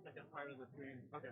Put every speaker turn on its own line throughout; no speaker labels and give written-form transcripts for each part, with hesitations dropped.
Second part of the screen. Okay.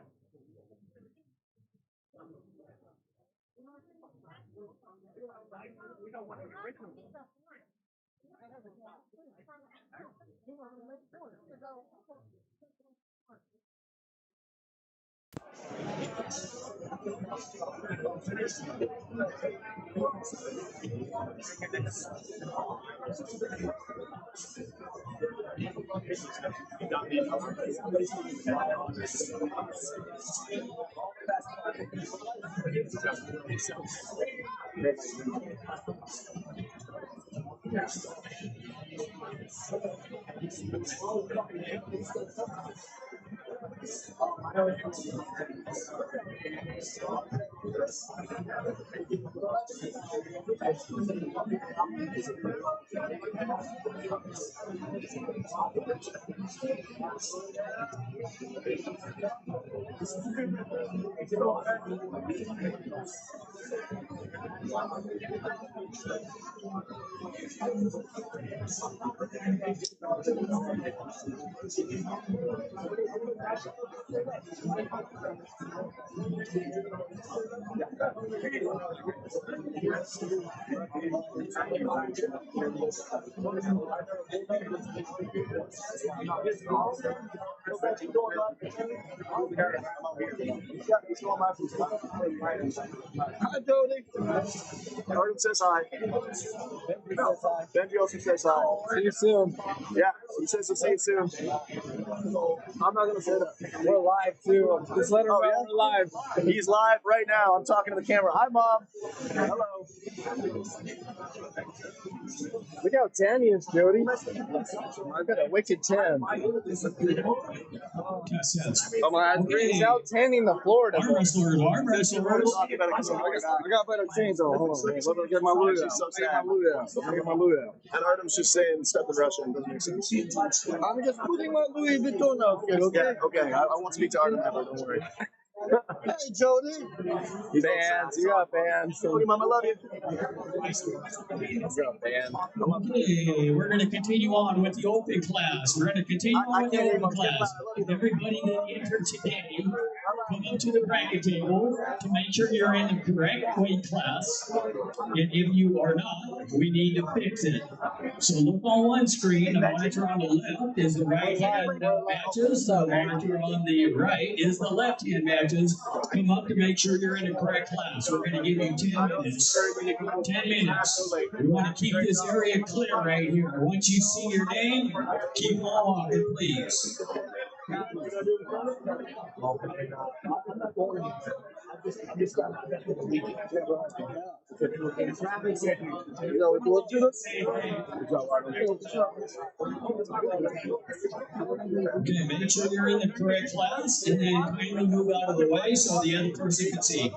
Hi, Jody. Arden says hi. Benji also says hi.
See you soon.
Yeah, he says to see you soon. I'm not going to say that.
We're live too. Just let her know we're live.
He's live right now. I'm talking to the camera. Hi, Mom. Hello.
Look how tan he is, Jody. I've got a wicked tan. Oh my, he's out tanning the floor.
Arm wrestlers.
I got better chains though. Hold on. Let me get my loot out.
So
Let me get my loot out. And Artem's just saying stuff in Russian. Doesn't make sense.
I'm just putting my Louis Vuitton outfit, okay?
Yeah, okay. I won't speak to Artem ever. Don't worry.
Hey, Jody. Bands. You got bands.
Okay, Mom, I love you.
You got bands.
Okay, we're going to continue on with the open class. We're going to continue on with the open class. Everybody that entered today, come up to the bracket table to make sure you're in the correct weight class. And if you are not, we need to fix it. So look on one screen. The monitor on the left is the right hand matches. The monitor on the right is the left hand matches. Come up to make sure you're in the correct class. We're going to give you 10 minutes. 10 minutes. We want to keep this area clear right here. Once you see your name, keep on walking, please. Okay, make sure you're in the correct class and then kindly move out of the way so the other person can see.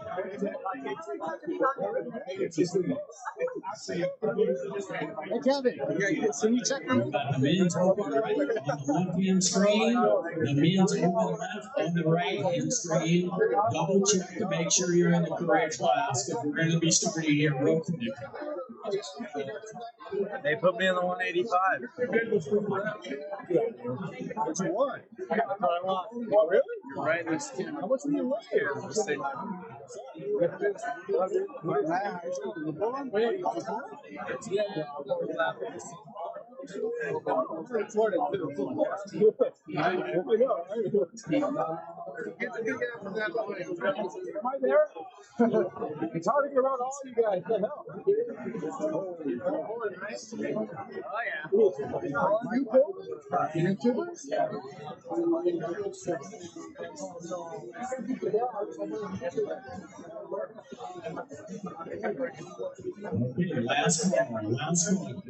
Hey, Kevin, can you check them?
The men's over on the left-hand screen, the men's over the left on the right-hand screen. Double check to make sure you're in the correct class because we're going to be starting here real quick.
They put me in the 185.
What you want?
That's what I want.
Oh, really?
Right in this
How much do you weigh here? Am I there? It's hard to get around all you guys. The hell?
Oh, yeah.
You cool? YouTubers?
Okay, last call.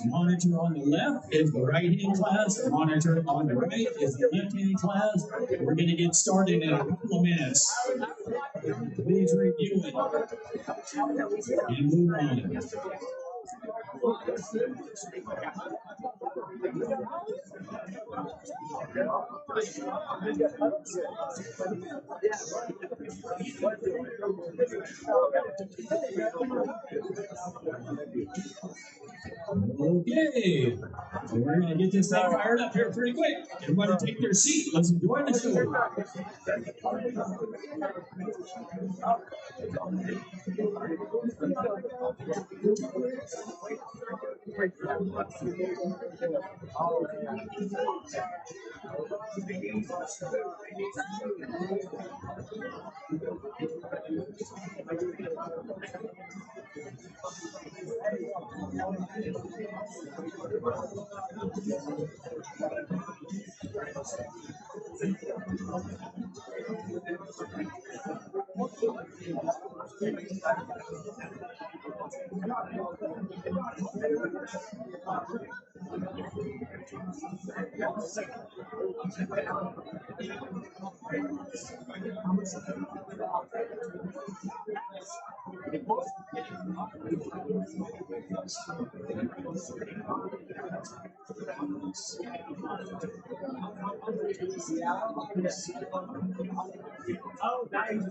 Monitor on the left is the right-hand class. Monitor on the right is the left-hand class. We're going to get started in a couple of minutes. Please review it and move on. Okay, so we're going to get this thing fired up here pretty quick. Everybody take their seat. Let's enjoy the show.
Oh, nice.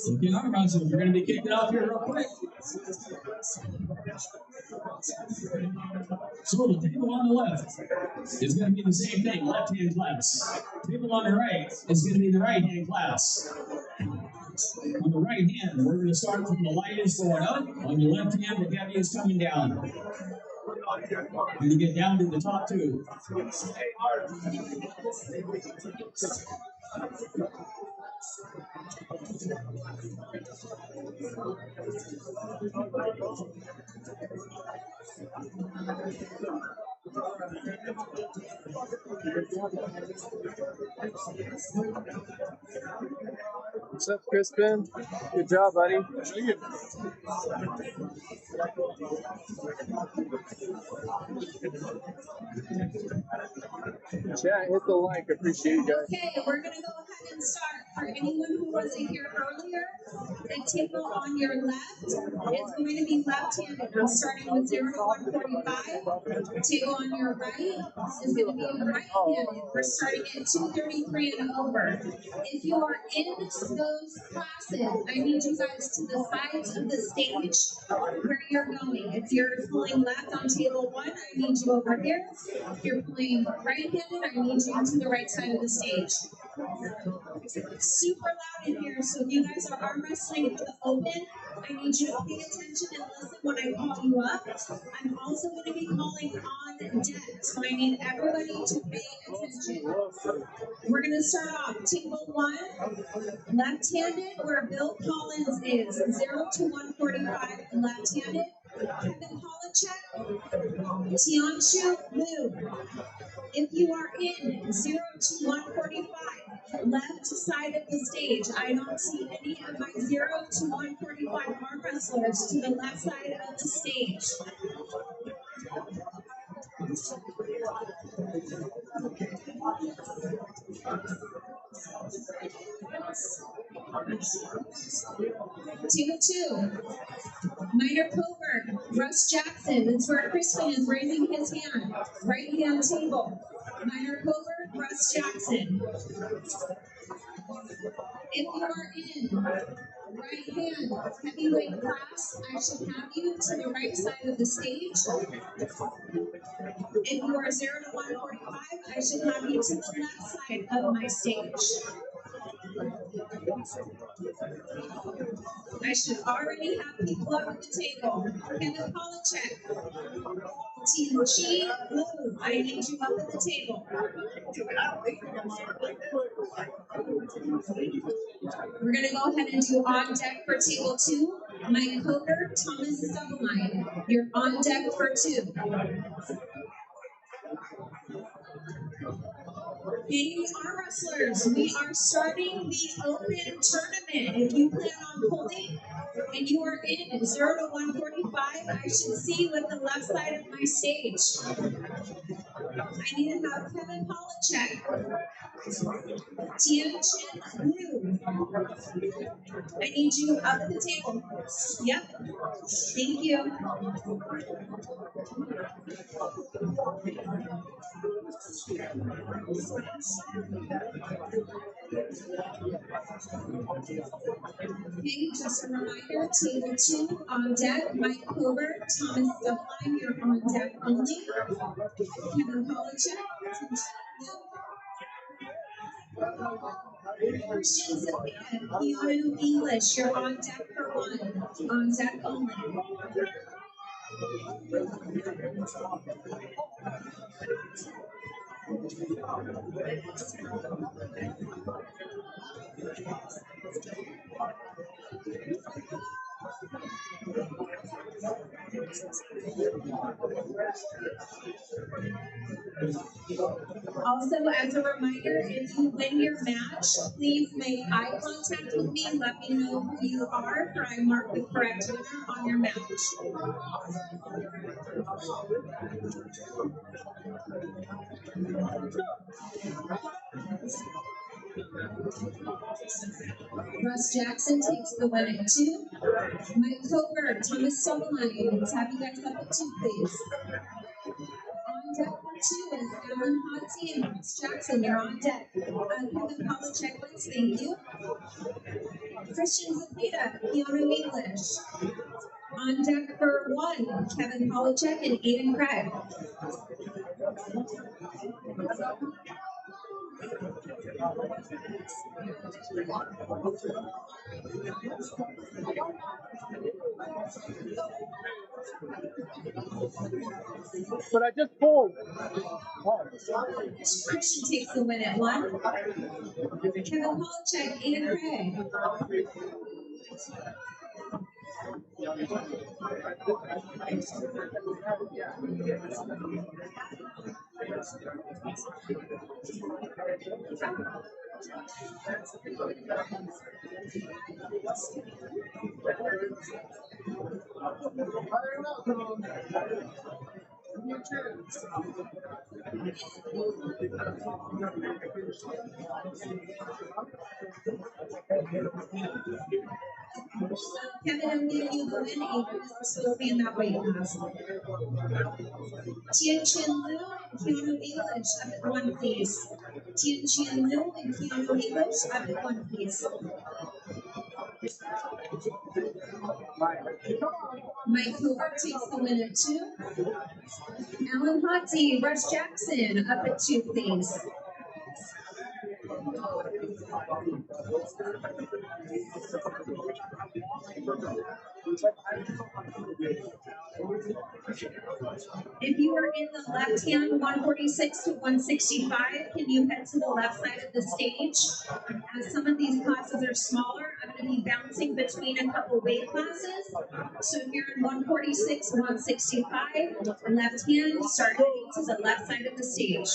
Okay, all right, so we're going to be kicking off here real quick. So the table on the left is going to be the same thing, left-hand class. Table on the right is going to be the right-hand class. On the right hand, we're going to start from the lightest going up. On your left hand, the heaviest coming down. When you get down to the top two.
What's up, Crispin? Good job, buddy. Chat, hit the like. Appreciate you guys.
Okay, we're going to go ahead and start. For anyone who wasn't here earlier, the table on your left is going to be left-handed. We're starting with 0 to 145. Table on your right is going to be right-handed. We're starting at 233 and over. If you are in those classes, I need you guys to the sides of the stage where you're going. If you're pulling left on table 1, I need you over here. If you're pulling right-handed, I need you to the right side of the stage. Super loud in here, so if you guys are arm wrestling with the open, I need you to pay attention and listen when I call you up. I'm also going to be calling on deck, so I need everybody to pay attention. We're going to start off table 1, left-handed, where Bill Collins is, 0 to 145, left-handed. Kevin Polachek, Tianshu Liu. If you are in 0 to 145, left side of the stage, I don't see any of my 0 to 145 arm wrestlers to the left side of the stage. Table 2, Minor Coburn, Russ Jackson. That's where Crispin is raising his hand. Right hand table. Minor Coburn, Russ Jackson. If you are in Right hand, heavyweight class, I should have you to the right side of the stage. If you are 0 to 145, I should have you to the left side of my stage. I should already have people up at the table. Kevin Polachek, Team G, Blue, I need you up at the table. We're going to go ahead and do on deck for table 2. Mike Coker, Thomas Sublime, you're on deck for 2. Hey, arm wrestlers, we are starting the open tournament. If you plan on pulling and you are in 0 to 145, I should see you at the left side of my stage. I need to have Kevin Polachek, Tianjin Blue. I need you up at the table. Yep. Thank you. Okay, just a reminder, table 2 on deck, Mike Cover, Thomas Sublime, you're on deck only. Kevin Polachek, Christian Zepeda, Keanu English, you're on deck for 1, on deck only. Also, as a reminder, if you win your match, please make eye contact with me. Let me know who you are, for I mark the correct winner on your match. Russ Jackson takes the win at 2. Mike Coker, Thomas Sublime, let's have you guys up at 2, please. On deck for 2 is Alan Hotsey and Russ Jackson. You're on deck. Kevin Polachek wins, thank you. Christian Zepeda, Keanu English. On deck for 1, Kevin Polachek and Aiden Craig.
But I just pulled.
Christian takes the win at 1. Kevin Polachek, Aiden Craig. Kevin, I'm giving you the win. Aiden is supposed to be in that weight class. Tianjin Liu and Keanu English up at 1, please. Tianjin Liu and Keanu English up at 1, please. Mike Hoover takes the win at 2. Alan Hotsey, Russ Jackson up at 2, please. If you are in the left hand 146 to 165, can you head to the left side of the stage? As some of these classes are smaller, I'm going to be bouncing between a couple weight classes. So if you're in 146, 165, left hand, start heading to the left side of the stage.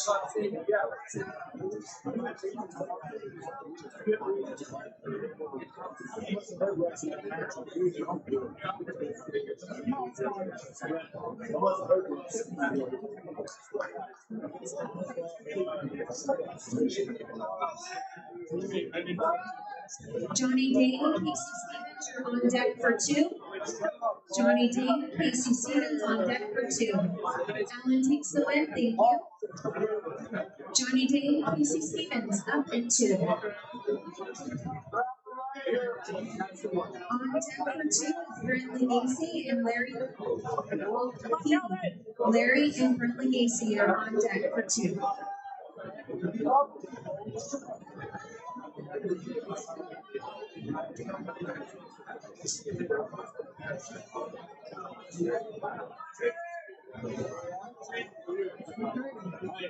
Johnny Dane, Casey Stevens, you're on deck for 2. Johnny Dane, Casey Stevens on deck for 2. Alan takes the win, thank you. Johnny Dane, Casey Stevens up in 2. On deck for 2 is Brentley Gacy and Larry. Larry and Brentley Gacy are on deck for 2.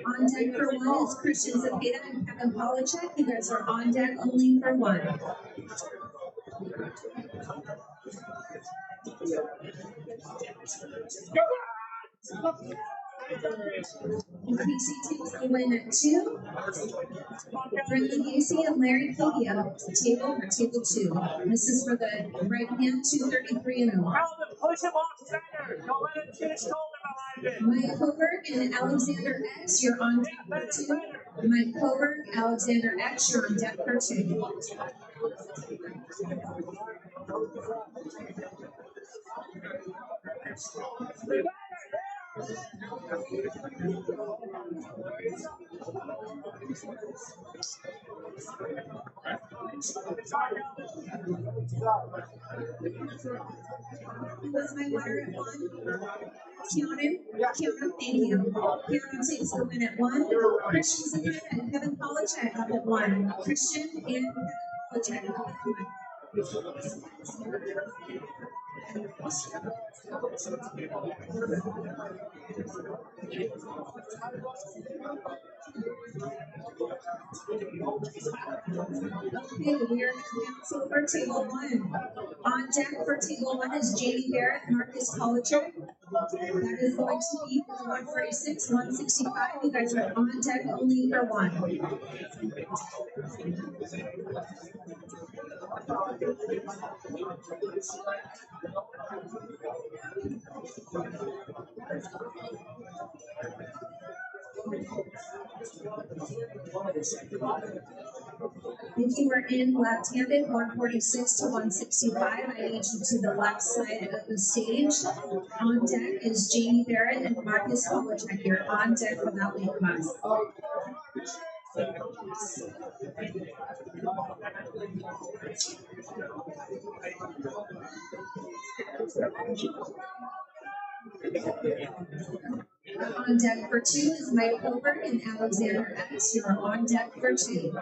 On deck for 1 is Christian Zapata and Kevin Polachek. You guys are on deck only for 1. And Casey takes the win at 2. Brentley Gacy and Larry Kobe up to the table for table 2. This is for the right hand 233 and 0.
Push him off center. Don't let him get his shoulder behind it.
Mike Coburg and Alexander X, you're on deck for 2. Mike Coburg, Alexander X, you're on deck for 2. Who was my winner at 1? Keanu? Keanu, thank you. Keanu takes the win at 1. Christian Zapata and Kevin Polachek up at 1. Christian and Kevin Polachek up at 1. Okay, we are now for table 1. On deck for table 1 is Jamie Barrett, Marcus Polachek. That is going to be for the 146, 165. You guys are on deck only for 1. If you are in left-handed, 146 to 165, I need you to the left side of the stage. On deck is Jamie Barrett and Marcus Polachek. You're on deck for that weight class. On deck for 2 is Mike Coburn and Alexander X. You're on deck for 2.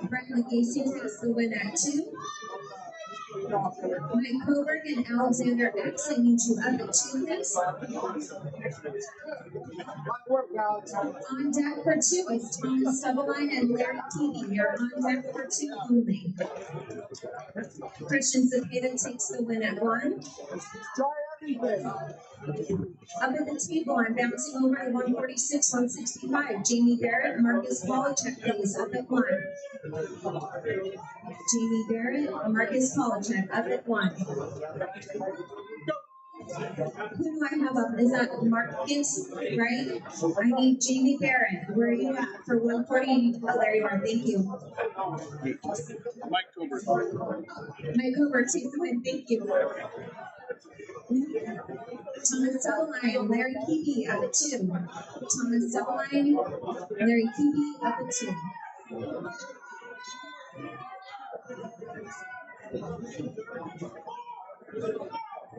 Brentley Gacy takes the win at 2. Mike Coburn and Alexander X, I need you up at 2, please. On deck for 2 is Thomas Subeline and Larry Keevy. You're on deck for 2 only. Christian Zapata takes the win at 1. Up at the table, I'm bouncing over to 146, 165. Jamie Barrett, Marcus Polachek, please, up at 1. Jamie Barrett, Marcus Polachek, up at 1. Who do I have up? Is that Marcus, right? I need Jamie Barrett. Where are you at for 140? Oh, there you are. Thank you.
Mike Coburn.
Mike Coburn, take the win. Thank you. Thomas Subeline, Larry Keevy up at 2. Thomas Subeline, Larry Keevy up at 2.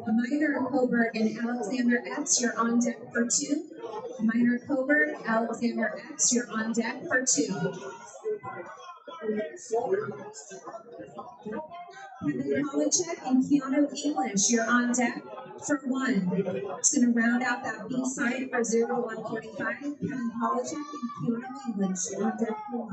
Minor Coburn and Alexander X, you're on deck for 2. Minor Coburn, Alexander X, you're on deck for 2. Kevin Polachek and Keanu English, you're on deck for 1. It's going to round out that B side for 0 to 145. Kevin Polachek and Keanu English, you're on deck for 1.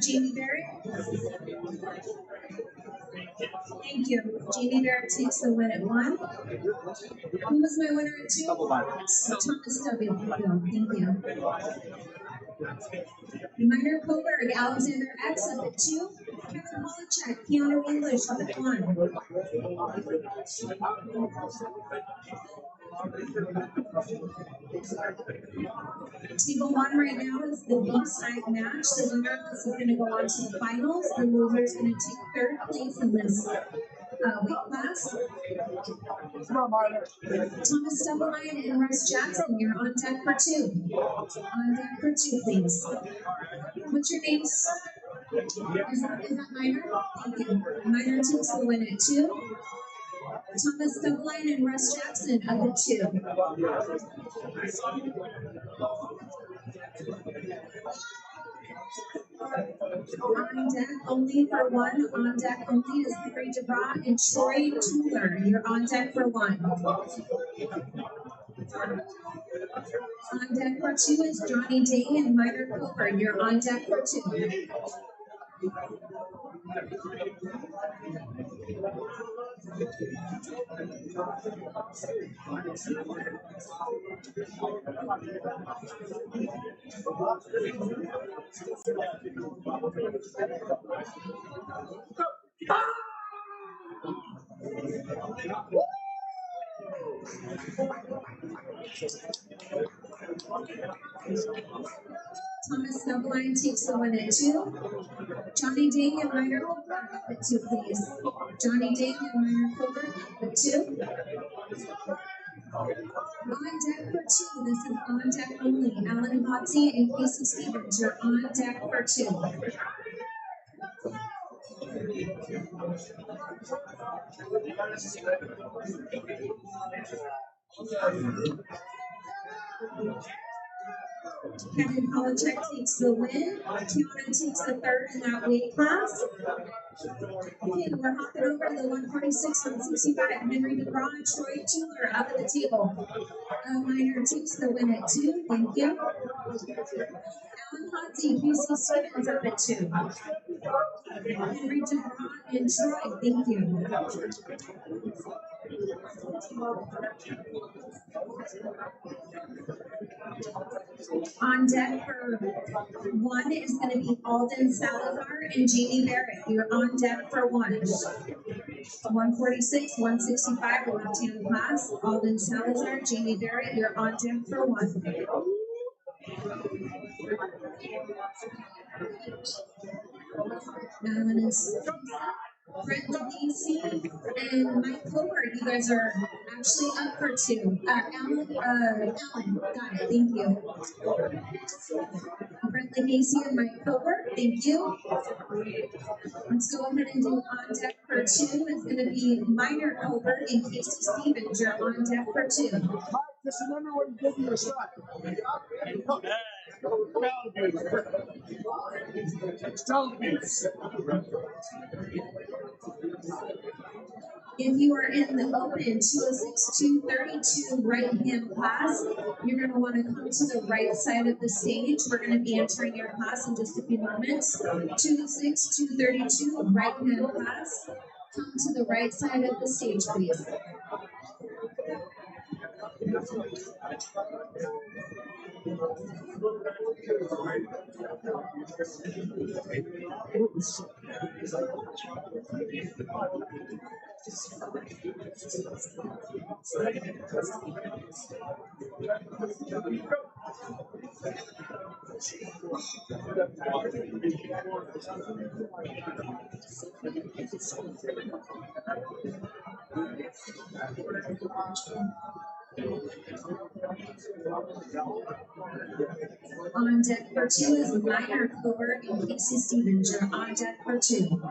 Jamie Barrett. Thank you. Jamie Barrett takes the win at 1. Who was my winner at 2? Thomas W. Thank you. Minor Coburg, Alexander X up at 2. Kevin Polachek, Keanu English up at 1. Table 1 right now is the B-side match. The winner of this is going to go on to the finals. The loser is going to take 3rd place in this weight class. Thomas Stubbeline and Russ Jackson, you're on deck for 2. On deck for 2, please. What's your names? Is that Minor? Thank you. Minor takes the win at 2. Thomas Stubbeline and Russ Jackson up at 2. On deck only for 1. On deck only is Henry DeBra and Troy Tuller. You're on deck for 1. On deck for 2 is Johnny Day and Minor Cooper. You're on deck for 2. Thomas Stubbeline takes the win at 2. Johnny Day and Minor Cooper up at 2, please. Johnny Day and Minor Cooper up at 2. On deck for 2. This is on deck only. Alan Hotsey and Casey Stevens, you're on deck for 2. Kevin Polachek takes the win. Keanu takes the 3rd in that weight class. Okay, we're hopping over to the 146, 165. Henry DeBra and Troy Tuller up at the table. Minor takes the win at 2. Thank you. Alan Hotsey, Casey Stevens up at 2. Henry DeBra and Troy, thank you. On deck for 1 is going to be Alden Salazar and Jamie Barrett. You're on deck for 1. 146, 165, the left-hand class. Alden Salazar, Jamie Barrett, you're on deck for 1. Alan is Brent Lacey and Mike Coburn, you guys are actually up for 2. Alan, got it, thank you. Brent Lacey and Mike Coburn, thank you. Let's go ahead and do on deck for 2. It's going to be Minor Coburn and Casey Stevens. You're on deck for 2.
Just remember when you give you a shot.
If you are in the open 206-232 right-hand class, you're going to want to come to the right side of the stage. We're going to be entering your class in just a few moments. 206-232 right-hand class. Come to the right side of the stage, please. On deck for 2 is Minor Coburg and Casey Stevens. You're on deck for 2.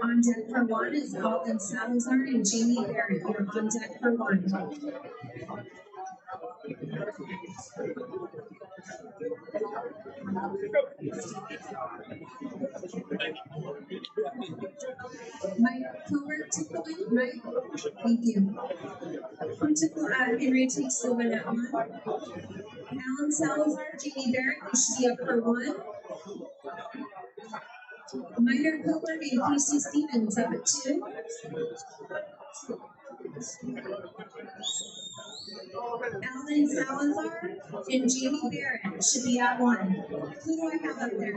On deck for 1 is Alden Salazar and Jamie Barrett. You're on deck for 1. Mike Coburg took the win. Mike, thank you. Who took Henry takes the win at 1. Alan Salazar, Jamie Barrett, you should be up for 1. Minor Coburg and Casey Stevens up at 2. Alan Salazar and Jamie Barrett should be at 1. Who do I have up there?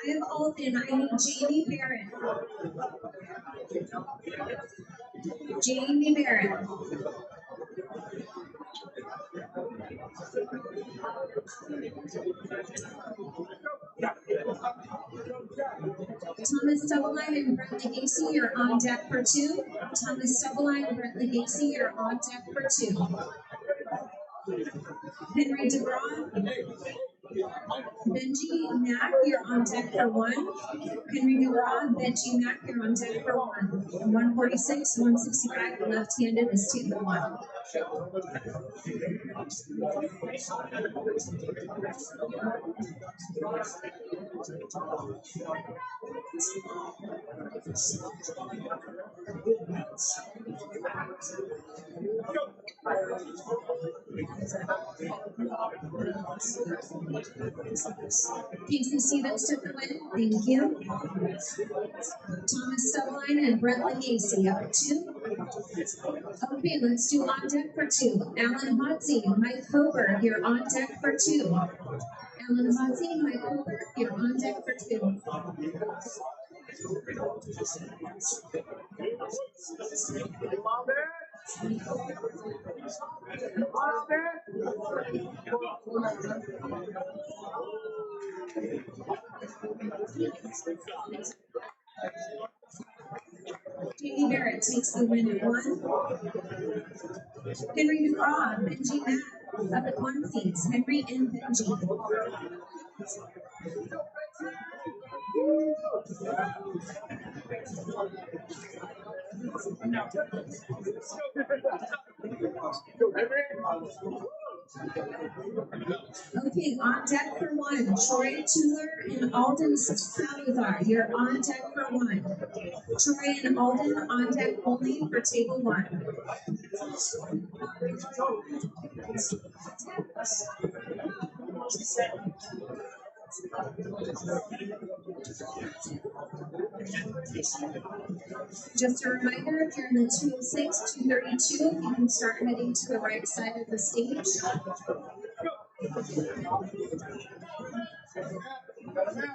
I have Alden. I need Jamie Barrett. Jamie Barrett. Thomas Doubleline and Brent Legacy, you're on deck for 2. Thomas Doubleline and Brent Legacy, you're on deck for 2. Henry DeGraw, Benji Mack, you're on deck for 1. Henry DeGraw, Benji Mack, you're on deck for 1. 146, 165, left-handed is 2 to 1. Casey Stevens took the win. Thank you. Thomas Doubleline and Brent Legacy up at 2. Okay, let's do on deck for 2. Alan Hodsey, Mike Coburg, you're on deck for 2. Alan Hodsey, Mike Coburg, you're on deck for 2. Jamie Barrett takes the win at 1. Henry DeGraw, Benji Mack, up at 1, please. Henry and Benji. Okay, on deck for 1, Troy Tuller and Alden Salazar. You're on deck for 1. Troy and Alden on deck only for table 1. Just a reminder, if you're in the 206, 232, you can start heading to the right side of the stage.
Go, Frank.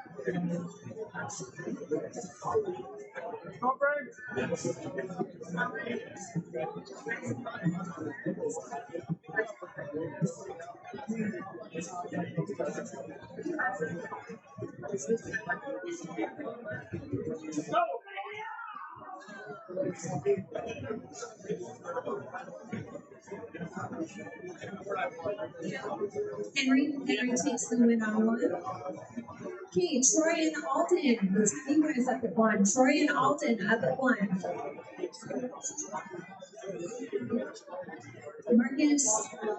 Henry takes the win on one. Okay, Troy and Alden. Let's have you guys up at one. Troy and Alden up at one. Marcus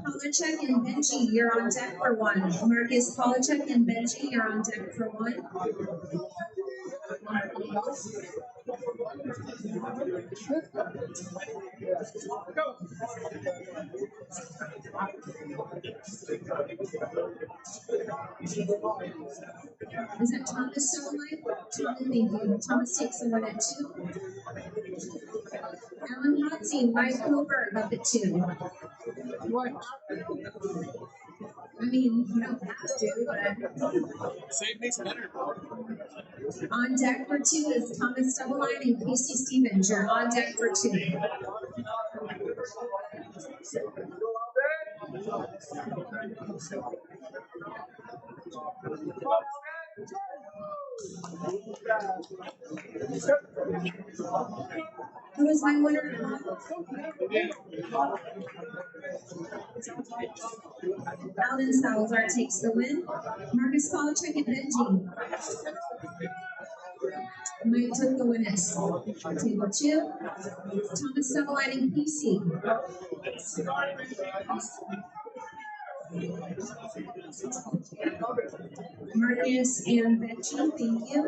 Polachek and Benji, you're on deck for one. Marcus Polachek and Benji, you're on deck for one. Is that Thomas still alive? Thomas, thank you. Thomas takes the one at 2. Alan Hotsey, Mike Cooper up at 2. I mean, you don't have to, but
Save makes better.
on deck for 2 is Thomas Doubleline and Casey Stevens. You're on deck for 2. Who is my winner? Alden Salazar takes the win. Marcus Polachek and Benji. Mike took the win at table 2. Thomas Doubleline and PC. Marcus and Benji, thank you.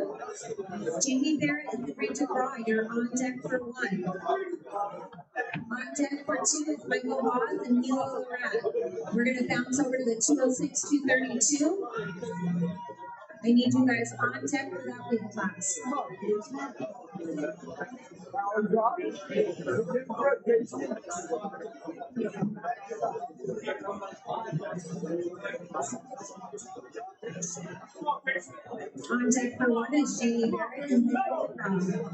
Jamie Barrett and Henry DeGraw, you're on deck for 1. On deck for 2 is Michael Oz and Milo Lorat. We're going to bounce over to the 206, 232. I need you guys on deck for that weight class. On deck for 1 is Jamie Barrett and Henry DeGraw.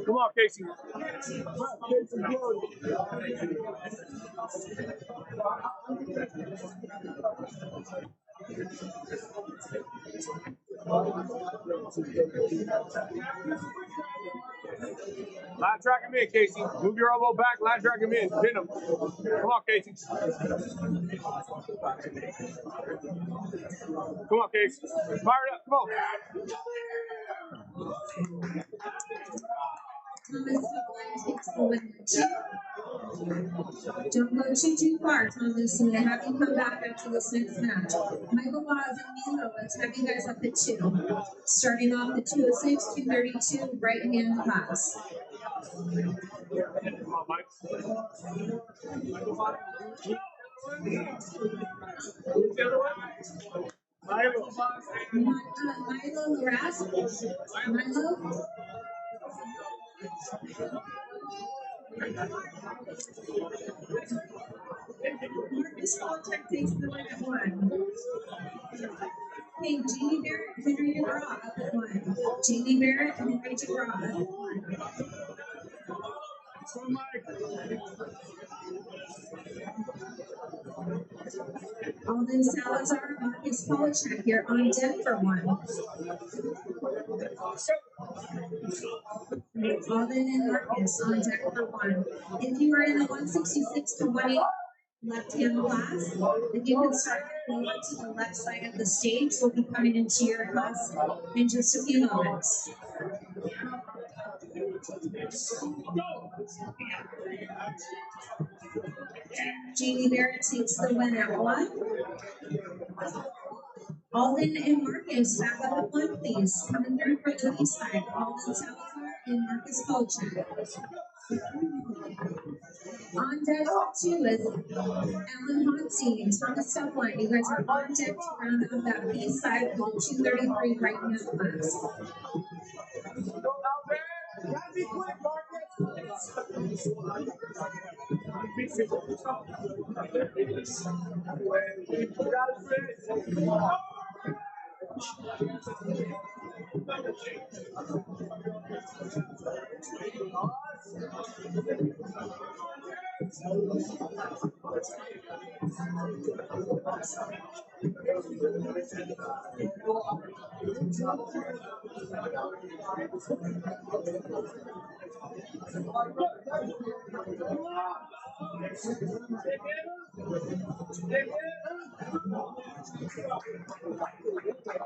Come on, Casey. Line track him in, Casey. Move your elbow back, line track him in. Pin him. Come on, Casey. Come on, Casey. Fire it up. Come on.
Thomas Doubleline takes the win at 2. Don't go too far, Thomas. I'm going to have you come back after this next match. Michael Waz and Milo, let's have you guys up at 2. Starting off the 206, 232 right hand class.
Come on, Mike.
Milo Loras. Milo. Marcus Polachek takes the win at 1. Okay, Jamie Barrett, Henry DeGraw up at 1. Jamie Barrett and Henry DeGraw up at 1. Alden Salazar, Marcus Polachek, you're on deck for 1. Alden and Marcus on deck for 1. If you are in the 166 to 180 left-hand class, if you can start over to the left side of the stage, we'll be coming into your class in just a few moments. Jamie Barrett takes the win at 1. Alden and Marcus back up at 1, please. Coming through for the B side. Alden Salazar and Marcus Polachek. On deck 2 is Alan Hotsey and Thomas Doubleline. You guys are on deck to round out that B side for the 233 right hand class.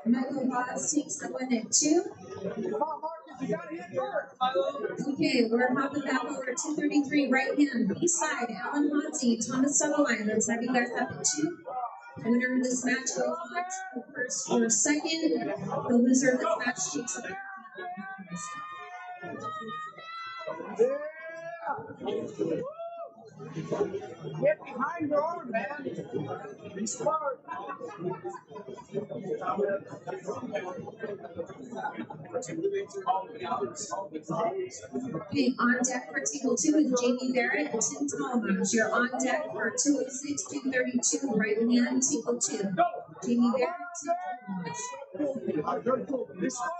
Michael Voss takes the win at 2. Okay, we're hopping back over 233 right hand. B-side, Alan Hodsey, Thomas Sutherland. Let's have you guys up at 2. The winner of this match goes on to first or second. The loser of this match takes the
Get behind your arm, man. Be smart.
Okay, on deck for table 2 is Jamie Barrett and Tim Talmadge. You're on deck for 206, 232, right hand, table 2. Jamie Barrett, Tim Talmadge.
Be smart.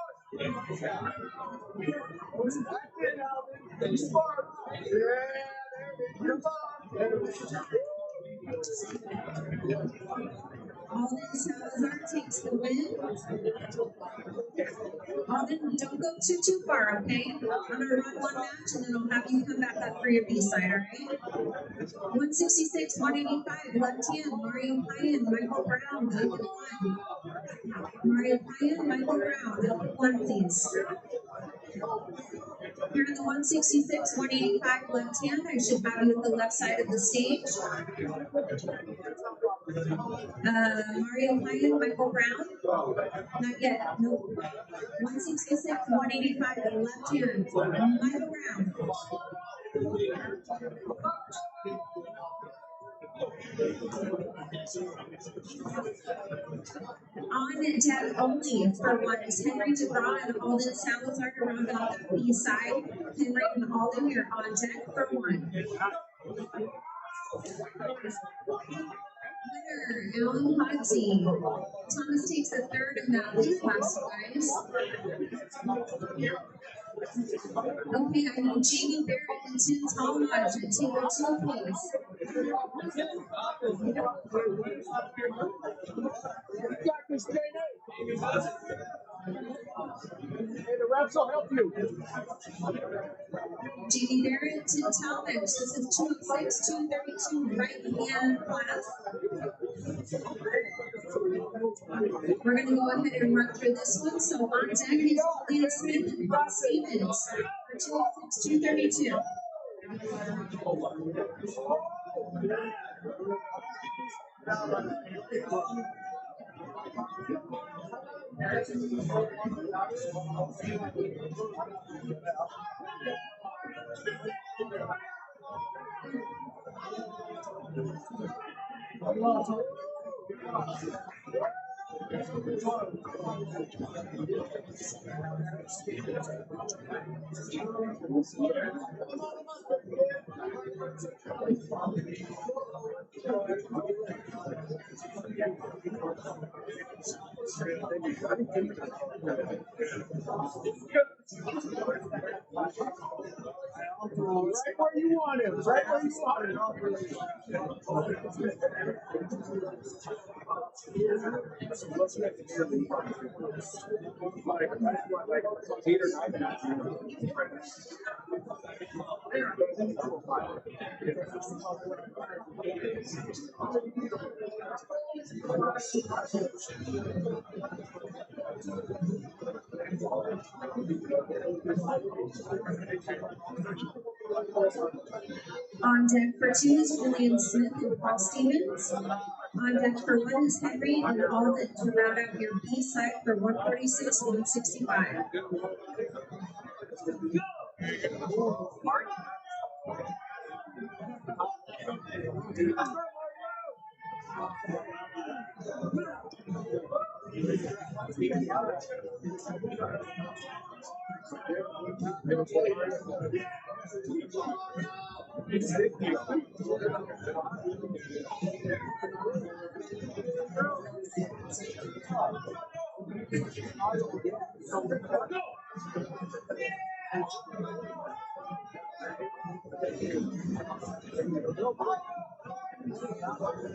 Be smart.
Alden Salazar takes the win. Alden, don't go too far, okay? I'm gonna run one match and then I'll have you come back up for your B-side, all right? 166, 185, left hand, Mario Payan, Michael Brown, up at 1. Mario Payan, Michael Brown, up at 1, please. Here in the 166, 185 left hand, I should have you at the left side of the stage. Mario Payan, Michael Brown. Not yet, nope. 166, 185, the left hand, Michael Brown. On deck only for one is Henry DeGraw and Alden Salazar to round out that B-side. Henry and Alden, you're on deck for 1. Winner, Alan Hodsey. Thomas takes the third in that weight class, guys. Okay, I need Jamie Barrett and Tim Talmadge at table 2, please.
Hey, the refs will help you.
Jamie Barrett, Tim Talmadge. This is 206, 232 right hand class. We're going to go ahead and run through this one. So on deck is Lena Smith and Paul Stevens for 206, 232.
Right where you want him. Right where you want him.
On deck for 2 is Julian Smith and Paul Stevens. On deck for 1 is Henry and Alden to round out your B side for 146, 165.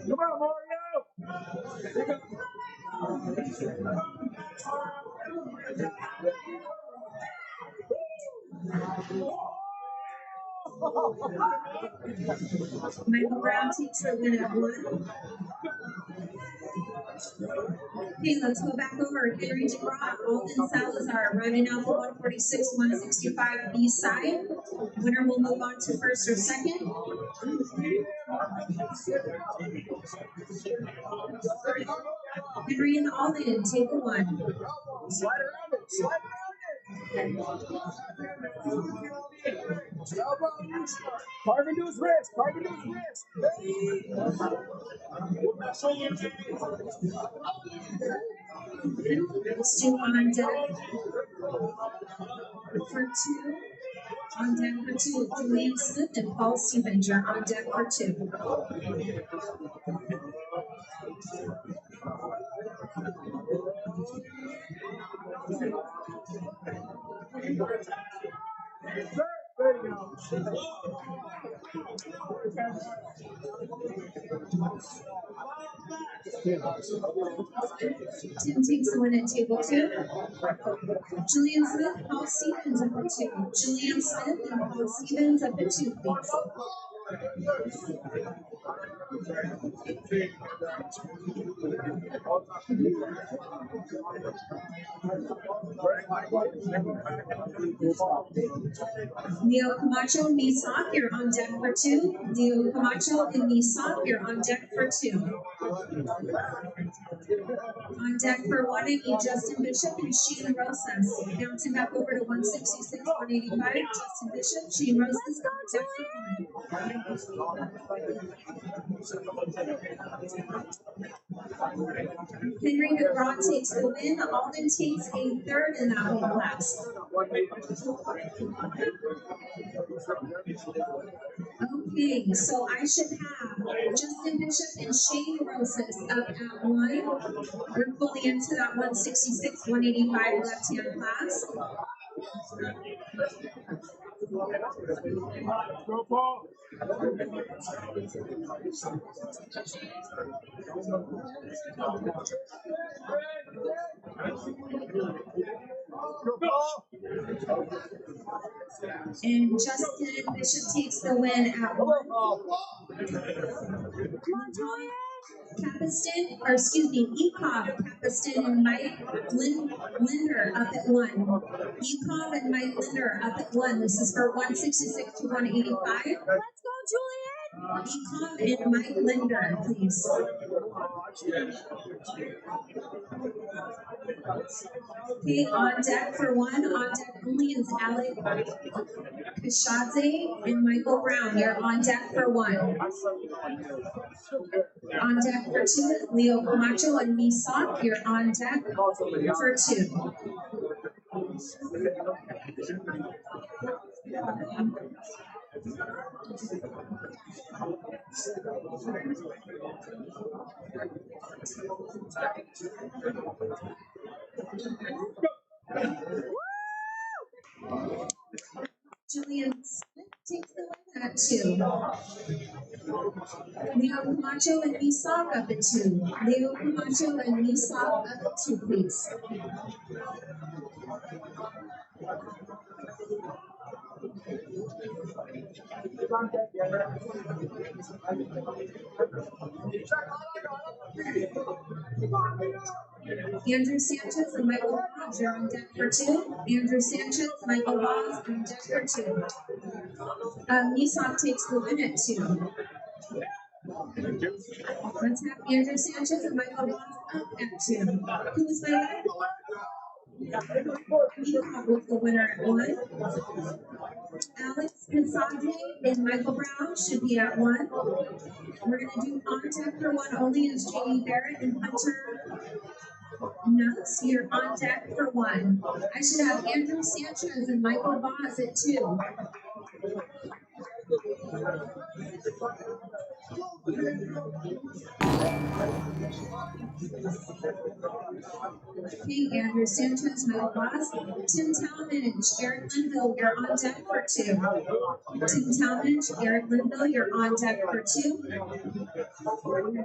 Come on, Mario.
Michael Brown takes the win at 1. Okay, let's go back over. Henry DeGraw, Alden Salazar running out the 146, 165 B side. Winner will move on to first or second. Henry and Alden, table 1.
Slide around it. Slide around it. Carving to his wrist. Carving to his wrist.
Stu on deck for 2. On deck for 2. Julian Smith and Paul Stevens are on deck for 2. Tim takes the win at table 2. Julian Smith, Paul Stevens up at 2. Julian Smith and Paul Stevens up at 2, please. Leo Camacho and Misak, you're on deck for 2. Leo Camacho and Misak, you're on deck for 2. On deck for 1, I need Justin Bishop and Shane Rosas. Bouncing back over to 166, 185. Justin Bishop, Shane Rosas, on deck for 1. Henry DeGraw takes the win. Alden takes a 3rd in that whole class. Okay, so I should have Justin Bishop and Shane Rosas up at 1. We're fully into that 166, 185 left-hand class.
Go, Paul.
And Justin Bishop takes the win at 1. Capiston, or excuse me, Ecov, Capiston, and Mike Linder up at 1. Ecov and Mike Linder up at 1. This is for 166 to 185. Let's go, Julian! Ecov and Mike Linder, please. Okay, on deck for 1, on deck only is Alec Kashadze and Michael Brown. You're on deck for 1. On deck for 2 is Leo Camacho and Misak. You're on deck for 2. Julian Smith takes the win at 2. Leo Camacho and Misak up at 2. Leo Camacho and Misak up at 2, please. Andrew Sanchez and Michael Vaz are on deck for 2. Andrew Sanchez, Michael Vaz on deck for 2. Misak takes the win at 2. Let's have Andrew Sanchez and Michael Vaz up at 2. Who was my guy? Ecov with the winner at 1. Alex Casade and Michael Brown should be at 1. We're going to do on deck for 1 only is Jamie Barrett and Hunter Nuts, you're on deck for 1. I should have Andrew Sanchez and Michael Voss at 2. Okay, Andrew Sanchez, Michael Voss, Tim Talmadge, Eric Linville, you're on deck for 2. Tim Talmadge, Eric Linville, you're on deck for 2.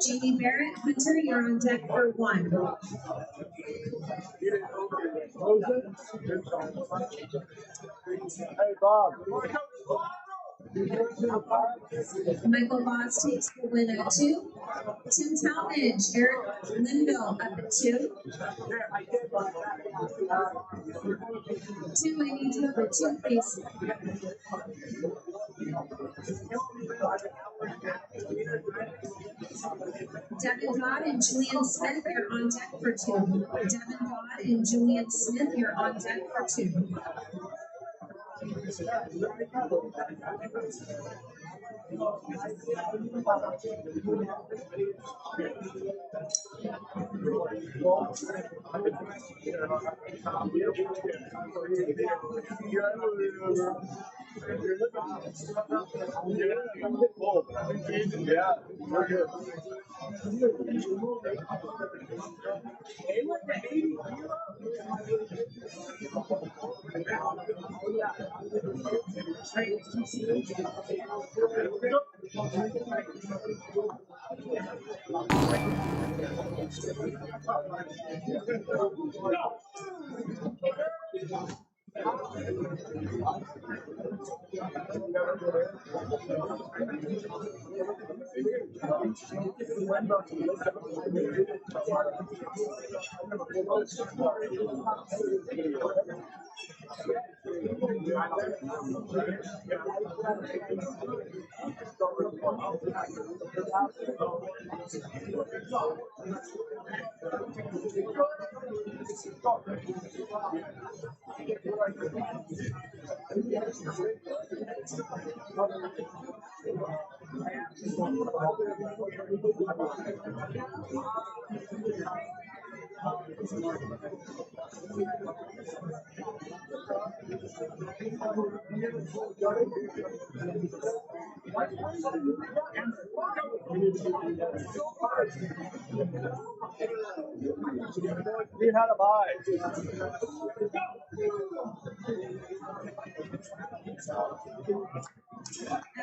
Jamie Barrett, Hunter, you're on deck for 1.
Hey, Bob.
Michael Voss takes the win at 2. Tim Talmadge, Eric Linville up at 2. 2, I need you up at 2, please. Devin Dodd and Julian Smith, you're on deck for 2. Devin Dodd and Julian Smith, you're on deck for 2.
Yeah, we're good. We had a bye.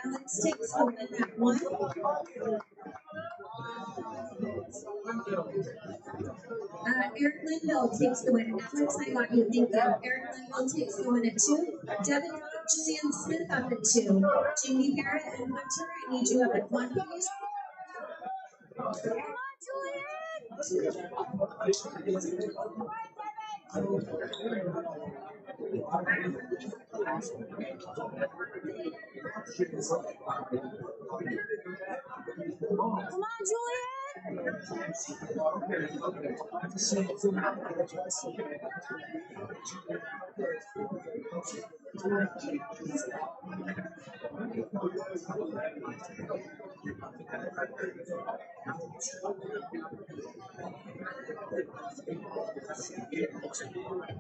Alex takes the win at 1. Eric Linville takes the win. Alex, I got you. Thank you. Eric Linville takes the win at 2. Devin Dodd, Julian Smith up at 2. Jamie Barrett and Hunter, I need you up at 1, please.
Come on, Julian!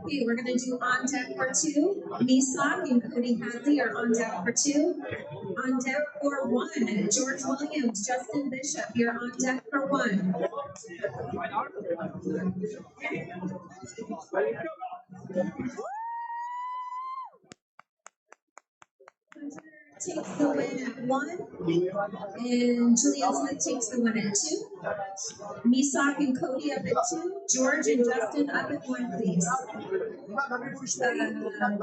Okay, we're going to do on deck for 2. Misak and Cody Hadley are on deck for 2. On deck for 1. George Williams, Justin Bishop, you're on deck for 1. Takes the win at 1, and Julian Smith takes the win at 2. Misak and Cody up at 2. George and Justin up at 1, please.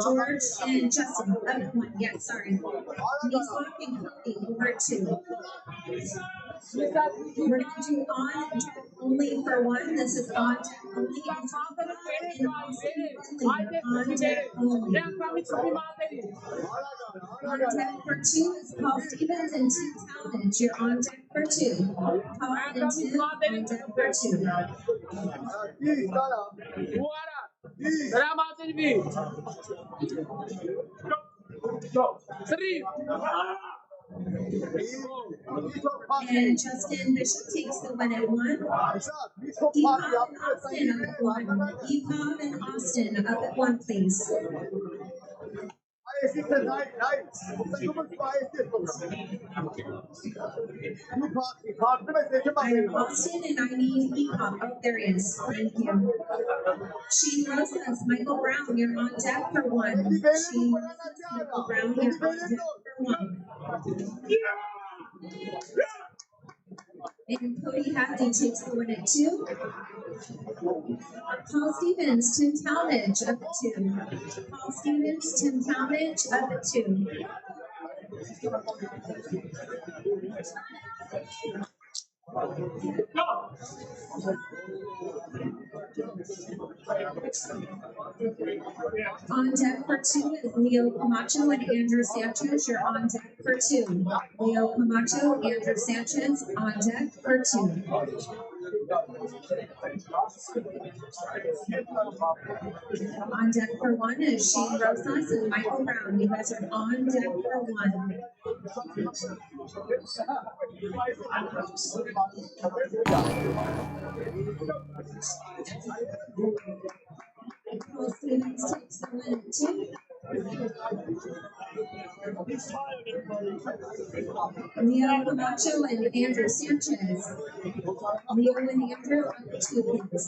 George and Justin up at 1. Yeah, sorry. Misak and Cody over at 2. We're going to do on deck only for 1. This is on deck only. On deck only. On deck for 2 is Paul Stevens and Tim Talmadge. You're on deck for 2. Paul and Tim on deck for 2. And Justin Bishop takes the win at 1. EPOB and Austin up at 1, please. I have Austin and I need EPOB. Oh, there he is. Thank you. Shane Rosas, Michael Brown, you're on deck for 1. Shane Rosas, Michael Brown, you're on deck for 1. And Cody Hadley takes the win at 2. Paul Stevens, Tim Talmadge up at 2. Paul Stevens, Tim Talmadge up at 2. On deck for 2 is Leo Camacho and Andrew Sanchez. You're on deck for 2. Leo Camacho, Andrew Sanchez on deck for 2. On deck for 1 is Shane Rosas and Michael Brown. You guys are on deck for 1. Paul Stevens takes the win at 2. Leo Camacho and Andrew Sanchez. Leo and Andrew up at 2, please.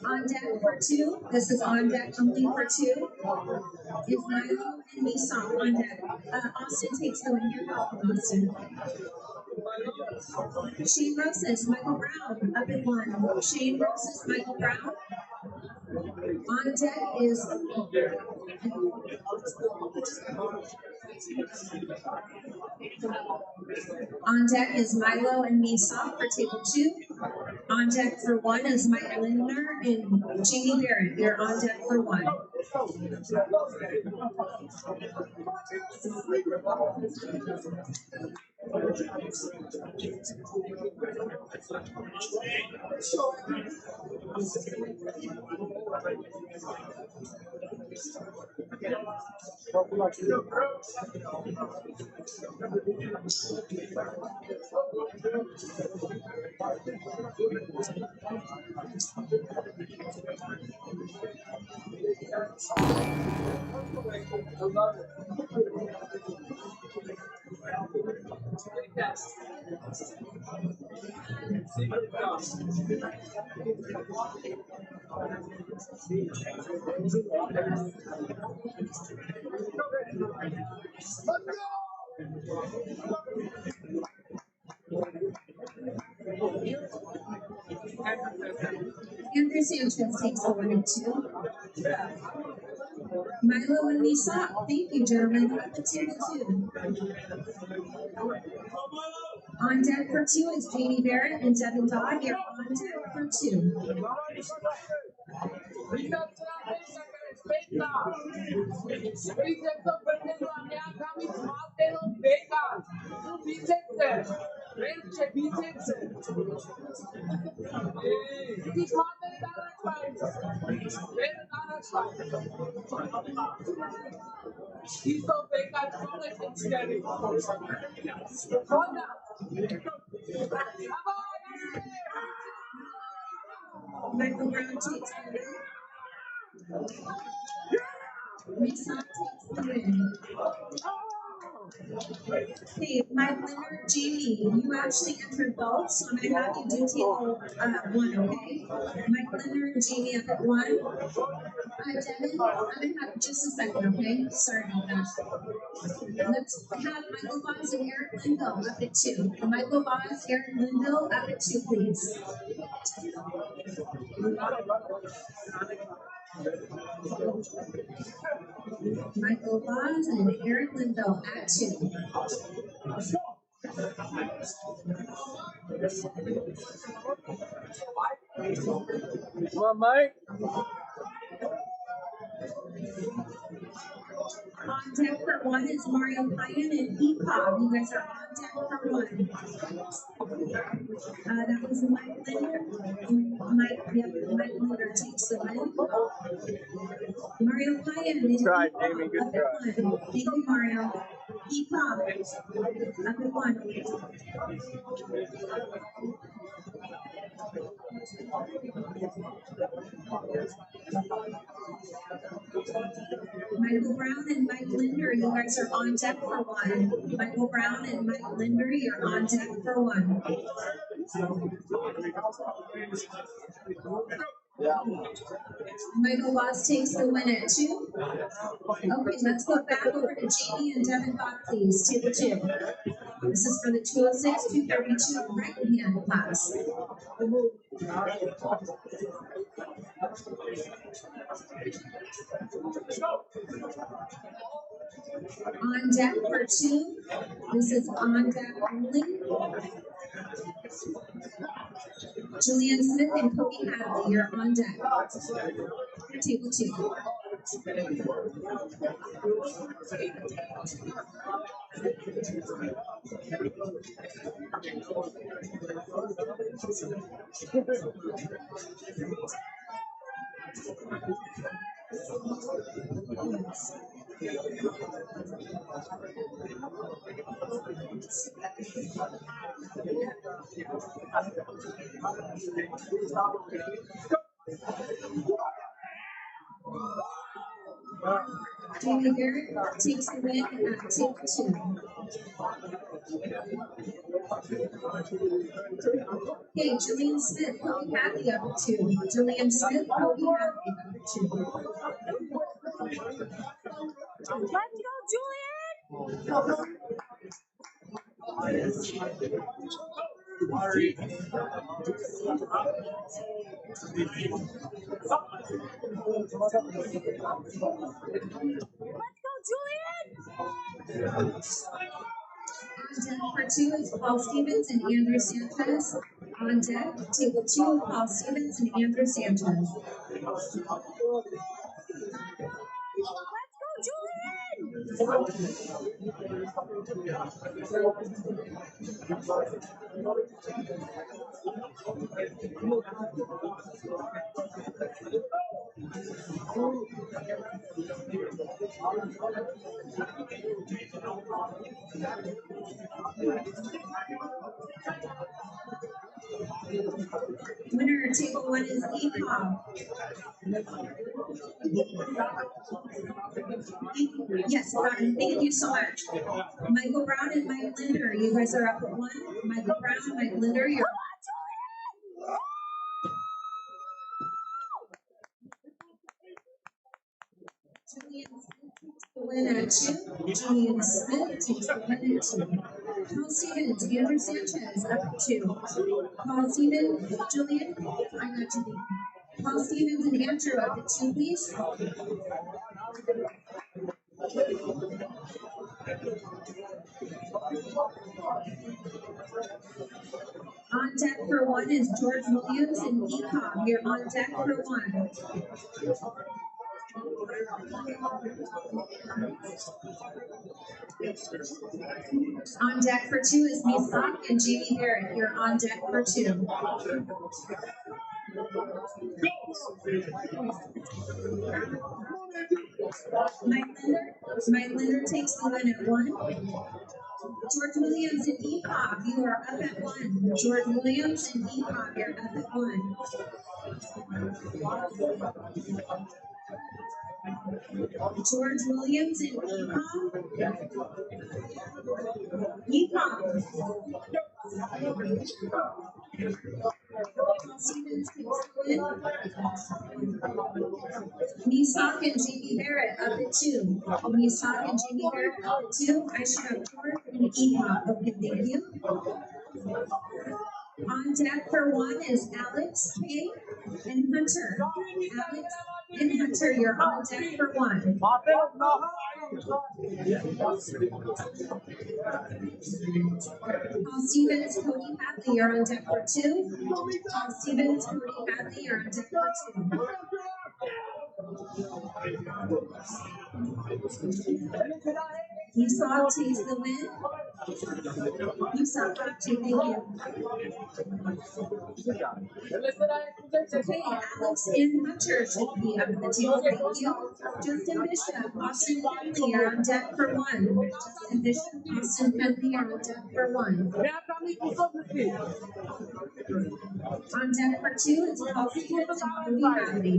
On deck for 2, this is on deck only for 2, is Milo and Misa on deck. Austin takes the win. You're welcome, Austin. Shane Rosas, Michael Brown up at 1. Shane Rosas, Michael Brown. On deck is Milo and Misa for table 2. On deck for 1 is Mike Lindner and Jamie Barrett. You're on deck for 1. Andrew Sanchez takes the win at 2. Milo and Misa, thank you, gentlemen. Up at table 2. On deck for 2 is Jamie Barrett and Devin Dodd. You're on deck for 2. Michael Brown takes the win. Misa takes the win. Hey, Mike Leonard, Jamie, you actually entered both, so I'm going to have you do table 1, okay? Mike Leonard and Jamie up at 1. Devin, I'm going to have just a second, okay? Sorry about that. Let's have Michael Vaz and Eric Linville up at 2. Michael Vaz, Eric Linville up at 2, please. Michael Vaz and Eric Linville at 2.
Come on, Mike.
On deck for one is Mario Payan and EPOB. You guys are on deck for one. That was Mike Linder. Mike Linder takes the win. Mario Payan is
Good try,
EPOB
Jamie. Good
up at one. Thank you, Mario. EPOB up at one. Michael Brown and Mike Linder, you guys are on deck for one. Michael Brown and Mike Linder, you're on deck for one. Michael Boss takes the win at two. Okay, let's go back over to Jamie and Devin Bach, please. Table two. This is for the 206, 232 right hand class. On deck for two. This is on deck only. Julian Smith and Cody Hadley, you're on deck. Table two. Jamie Barrett takes the win at table two. Okay, Julian Smith, Cody Hadley up at two. Julian Smith, Cody Hadley up at two.
Let's go, Julian! Let's go, Julian!
On deck for two is Paul Stevens and Andrew Sanchez. On deck, table two, Paul Stevens and Andrew Sanchez.
Let's go, Julian!
Winner, table one is EPOB. Yes, Brian, thank you so much. Michael Brown and Mike Linder, you guys are up at one. Michael Brown, Mike Linder, you're Julian Smith takes the win at two. Julian Smith takes the win at two. Paul Stevens, Andrew Sanchez up at two. Paul Stevens, Julian, I got you. Paul Stevens and Andrew up at two, please. On deck for one is George Williams and ECOM. You're on deck for one. On deck for two is Misak and Jamie Barrett. You're on deck for two. Mike Linder takes the win at one. George Williams and EPOB, you are up at one. George Williams and EPOB, you're up at one. George Williams and EPOB. EPOB. Stevens takes the win. Misak and Jamie Barrett up at two. Misak and Jamie Barrett up at two. I should have George and EPOB. Okay, thank you. On deck for one is Alex, Kay, and Hunter. Alex and Hunter, you're on deck for one. Paul Stevens, Cody Hadley, you're on deck for two. Paul Stevens, Cody Hadley, you're on deck for two. Esau takes the win. Esau, thank you. Okay, Alex and Hunter should be up at the table. Thank you. Justin Bishop, Austin Finley are on deck for one. Justin Bishop, Austin Finley are on deck for one. On deck for two, it's Paul Stevens and Cody Hadley.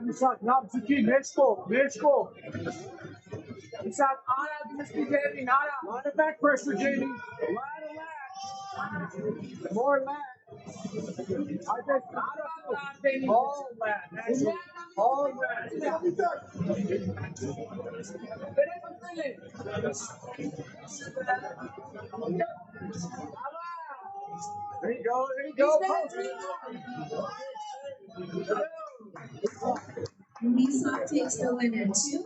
Isak, napsiki, Meshko. Isak, Ara, give us the Jamie, Ara. A lot of back pressure, Jamie. A lot of lat. More lat. I just, all lat. All lat. There you go.
Esau takes the win at two.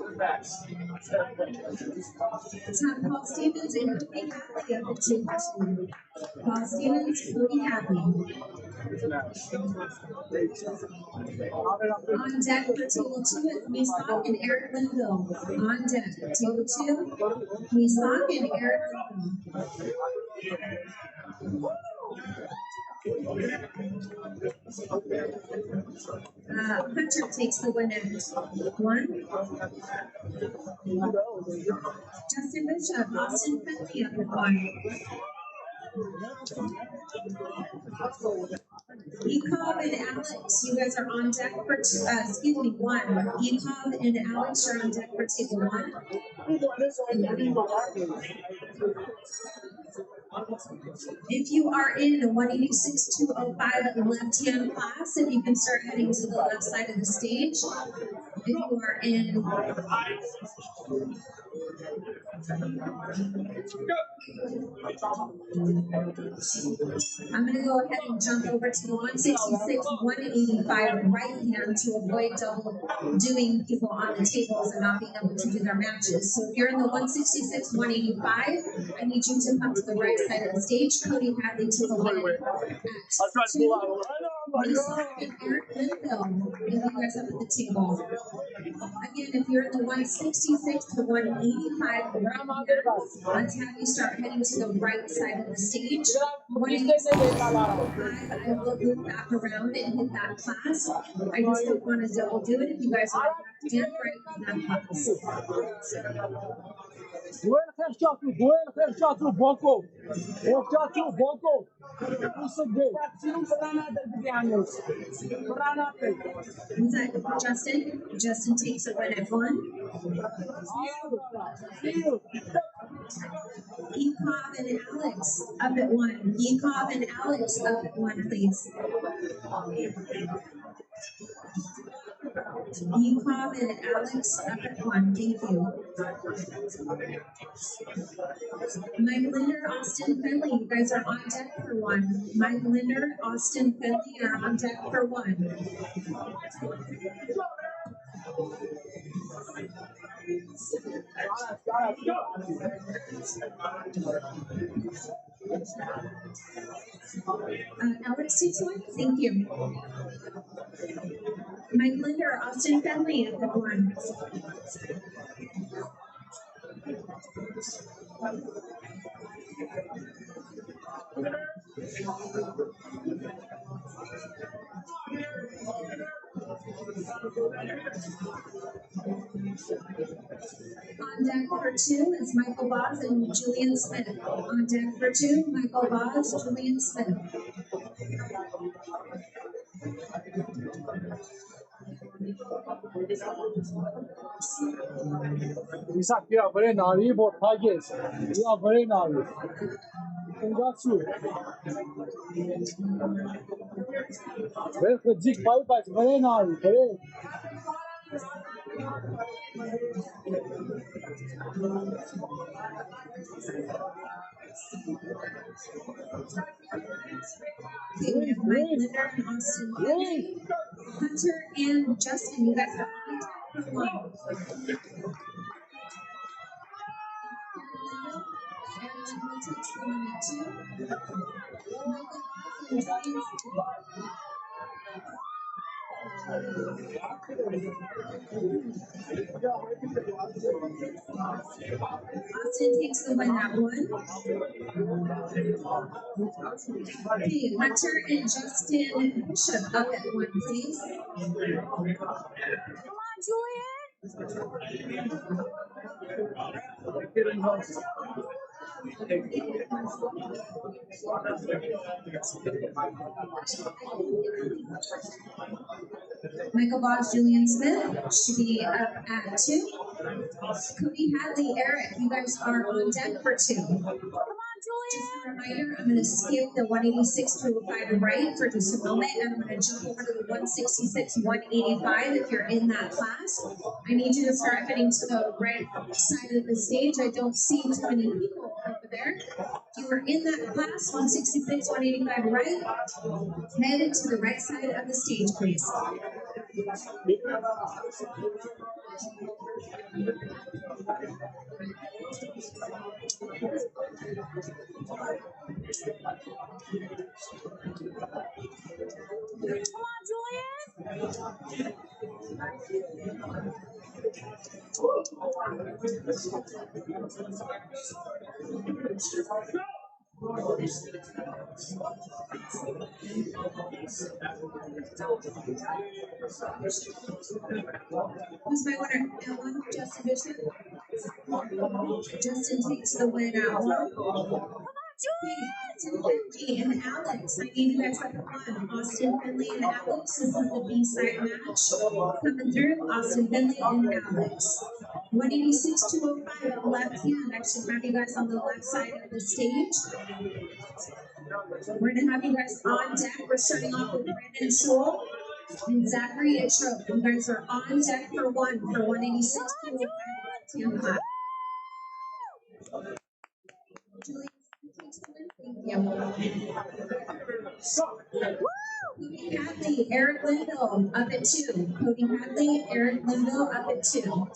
Top Paul Stevens and Cody Hadley up at two. Paul Stevens, Cody Hadley. On deck for table two is Mesock and Eric Linville. On deck, table two, Mesock and Eric Linville. Hunter takes the win at one. Justin Bishop, Austin Finley up at one. Ekov and Alex, you guys are on deck for one. Ekov and Alex are on deck for table one. If you are in 186-205 left-hand class, if you can start heading to the left side of the stage. If you are in I'm going to go ahead and jump over to the 166-185 right hand to avoid double doing people on the tables and not being able to do their matches. So if you're in the 166-185, I need you to come to the right side of the stage. Cody Hadley to the win at 2. Lisa and Eric Linville, bring you guys up at the table. Again, if you're in the 166 to 185 right here, let's have you start heading to the right side of the stage. 186, I will loop back around and hit that class. I just don't want to double do it if you guys are back in right in that class.
Bonko.
Who's that? Justin? Justin takes a win at 1. Ekov and Alex up at 1. Ekov and Alex up at 1, please. Ekov and Alex up at 1. Thank you. Mike Linder, Austin Finley, you guys are on deck for 1. Mike Linder, Austin Finley are on deck for 1. Alex takes 1. Thank you. Mike Linder, Austin Finley up at 1. On deck for 2 is Michael Boz and Julian Smith. On deck for 2, Michael Boz, Julian Smith.
Isaac, you are very naughty, but Haggis, you are very naughty. Congrats you. Well, Kajik Pipe is very naughty, very.
Okay, we have Mike Linder and Austin Finley. Hunter and Justin, you guys are on deck for 1. Aaron takes the one at 2. Michael Boz and Julian Smith. Austin takes the win at 1. Okay, Hunter and Justin Bishop up at 1, please.
Come on, Julian.
Michael Boz, Julian Smith should be up at 2. Cody Hadley, Eric, you guys are on deck for 2.
Come on,
Just
Julian.
a reminder, I'm going to skip the 186 to 05 right for just a moment, and I'm going to jump over to the 166, 185. If you're in that class, I need you to start heading to the right side of the stage. I don't see too many people over there. If you are in that class, 166, 185 right, head to the right side of the stage, please.
Come on, Julian.
Who's my winner? At 1, Justin Bishop. Justin takes the win at 1.
Come on, Julian.
Austin Finley and Alex. I need you guys up at 1. Austin Finley and Alex. This is the B-side match. Coming through, Austin Finley and Alex. 186 to 05 on the left hand. I should have you guys on the left side of the stage. We're going to have you guys on deck. We're starting off with Brandon Sewell and Zachary Itchrow. You guys are on deck for 1 for 186 to 05 left hand class. Julie, takes the win. Thank you. Cody Hadley, Eric Lindo up at 2. Cody Hadley, Eric Lindo up at 2.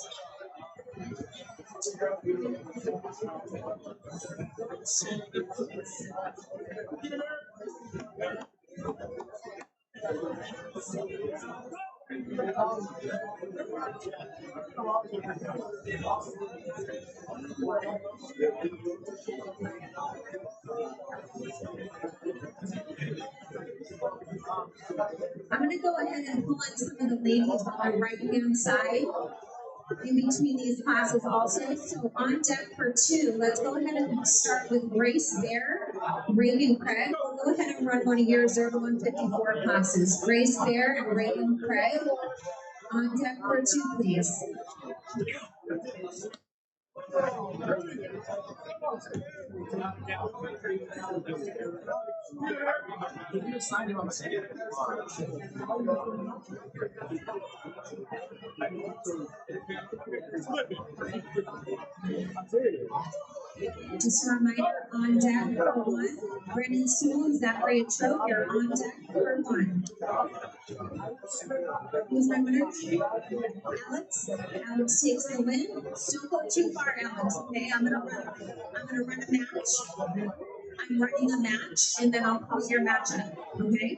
I'm going to go ahead and pull in some of the ladies on the right-hand side in between these classes also. So on deck for 2, let's go ahead and start with Grace Bear, Reagan Craig. We'll go ahead and run one of your 0154 classes. Grace Bear and Reagan Craig. On deck for 2, please. Just a reminder, on deck for 1, Brandon Sewell, Zachary Itchrow, you're on deck for 1. Who's my winner? Alex. Alex takes the win. Don't go too far, Alex. Okay, I'm gonna run a match. I'm running a match, and then I'll call your matchup. Okay.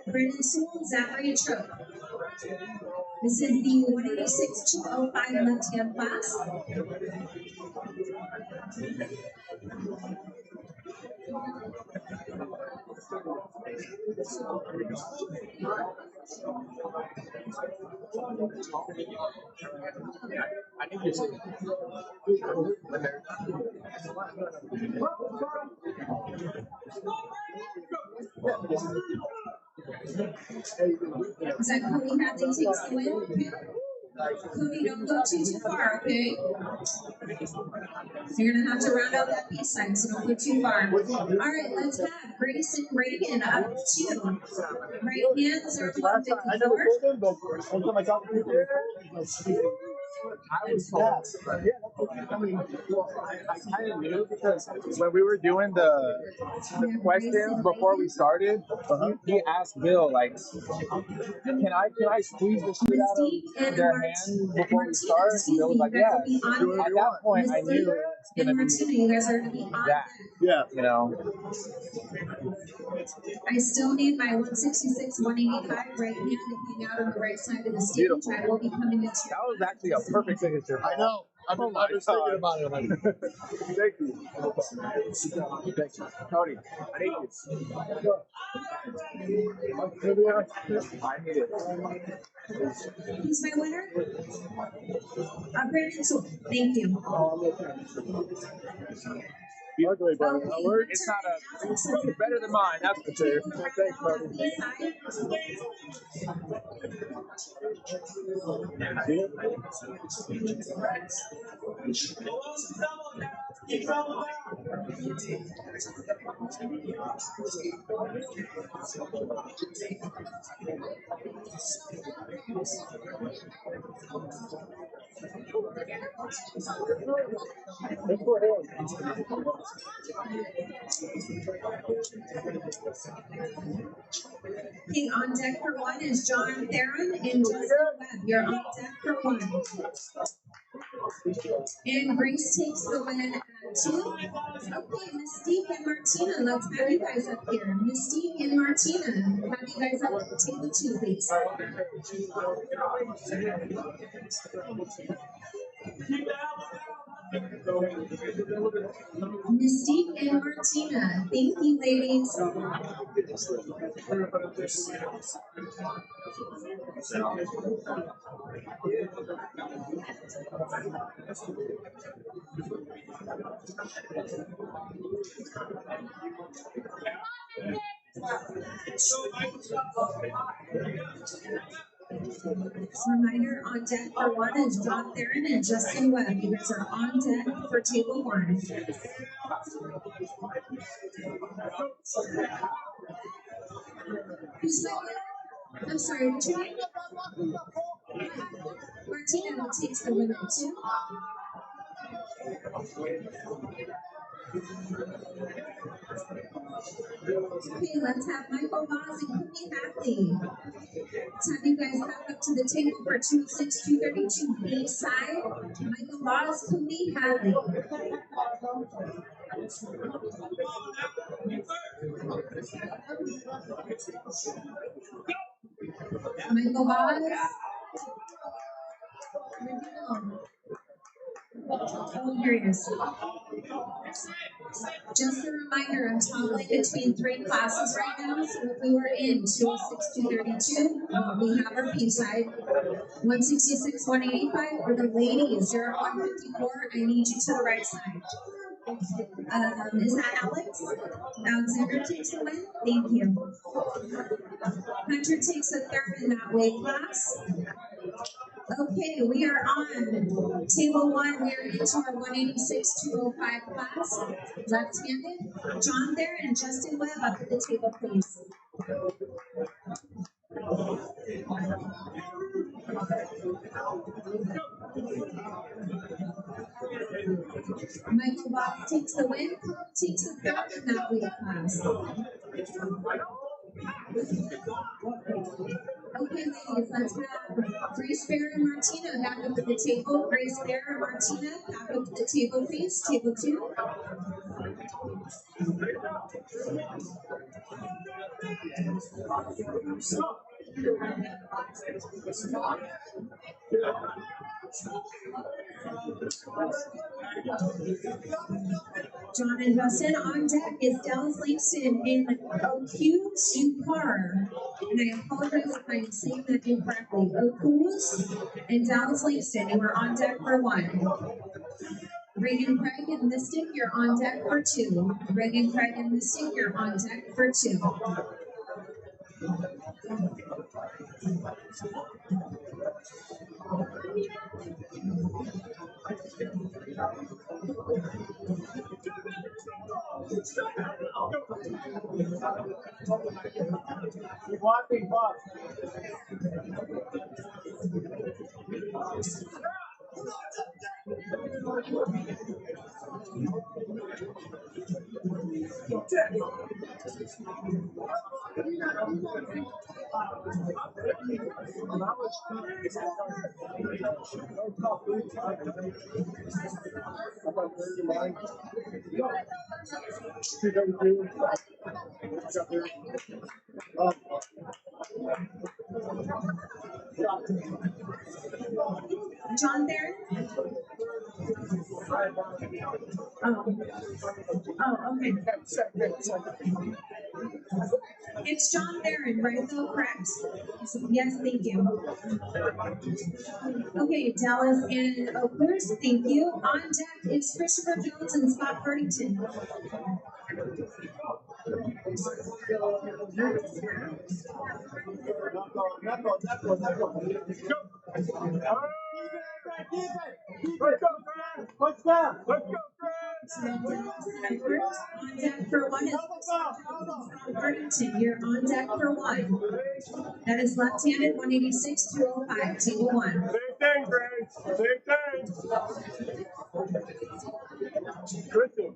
Brandon Sewell, Zachary Itchrow. This is the 186 to 05 left-hand class.
I think you should.
Is that Cody Hadley takes the win? Cody, don't go too far, okay? You're gonna have to round out that piece side, so don't go too far. All right, let's have Grace and Reagan up two. Right hands are 154.
I never told him, but one time I talked to people, I was told. Yeah, I mean, well, I kind of knew because when we were doing the questions before we started, he asked Bill like, "Can I squeeze the shit out of their hand before we start?" And Bill was like, "Yeah." At that point, I knew it was gonna be
You guys are gonna be on
that. Yeah, you know.
I still need my 166, 185 right hand to hang out on the right side of the stage.
Beautiful.
I will be coming into
That was actually a perfect signature. I know. I've been thinking about it. Like, thank you. Thank you. Cody, thank you. I need it.
Who's my winner? Brandon, so thank you.
Luckily, but
Okay,
it's not it's better than mine, that's for sure. Thanks, Cody. That's for him.
Okay, on deck for one is John Theron and Justin Webb. You're on deck for one. And Grace takes the win at two. Okay, Mystique and Martina, let's have you guys up here. Mystique and Martina, have you guys up at table two, please. Mystique and Martina, thank you, ladies. Reminder on deck for one is John Theron and Justin Webb. You guys are on deck for table one. Who's my winner? I'm sorry, what's your name? Martina takes the win at two. Okay, let's have Michael Voss and Cookie Hadley. Let's have you guys back up to the table for 206, 232 B side. Michael Voss, Cookie Hadley. Michael Voss. Where'd you go? Oh, here he is. Just a reminder, I'm toggling between three classes right now. So if we were in 206, 232, we have our P side. 166, 185, or the ladies, you're 154. I need you to the right side. Is that Alex? Alexander takes the win. Thank you. Hunter takes a third in that weight class. Okay, we are on table one. We are into our 186, 205 class. Left-handed. John there and Justin Webb up at the table, please. Michael Bob takes the win. Takes the third in that weight class. Okay, ladies, let's have Grace Bear and Martina back up at the table. Grace Bear and Martina back up at the table, please. Table two. John and Justin, on deck is Dallas Langston in O'Q's Car. And I apologize if I'm saying that incorrectly. O'Q's and Dallas Langston, and we're on deck for 1. Reagan Craig and Mystic, you're on deck for 2. Reagan Craig and Mystic, you're on deck for 2.
Keep walking, walk.
John there? Oh, okay. It's John Theron, right though, correct? Yes, thank you. Okay, Dallas and Oakers, thank you. On deck is Christopher Jones and Scott Partington.
Let's go.
On deck for 1 is Partington. You're on deck for 1. That is left-handed 186 205. Table 1.
Same thing, Grace. Same thing. Crystal.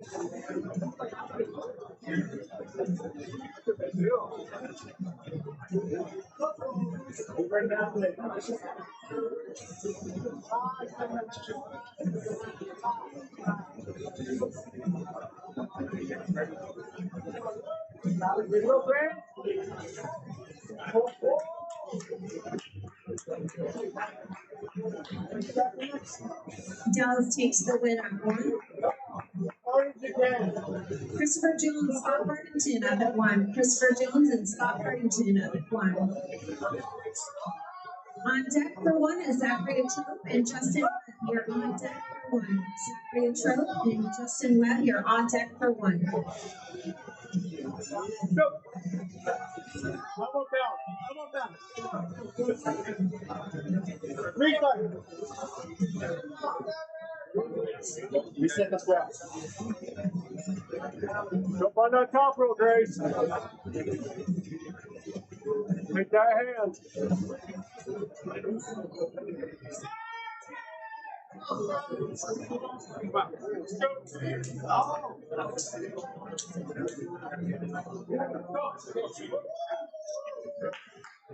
Dallas takes the win at 1. Christopher Jones, Scott Partington up at 1. Christopher Jones and Scott Partington up at 1. On deck for 1 is Zachary Trope and Justin Webb. You're on deck for 1. Zachary Trope and Justin Webb, you're on deck for 1.
Elbow down. Reflex. Reset the squat.
Jump on that top rope, Grace. Make that hand.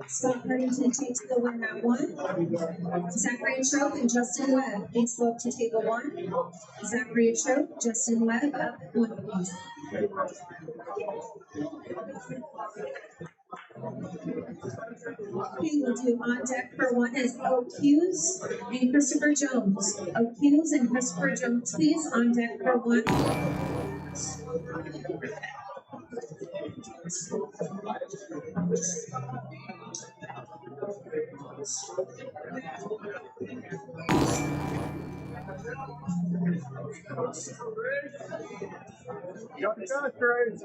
Scott Partington takes the win at 1. Zachary Trope and Justin Webb, please go up to table 1. Zachary Trope, Justin Webb up at 1, please. Okay, we'll do on deck for 1 is O'Q's and Christopher Jones. O'Q's and Christopher Jones, please, on deck for 1.
Got the best, Grace.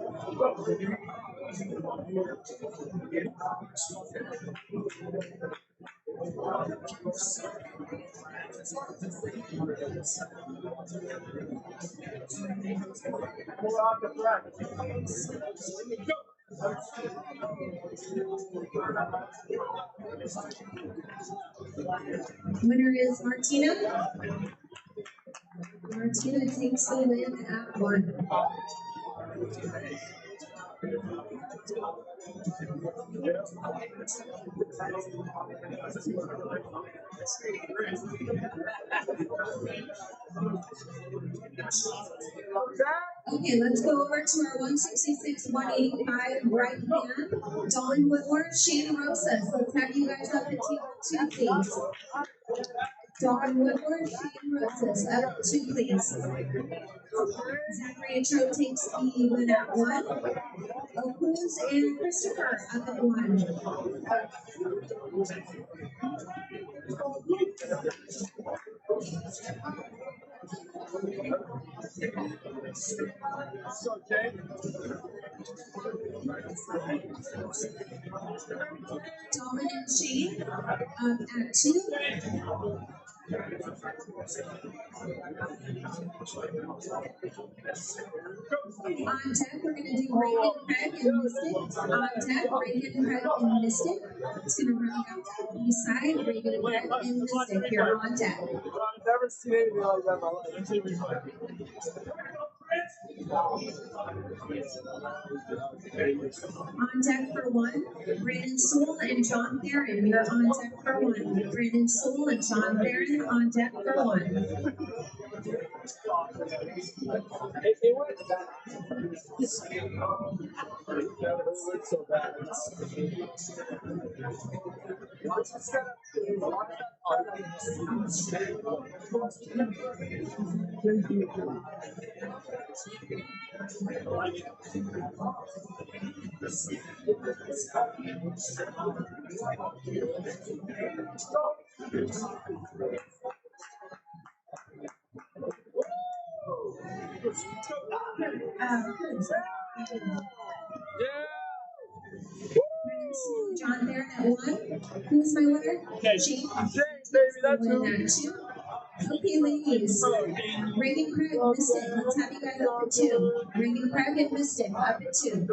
Pull out the track.
Winner is Martina. Martina takes the win at 1. Okay, let's go over to our 166, 185 right hand. Dawn Whitworth, Shane Rosas. Let's have you guys up at table 2, please. Dawn Woodward, Shane Roses, up 2, please. Zachary Trout takes the win at 1. Cruz and Christopher up at 1. Dawn and Shane up at 2. On deck, we're going to do Reagan, Craig, and Mystic. On deck, Reagan, Craig, and Mystic. It's going to round out that east side. Reagan, Craig, and Mystic here on deck.
I've never seen anything like that in my life. That's even fun.
On deck for 1, Brandon Sewell and John Theron. You're on deck for 1. Brandon Sewell and John Theron on deck for 1.
It went bad. It looked so bad.
John Theron at 1. Who's my winner? Shane.
Baby, that's who.
Win at 2. Okay, ladies. Reagan, Craig, Mystic. Let's have you guys up at 2. Reagan, Craig, and Mystic up at 2.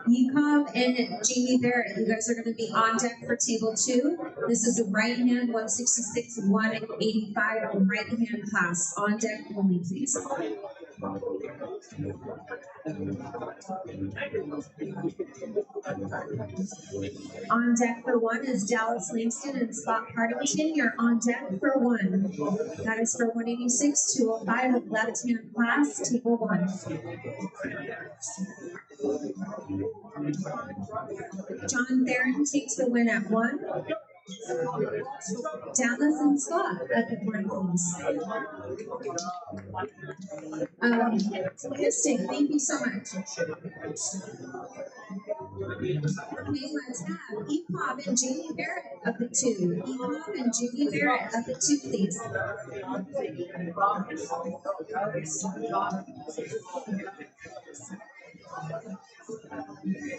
Yukov and Jamie Barrett, you guys are going to be on deck for table 2. This is a right hand 166, 185 right hand class. On deck only, please. On deck for 1 is Dallas Langston and Scott Partington. You're on deck for 1. That is for 186, 205 left hand class, table 1. John Theron takes the win at 1. Dallas and Scott up at 1, please. Mystic, thank you so much. Okay, let's have Epop and Jamie Barrett up at 2. Epop and Jamie Barrett up at 2, please.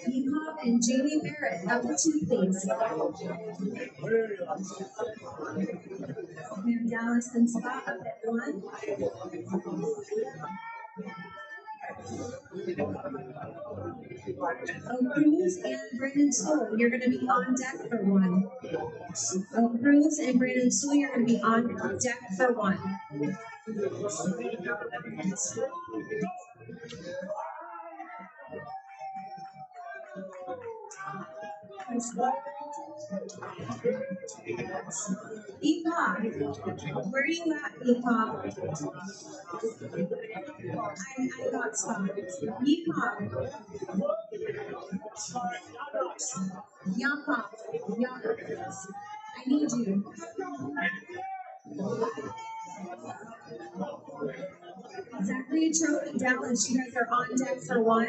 Epop and Jamie Barrett up at 2, please. We have Dallas and Scott up at 1. Cruz and Brandon Sewell, you're going to be on deck for 1. Cruz and Brandon Sewell, you're going to be on deck for 1. Epop, where are you at, Epop? I got Scott. Epop. Yakov. I need you. Zachary Trout and Dallas, you guys are on deck for 1.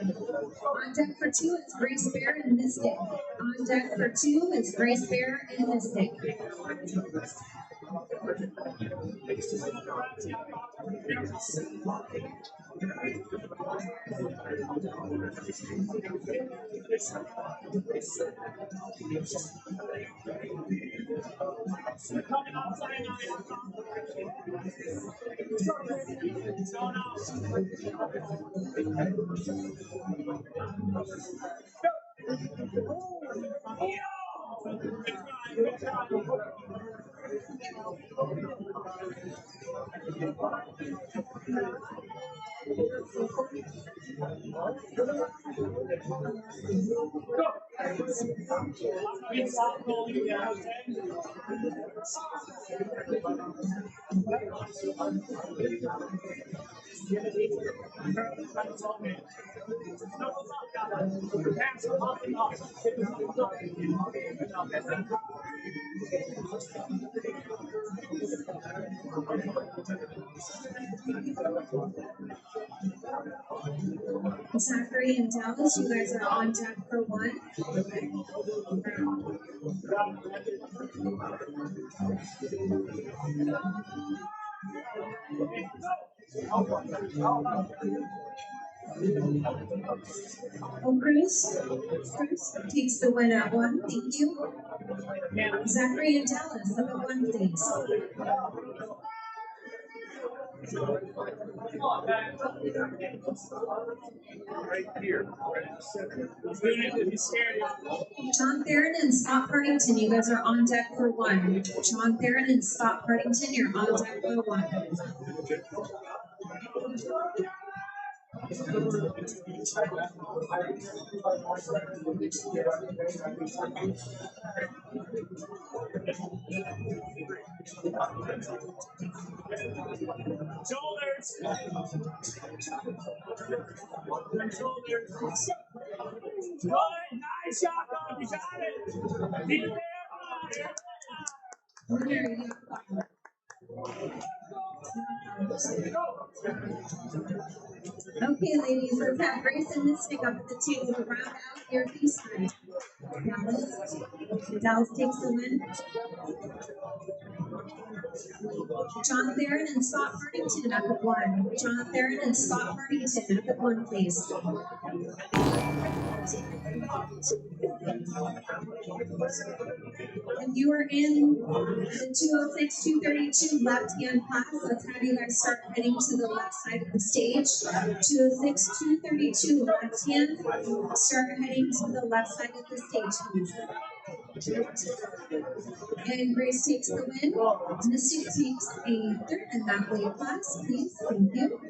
On deck for 2 is Grace Bear and Mystic. On deck for 2 is Grace Bear and Mystic. Zachary and Dallas, you guys are on deck for one. Oh, Kris takes the win at one. Thank you. Zachary and Dallas, up at one, please.
Right here.
John Theron and Scott Partington, you guys are on deck for one. John Theron and Scott Partington, you're on deck for one.
Shoulders. Shoulders. Good. Nice shot, dog. You got it. Keep it
There you go. Okay, ladies, let's have Grace and Mystic up at the table to round out your peace sign. Dallas takes the win. John Theron and Scott Partington up at one. John Theron and Scott Partington up at one, please. If you are in the 206-232 left-hand class, let's have you guys start heading to the left side of the stage. 206-232 left-hand, start heading to the left side of the stage, please. And Grace takes the win. Mystic takes a third in that weight class, please. Thank you.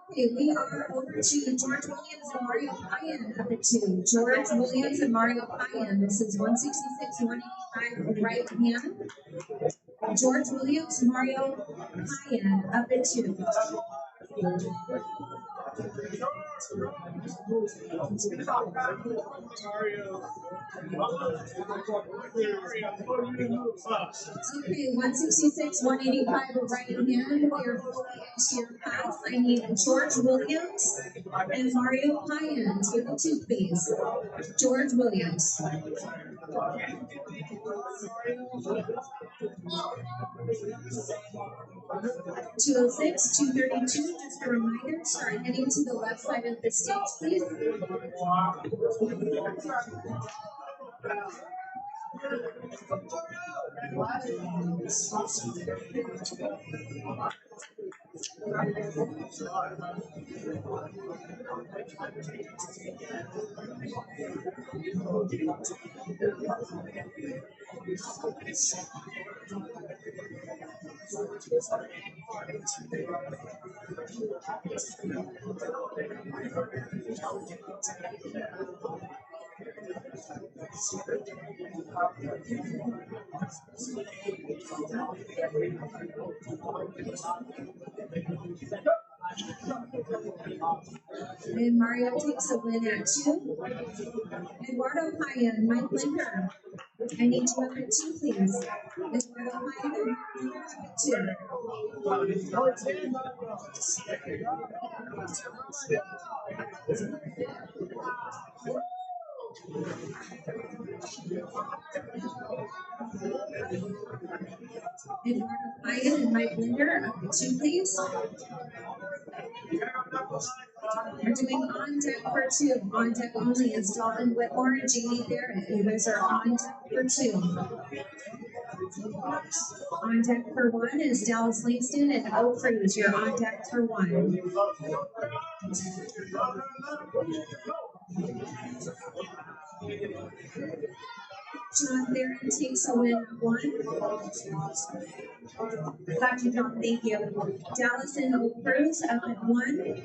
Okay, we are over to George Williams and Mario Payan up at two. George Williams and Mario Payan. This is 166, 185 right hand. George Williams, Mario Payan up at two. Okay, 166, 185 right hand. We are fully into your pass. I need George Williams and Mario Payan. Table two, please. George Williams. 206, 232. Just a reminder, start heading to the left side of the stage, please. And Mario takes a win at two. Eduardo Payan, Mike Linder. I need you up at two, please. Eduardo Payan and Mike Linder up at two. Eduardo Payan and Mike Linder up at two, please. We're doing on deck for two. On deck only is Dalton Whitmore and Jamie Barrett. You guys are on deck for two. On deck for one is Dallas Langston and O Cruz. You're on deck for one. Sean Theron takes a win at 1. Glad you don't. Thank you. Dallas and Oak Cruz up at 1.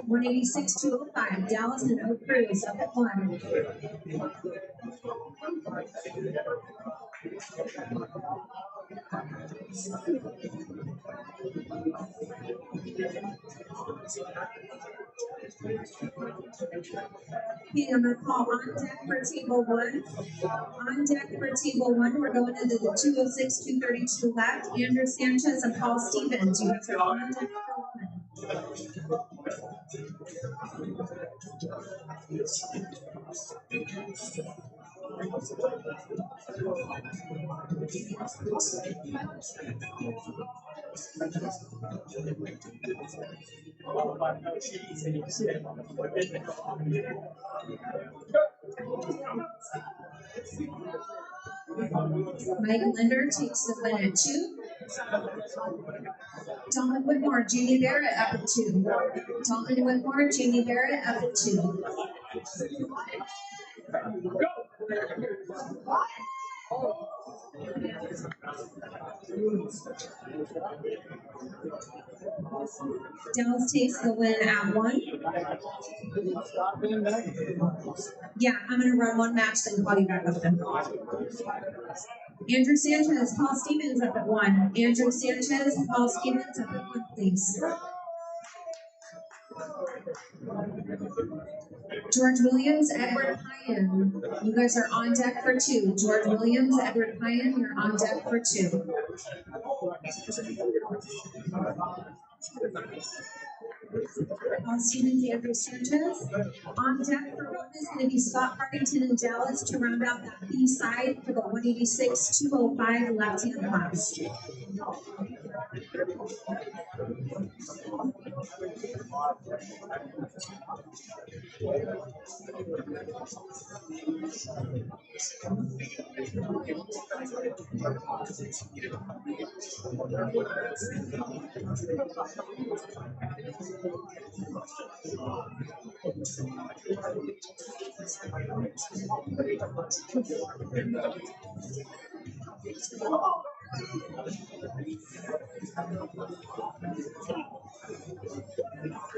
186-205. Dallas and Oak Cruz up at 1. Okay, I'm going to call on deck for table 1. On deck for table 1, we're going into the 206, 232 left. Andrew Sanchez and Paul Stevens. You guys are on deck for 1. Mike Linder takes the win at 2. Dalton Whitmore, Jamie Barrett up at 2. Dalton Whitmore, Jamie Barrett up at 2. Dallas takes the win at 1. Yeah, I'm going to run one match, then call you back up then. Andrew Sanchez, Paul Stevens up at 1. Andrew Sanchez, Paul Stevens up at 1, please. George Williams, Edward Pyan. You guys are on deck for 2. George Williams, Edward Pyan, you're on deck for 2. Paul Stevens, Andrew Sanchez. On deck for 1 is going to be Scott Partington and Dallas to round out that B side for the 186-205 left-hand class.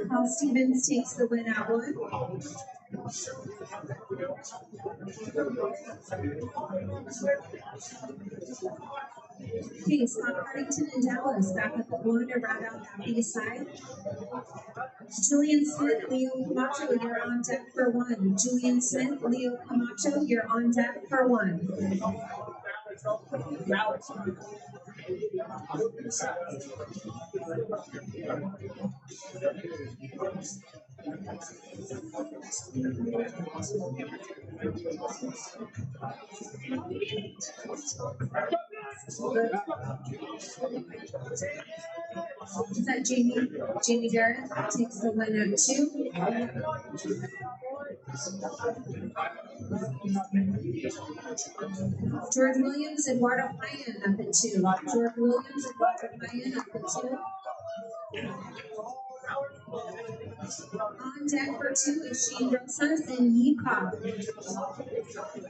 Paul Stevens takes the win at 1. Okay, Scott Partington and Dallas back up at 1 to round out that B side. Julian Smith, Leo Camacho, you're on deck for 1. Julian Smith, Leo Camacho, you're on deck for 1. Is that Jamie Barrett takes the win at 2. George Williams, Eduardo Pyan up at 2. George Williams, Eduardo Pyan up at 2. On deck for 2 is Shane Rosas and Yukov.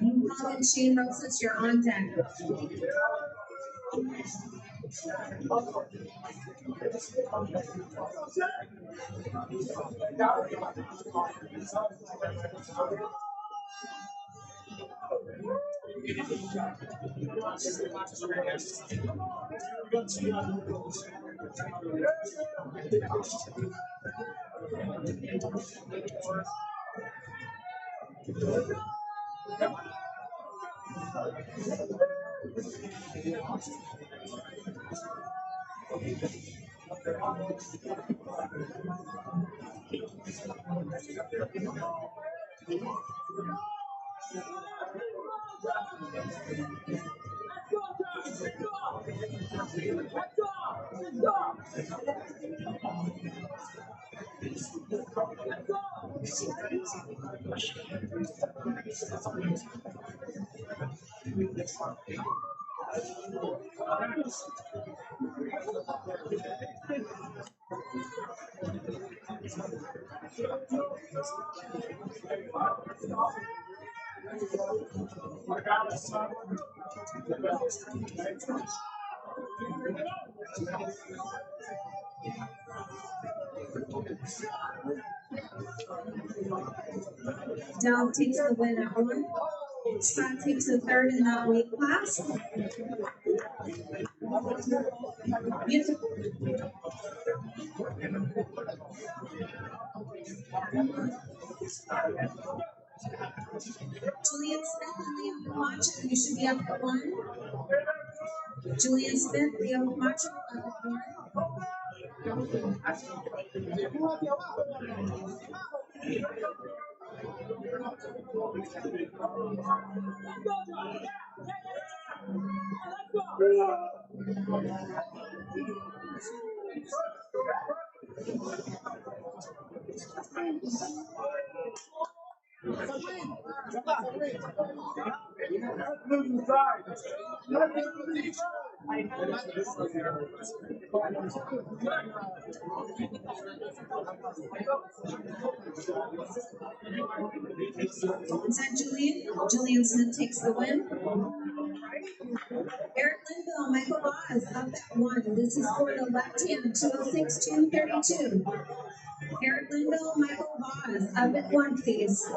Yukov and Shane Rosas, you're on deck. Dal takes the win at 1. Scott takes the third in that weight class. Beautiful. Julian Smith and Leo Camacho, you should be up at 1. Julian Smith, Leo Camacho up at 1.
Move inside.
Is that Julian? Julian Smith takes the win. Eric Linville, Michael Boz up at 1. This is for the left hand, 206-232. Eric Linville, Michael Boz up at 1, please.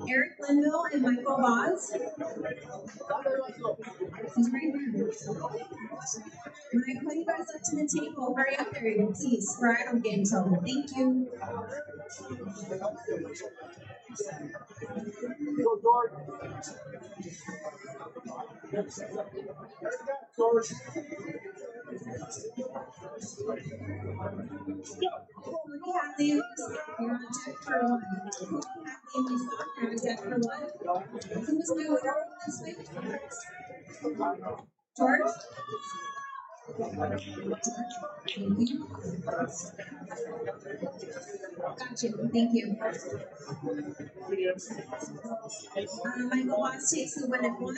Eric Linville and Michael Boz. He's right here. When I call you guys up to the table, hurry up there, please, or I don't get in trouble. Thank you.
Go, George. George.
Cody Hadley, you're on deck for 1. Cody Hadley and Lisa, you're on deck for 1. Who was my winner this week? George? Thank you. Gotcha. Thank you. Michael Watts takes the win at 1.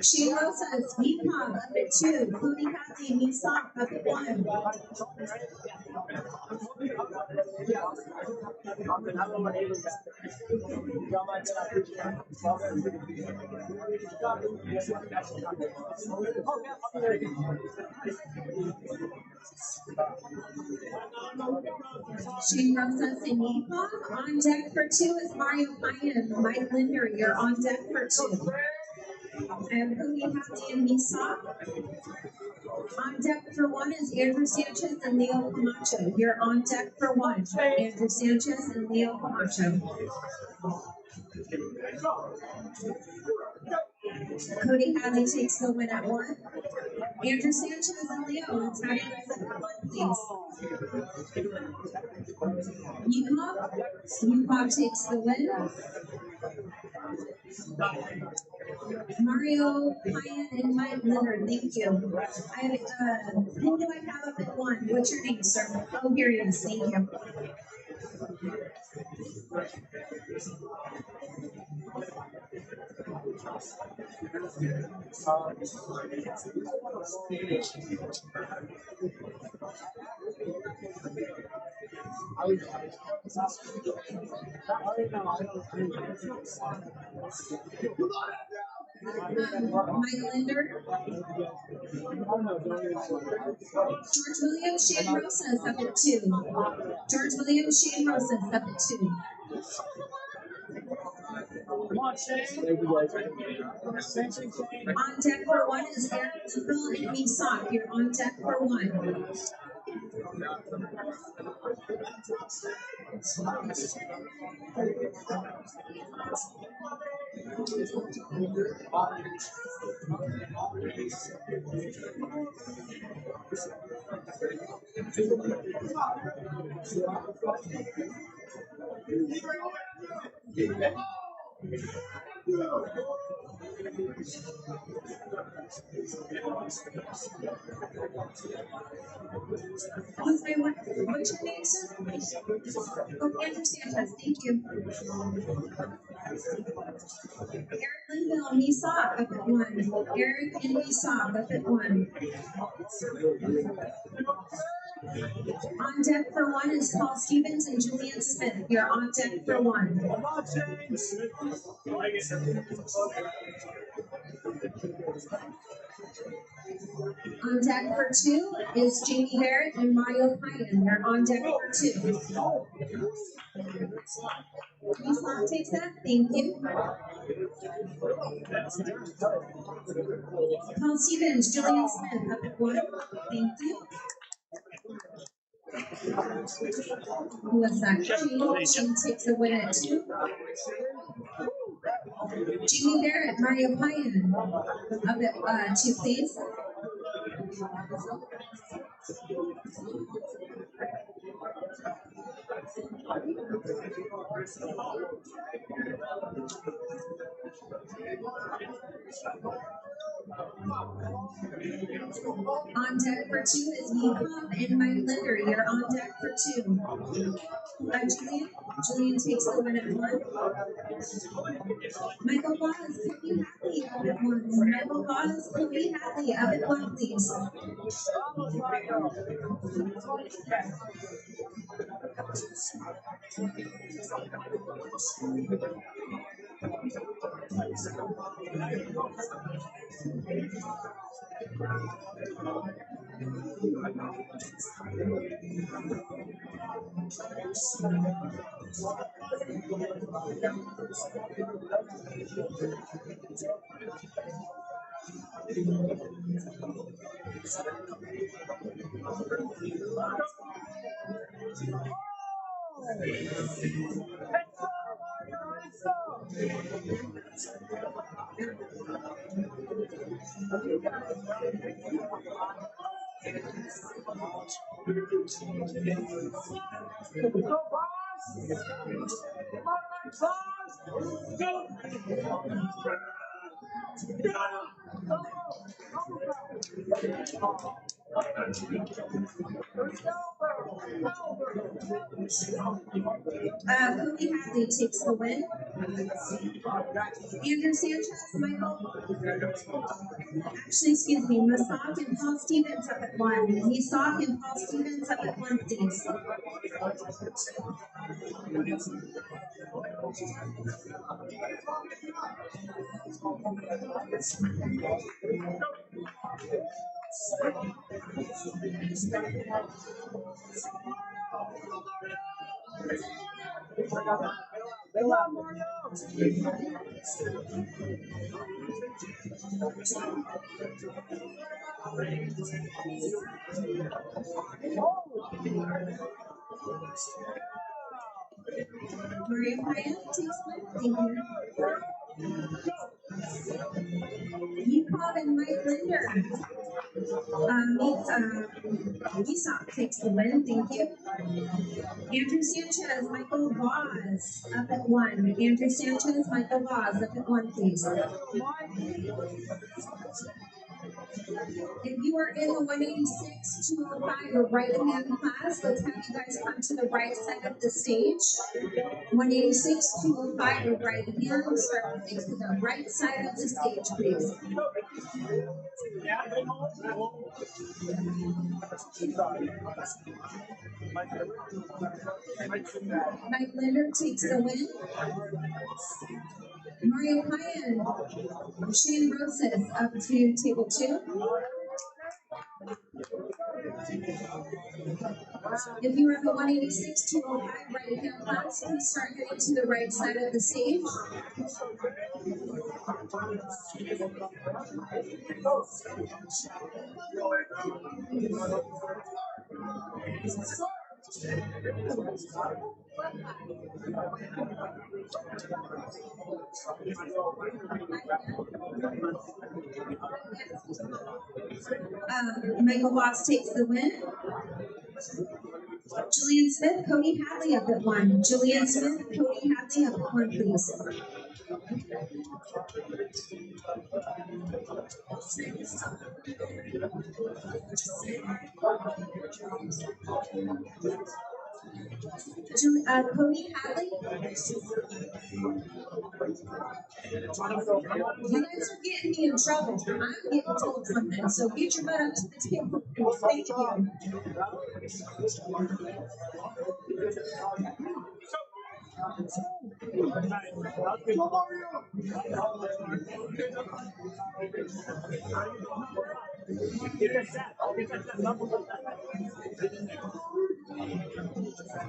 Shane Rosas, Meepom up at 2. Cody Hadley and Misa up at 1. Shane Rosas and Meepom. On deck for 2 is Mario Payan. Mike Linder, you're on deck for 2. And Cody Hadley and Misa. On deck for 1 is Andrew Sanchez and Leo Camacho. You're on deck for 1. Andrew Sanchez and Leo Camacho. Cody Hadley takes the win at 1. Andrew Sanchez and Leo, let's have you guys at 1, please. Yukov takes the win. Mario Payan and Mike Leonard, thank you. Who do I have up at 1? What's your name, sir? Oh, here he is. Thank you. Mike Linder. George Williams, Shane Rosas up at 2. George Williams, Shane Rosas up at 2. On deck for 1 is Eric Linville and Meesock. You're on deck for 1. What's your name, sir? Oh, Andrew Sanchez, thank you. Eric Linville, Mesock up at 1. Eric and Mesock up at 1. On deck for 1 is Paul Stevens and Julian Smith. You're on deck for 1.
Come on, James.
On deck for 2 is Jamie Barrett and Mario Pyan. They're on deck for 2. Mesock takes that. Thank you. Paul Stevens, Julian Smith up at 1. Thank you. Who was that? Shane takes the win at 2. Jamie Barrett, Mario Pyan up at 2, please. On deck for 2 is Yikov and Mike Linder. You're on deck for 2. Julian takes the win at 1. Michael Wallace, Cody Hadley up at 1. Michael Wallace, Cody Hadley up at 1, please.
Go, boss! Come on, boss! Go!
Cody Hadley takes the win. Andrew Sanchez, Mesock and Paul Stevens up at 1. Mesock and Paul Stevens up at 1, please. Maria Pyan takes one. Thank you. Yikov and Mike Linder. Mesock takes the win. Thank you. Andrew Sanchez, Michael Vaz up at 1. Andrew Sanchez, Michael Vaz up at 1, please. If you are in the 186-205 or right-hand class, let's have you guys come to the right side of the stage. 186-205 or right-hand, start moving to the right side of the stage, please. Mike Linder takes the win. Mario Pyan, Shane Rosas up to table 2. If you are in the 186-205 right-hand class, please start heading to the right side of the stage. Michael Voss takes the win. Julian Smith, Cody Hadley up at 1. Julian Smith, Cody Hadley up at 1, please. Cody Hadley. You guys are getting me in trouble. I'm getting told something, so get your butt up to the table. Thank you.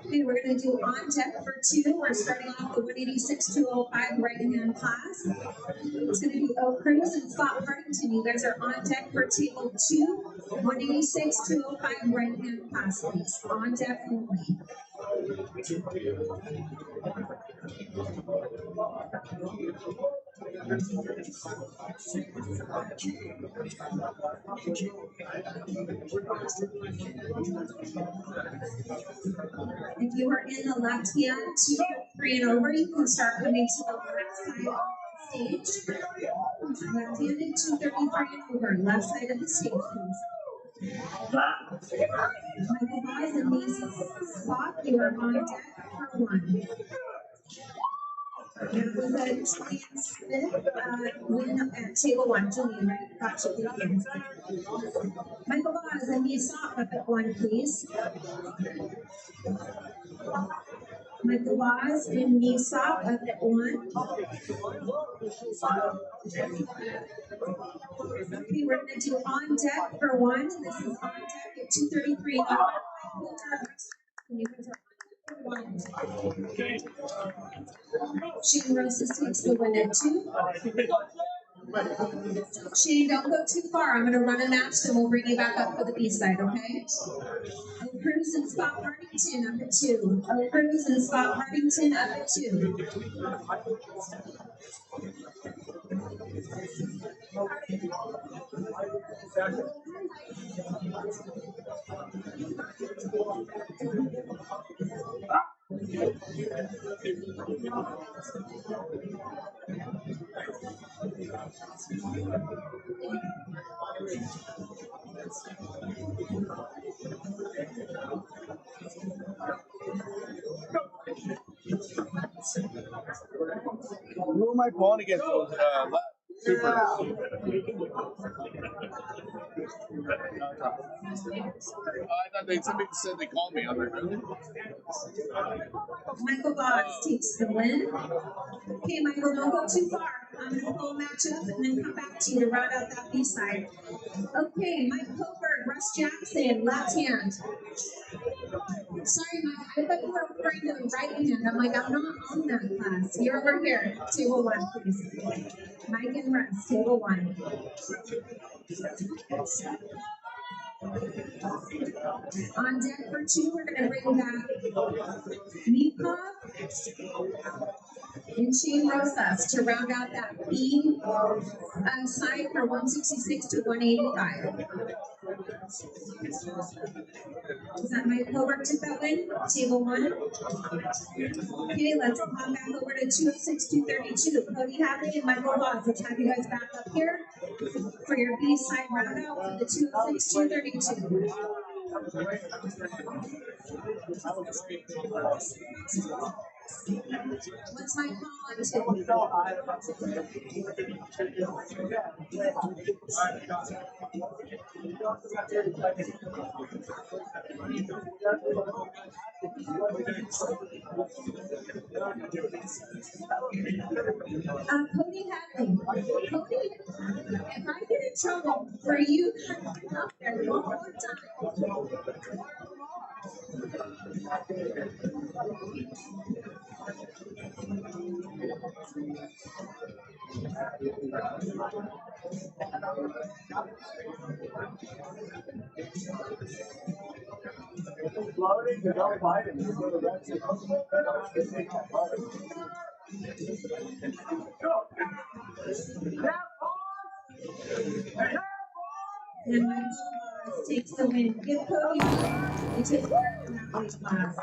Okay, we're going to do on deck for two. We're starting off the 186-205 right-hand class. It's going to be Kris and Scott Partington. You guys are on deck for table two, 186-205 right-hand class, please. On deck only. If you are in the left hand, 2, 3 and over, you can start coming to the left side of the stage. Left handed, 233 and over, left side of the stage, please. Michael Boss and Mason Scott, you are on deck for one. That was a Julian Smith win at table one. Julian, right? Gotcha, thank you. Michael Boss and Mason up at one, please. Michael Boss and Nisop up at one. Okay, we're going to do on deck for one. This is on deck at 233. Shane Roses takes the win at 2. Shane, don't go too far. I'm going to run a match, then we'll bring you back up for the B side, okay? Kris and Scott Partington up at 2. Kris and Scott Partington up at 2.
Who am I calling against? Super.
I thought somebody said they called me. I'm like, really?
Michael Boss takes the win. Okay, Michael, don't go too far. I'm going to pull a match up and then come back to you to round out that B side. Okay, Mike Coburn, Russ Jackson, left hand. Sorry, Mike, I thought you were referring to the right hand. I'm like, I'm not on that class. You're over here. Table one, please. Mike and Russ, table one. On deck for two, we're going to bring back Meepov and Shane Rosas to round out that B side for 166 to 185. Is that Mike Colbert took that win? Table one. Okay, let's pop back over to 206-232. Cody Hadley and Michael Boss. Let's have you guys back up here for your B side round out for the 206-232. What's my call on two? Cody Hadley. Cody, if I get in trouble for you coming up there one more time.
Floating, you don't fight him. You go to the rest of
And Michael Boss takes the win. Give Cody. He takes the win from that weight class.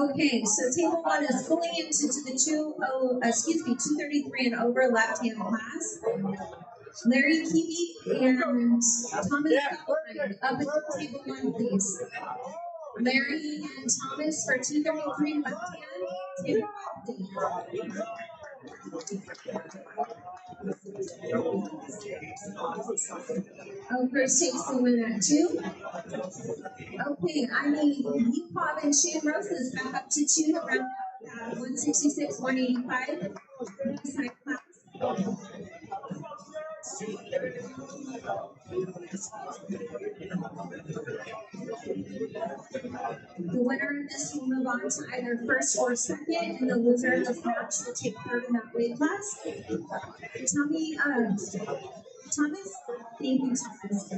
Okay, so table one is fully into the 233 and over left-hand class. Larry Keevy and Thomas Gallagher up at table one, please. Larry and Thomas for 233 left-hand, table one, please. Kris takes the win at 2. Okay, I need Yukov and Shane Roses back up to 2 to round out 166, 185. Side class. The winner of this will move on to either first or second, and the loser of this match will take third in that weight class. Thomas, thank you, Thomas.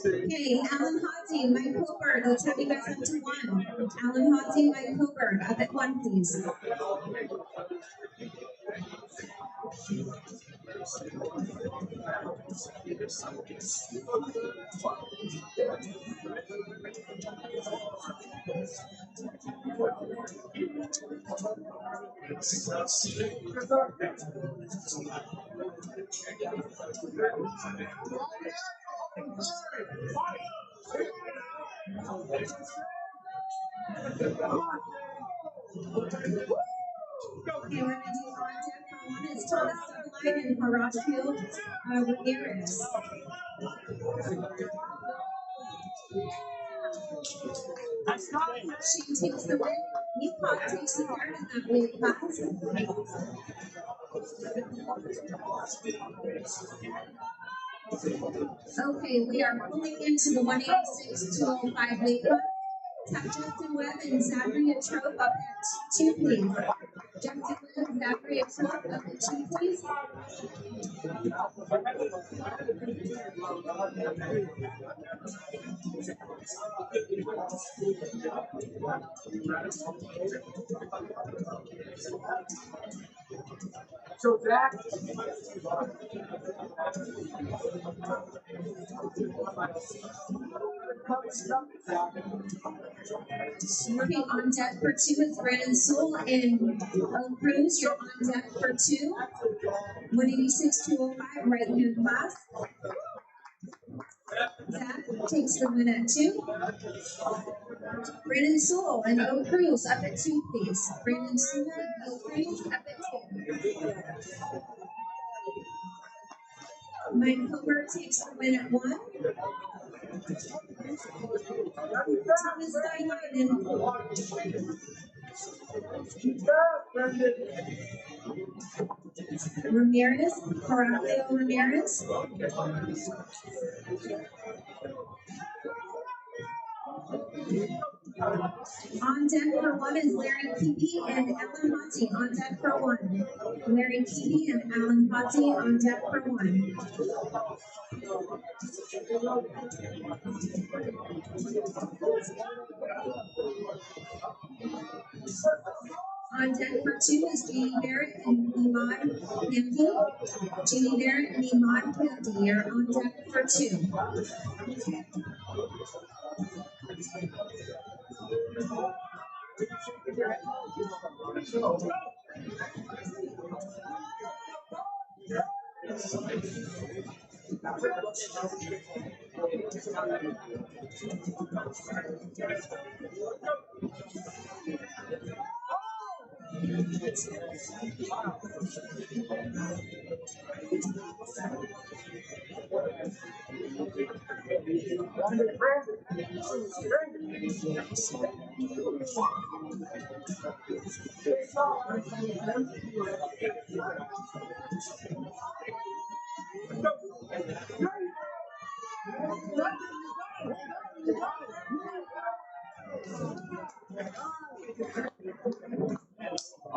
Okay, Alan Hodge, Mike Coburn, let's have you guys up to 1. Alan Hodge, Mike Coburn, up at 1, please. Okay, we're going to do contact for 1 is Thomas Starline and Horacio Ramirez. She takes the win. Yukov takes the third in that weight class. Okay, we are pulling into the 186 205 weight class. Have Justin Webb and Zachary Trope up at 2, please. Justin Webb and Zachary Trope up at 2, please.
So Zach.
Okay, on deck for 2 is Brandon Soul and Cruz. You're on deck for 2. 186 205 right hand class. Zach takes the win at 2. Brandon Soul and O Cruz up at 2, please. Brandon Soul and O Cruz up at 2. Mike Cooper takes the win at 1. Thomas Steinlein and Ramirez, Horacio Ramirez. On deck for 1 is Larry Keevy and Alan Hottie on deck for 1. Larry Keevy and Alan Hottie on deck for 1. On deck for 2 is Jamie Barrett and Iman Hamdi. Jamie Barrett and Iman Hamdi are on deck for 2.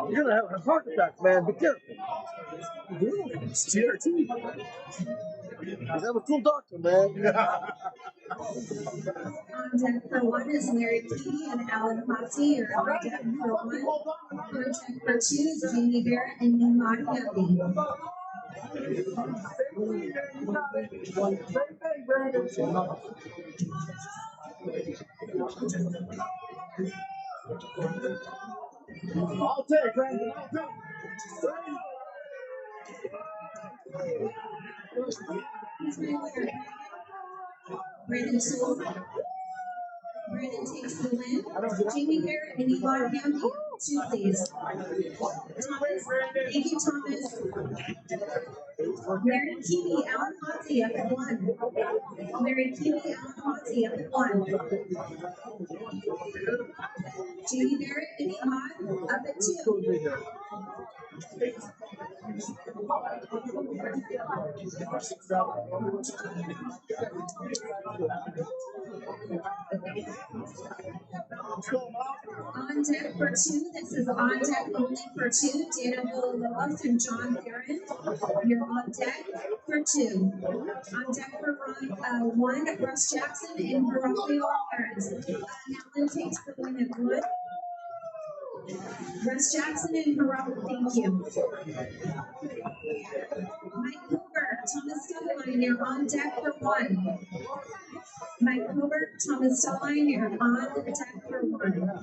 You're gonna have a heart attack, man. Be careful. It's TRT. He's a cool doctor, man.
On deck for one is Larry Key and Alan Hotsey. You're on deck for one. On deck for two is Jamie Barrett and Nimrod Hamby.
I'll take, Brandon. I'll take.
Who's my winner? Brandon Soul. Brandon takes the win. Jamie Barrett and Nimrod Hamby. Two, please. Thomas. Thank you, Thomas. Larry Keeley, Alan Hotsey up at one. Larry Keeley, Alan Hotsey up at one. Jamie Barrett and Nimrod up at two. On deck for two, this is on deck only for two. Dana Villalobos and John Barron. You're on deck for two. On deck for one, Russ Jackson and Horacio Harris. Alan takes the win at one. Russ Jackson and Horacio, thank you. Mike Cooper, Thomas Stelline, you're on deck for one. Mike Cooper, Thomas Stelline, you're on deck for one.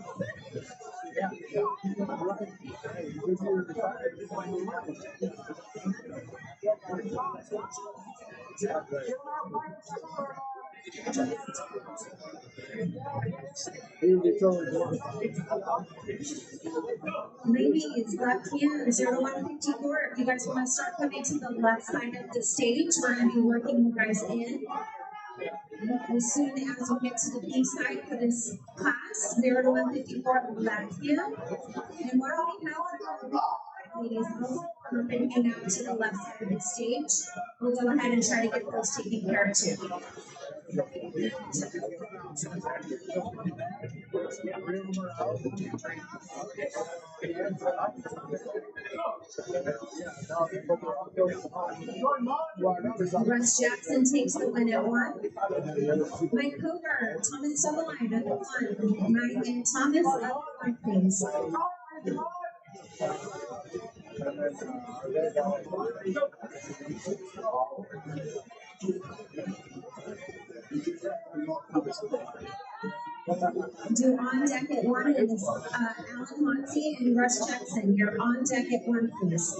Ladies, left hand 0154. If you guys want to start coming to the left side of the stage, we're going to be working you guys in. As soon as we get to the B side for this class, 0154 left hand. And while we have ladies, we're bringing out to the left side of the stage. We'll go ahead and try to get those taken care of too. Russ Jackson takes the win at one. Mike Cooper, Thomas Stelline at one. Mike and Thomas up one, please. Do on deck at one is Alan Hotsey and Russ Jackson. You're on deck at one, please.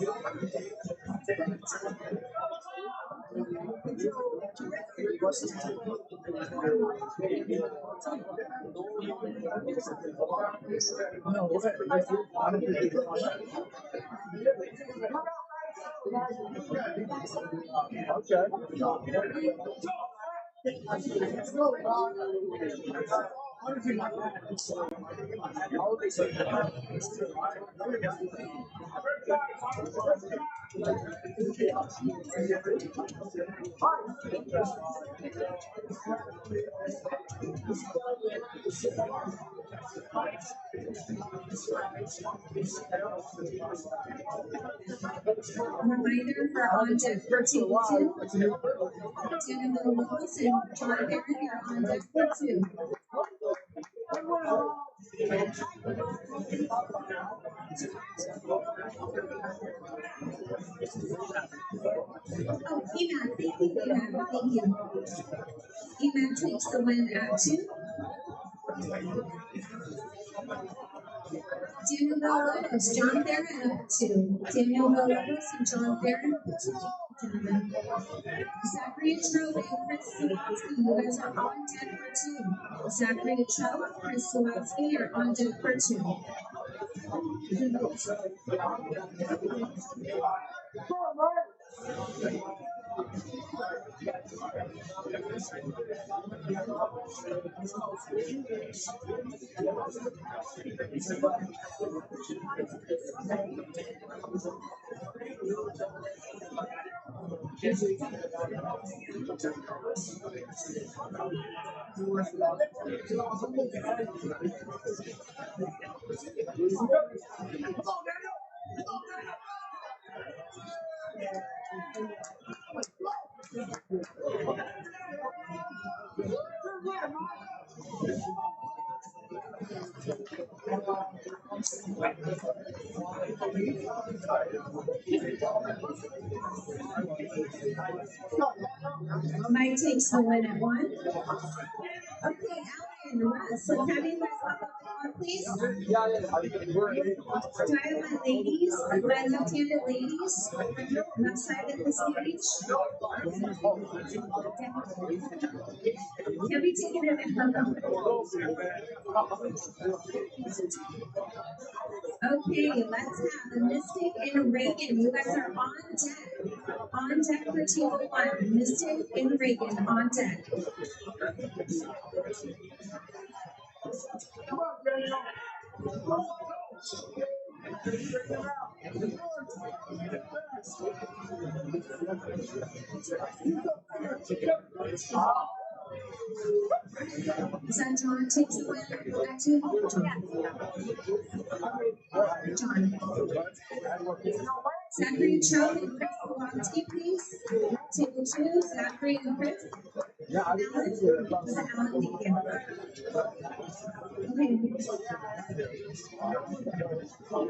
Reminder for on deck for table two. Dana Villalobos and John Barron, you're on deck for two. Oh, Eman, thank you, Eman, thank you. Eman takes the win at two. Daniel Villalobos, John Barron up two. Daniel Villalobos and John Barron up two. Zachary Trove and Kris Sawowski, you guys are on deck for two. Zachary Trove, Kris Sawowski, you're on deck for two. Mike takes the win at 1. Okay, Alan, Russ, let's have you guys hop up and on, please. Do I have my ladies, my left-handed ladies, left side of the stage? Can we take it in and Okay, let's have Mystic and Reagan. You guys are on deck. On deck for Team 1. Mystic and Reagan on deck.
Come on, Daniel.
Is that John takes the win at 2? John. Zachary Trout and Kris Kowalski, please. Table 2, Zachary and Kris. Alan? Was it Alan? Thank you. Okay. All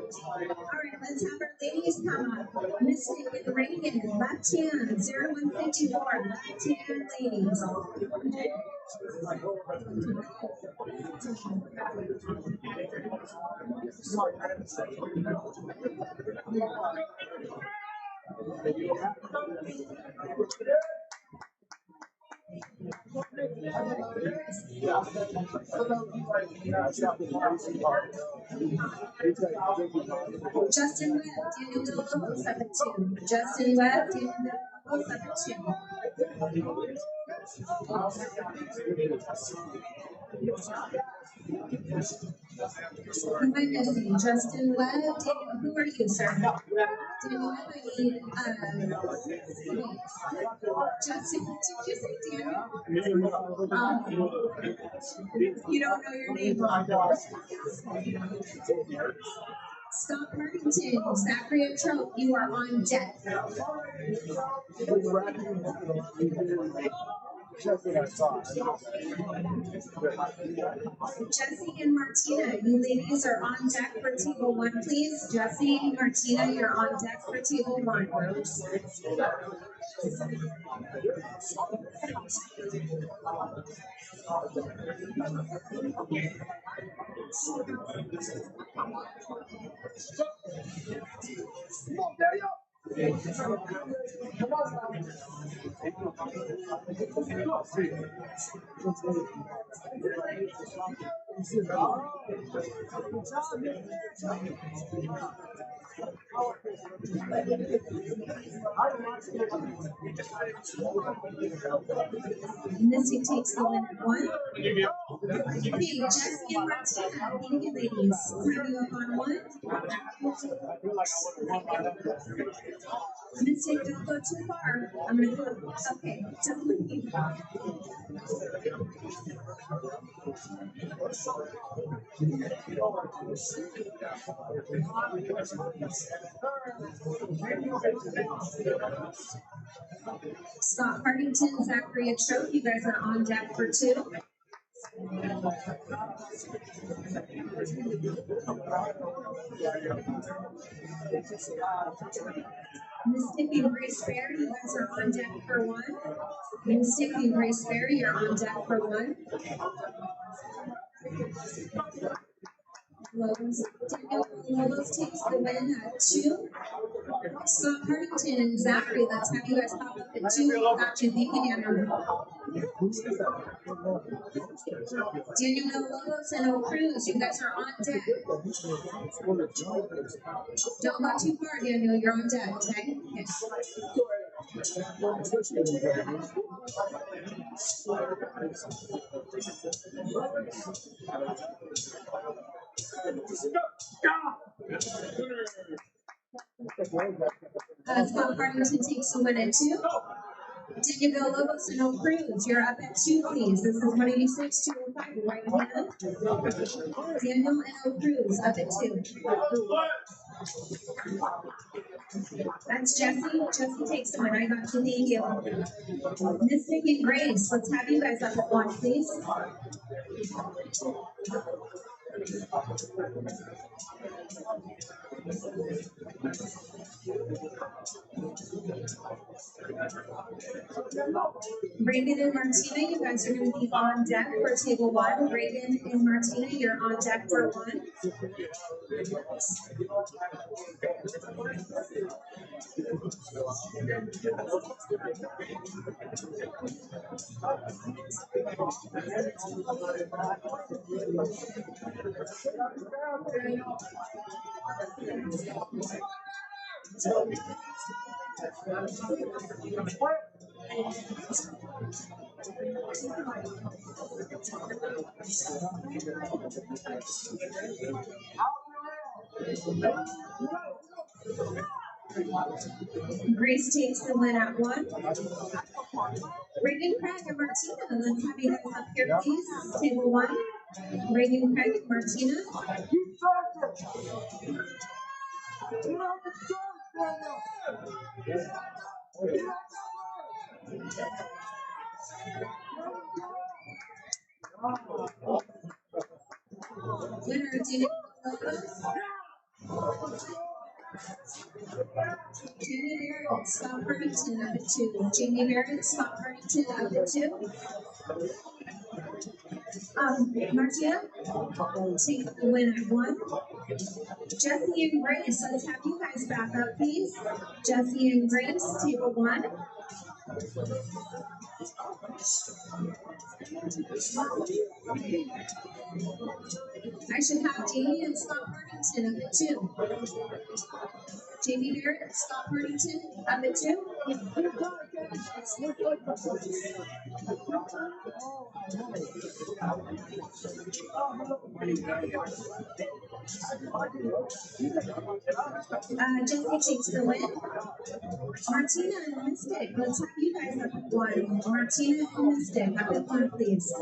right, let's have our ladies come up. Mystic and Reagan, left hand, 0154, left hand ladies. Justin Webb, Daniel Delago, 7-2. Justin Webb, Daniel Delago, 7-2. Who am I missing? Justin Webb, Daniel, who are you, sir? Daniel Webb, I need, wait. Justin, did you say Daniel? You don't know your name, Scott Partington, Zachary Trout, you are on deck. Jesse and Martina, you ladies are on deck for table 1, please. Jesse and Martina, you're on deck for table 1. Missy takes the win at 1. Okay, Jesse and Martina, thank you ladies. Have you up on 1? Missy, don't go too far. I'm going to go. Okay, don't leave. Scott Partington, Zachary Trout, you guys are on deck for 2. Mystic and Grace Fair, you guys are on deck for 1. Mystic and Grace Fair, you're on deck for 1. Logos takes the win at 2. Scott Partington and Zachary, let's have you guys pop up at 2. Got you. Thank you, Daniel. Daniel No Logos and O Cruz, you guys are on deck. Don't go too far, Daniel. You're on deck, okay? Yes. Scott Partington takes the win at 2. Daniel Lobos and O Cruz, you're up at 2, please. This is 186, 205, right hand. Daniel and O Cruz up at 2. That's Jesse. Jesse takes the win. I got you. Thank you. Mystic and Grace, let's have you guys up at 1, please. Reagan and Martina, you guys are going to be on deck for table one. Reagan and Martina, you're on deck for one. Grace takes the win at one. Reagan, Craig, and Martina, let's have you guys up here, please. Table one. Reagan, Craig, and Martina. Winner, Jamie Barrett, Scott Partington, number two. Jamie Barrett, Scott Partington, number two. Martina, take the win at one. Jesse and Grace, let's have you guys back up, please. Jesse and Grace, table one. I should have Jamie and Scott Partington, number two. Jamie Barrett, Scott Partington, number two. Jesse takes the win. Martina and Mystic, let's have you guys up at one. Martina and Mystic, up at one, please.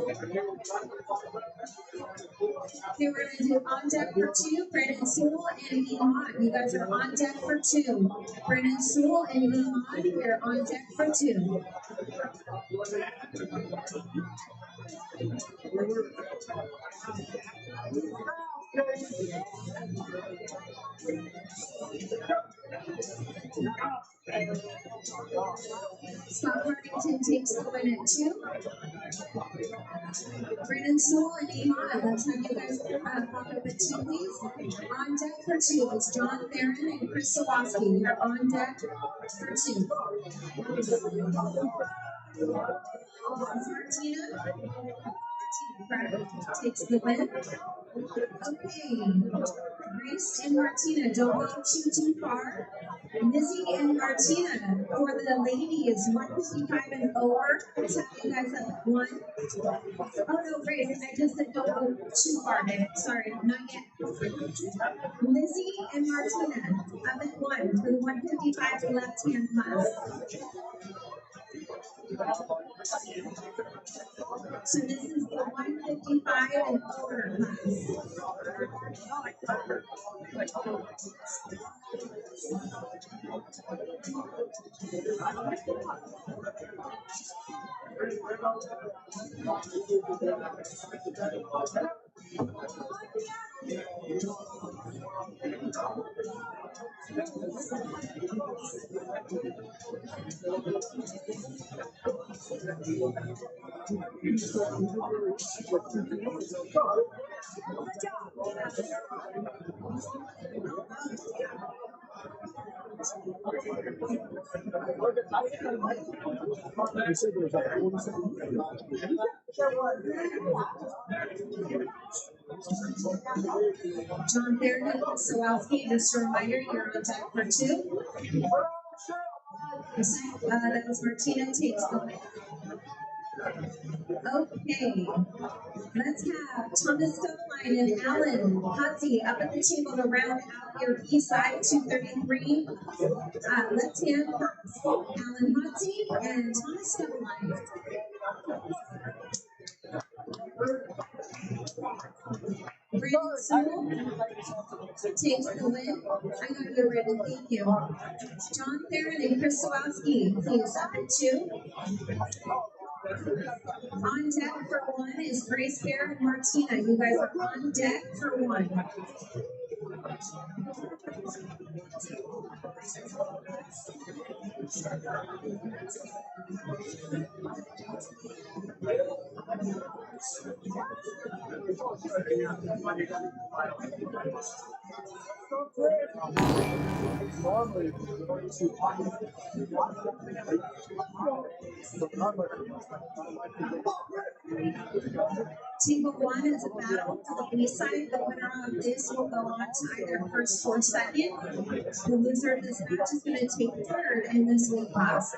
Okay, we're going to do on deck for two, Brandon Sewell and Iman. You guys are on deck for two. Brandon Sewell and Iman, you're on deck for two. Scott Partington takes the win at two. Brandon Sewell and Iman, let's have you guys pop up at two, please. On deck for two is John Theron and Kris Sawaski. You're on deck for two. Martina takes the win. Okay. Grace and Martina, don't go too far. Lizzie and Martina, for the ladies, 155 and over. Let's have you guys up at one. Oh no, Grace, I just said don't go too far, babe. Sorry, not yet. Lizzie and Martina, up at one for the 155 left-hand class. So this is the 155 and over class. John Theron and Sawowski, just a reminder, you're on deck for two. That was Martina takes the win. Okay, let's have Thomas Stoneline and Alan Hutzy up at the table to round out your east side 233 left-hand class. Alan Hutzy and Thomas Stoneline. Brandon Sewell takes the win. I got to go Brandon, thank you. John Theron and Kris Sawaski, please, up at two. On deck for one is Grace Bear and Martina. You guys are on deck for one.
Normally,
Table one is a battle to the B side. The winner of this will go on to either first or second. The loser of this match is going to take third in this weight class.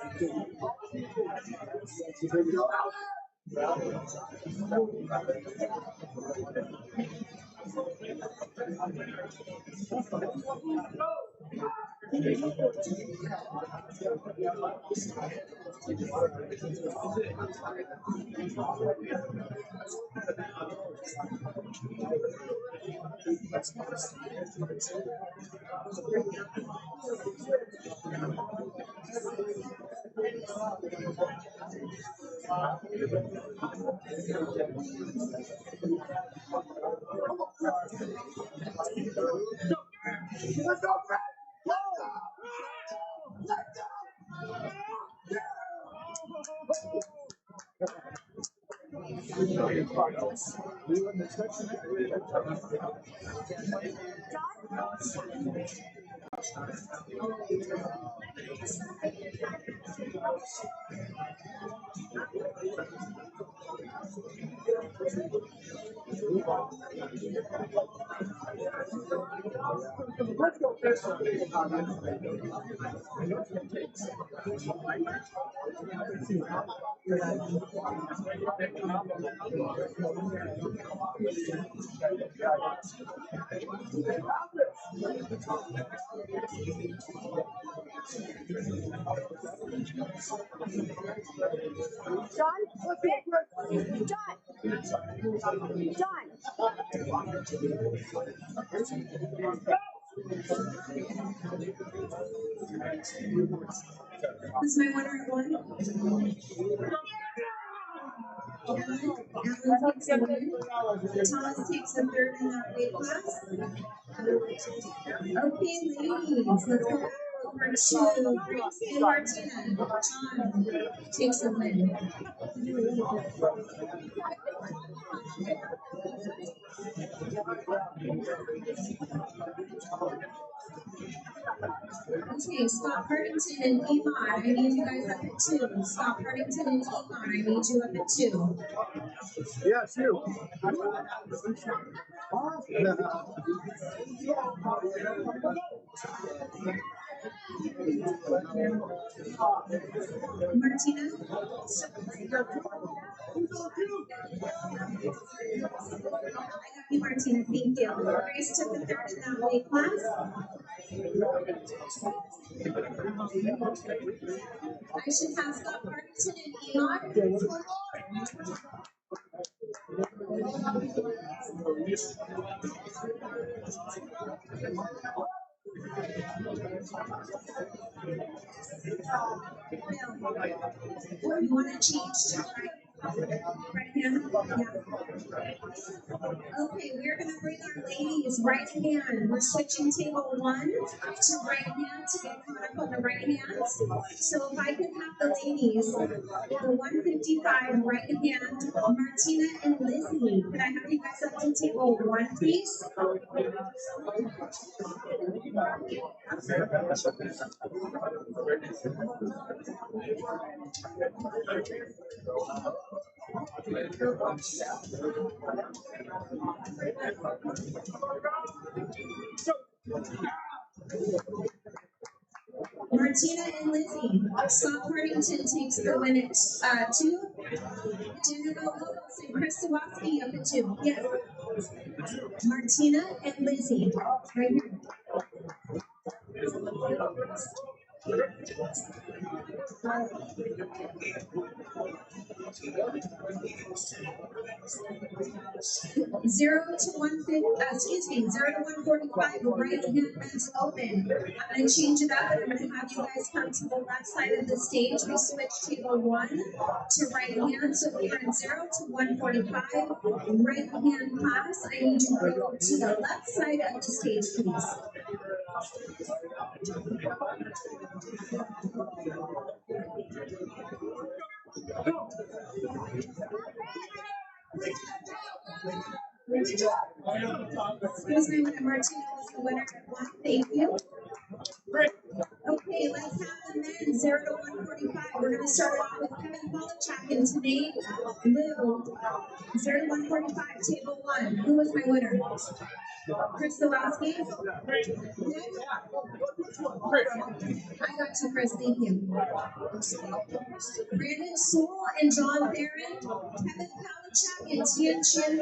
John, flip it. John. John.
Who's my winner at one? Alan takes a win. Thomas takes a third in that weight class. Okay, ladies, let's go back over to Grace and Martina. John takes a win. Okay, Scott Partington and Iman, I need you guys up at 2. Scott Partington and Iman, I need you up at 2.
yes, you.
Martina? I got you, Martina, thank you. Grace took the third in that weight class. I should have Scott Partington and Iman. You want to change to right hand? Yeah. Okay, we're going to bring our ladies right hand. We're switching table 1 to right hand to get caught up on the right hands. So if I could have the ladies, the 155 right hand, Martina and Lizzie. Could I have you guys up to table 1, please? Martina and Lizzie. Scott Partington takes the win at 2. Jennifer Lopez and Kris up at 2. Yes. Martina and Lizzie. Right here. Zero to 145, right hand is open. I'm going to change it up and I'm going to have you guys come to the left side of the stage. We switch table 1 to right hand. So we are in 0 to 145, right hand pass. I need you to go to the left side of the stage, please. Excuse me, Martina was the winner at 1. Thank you. Okay, let's have the men 0 to 145. We're going to start off with Kevin Polachak and Tanay Liu. 0 to 145, table 1. Who was my winner? Kris Kowalski? I got you, Kris. Thank you. Brandon Sewell and John Barron, Kevin Polachak and Tian Chin.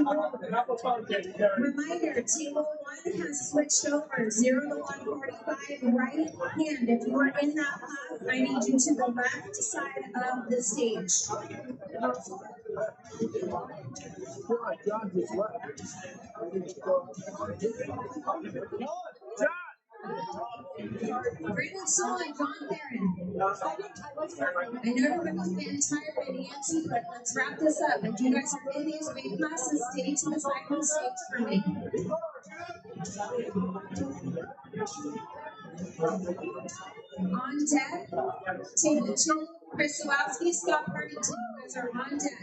Reminder, table 1 has switched over 0 to 145, right hand. If you are in that class, I need you to the left side of the stage. Brandon Sewell and John Barron. I know everybody's getting tired and antsy, but let's wrap this up. If you guys are in these weight classes, stay to the side of the stage for me. On deck, table 2, Kris Kowalski, Scott Partington. You guys are on deck.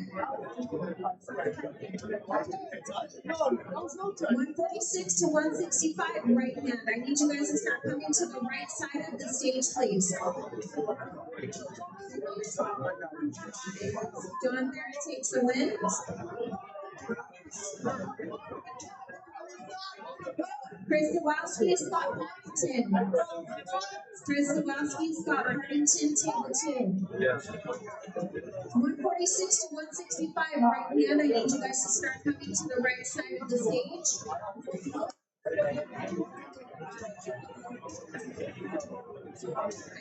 146 to 165, right hand. I need you guys to start coming to the right side of the stage, please. John Barron takes the win. Kris Kowalski, Scott Partington. Kris Kowalski, Scott Partington, table 2. 146 to 165, right hand. I need you guys to start coming to the right side of the stage. I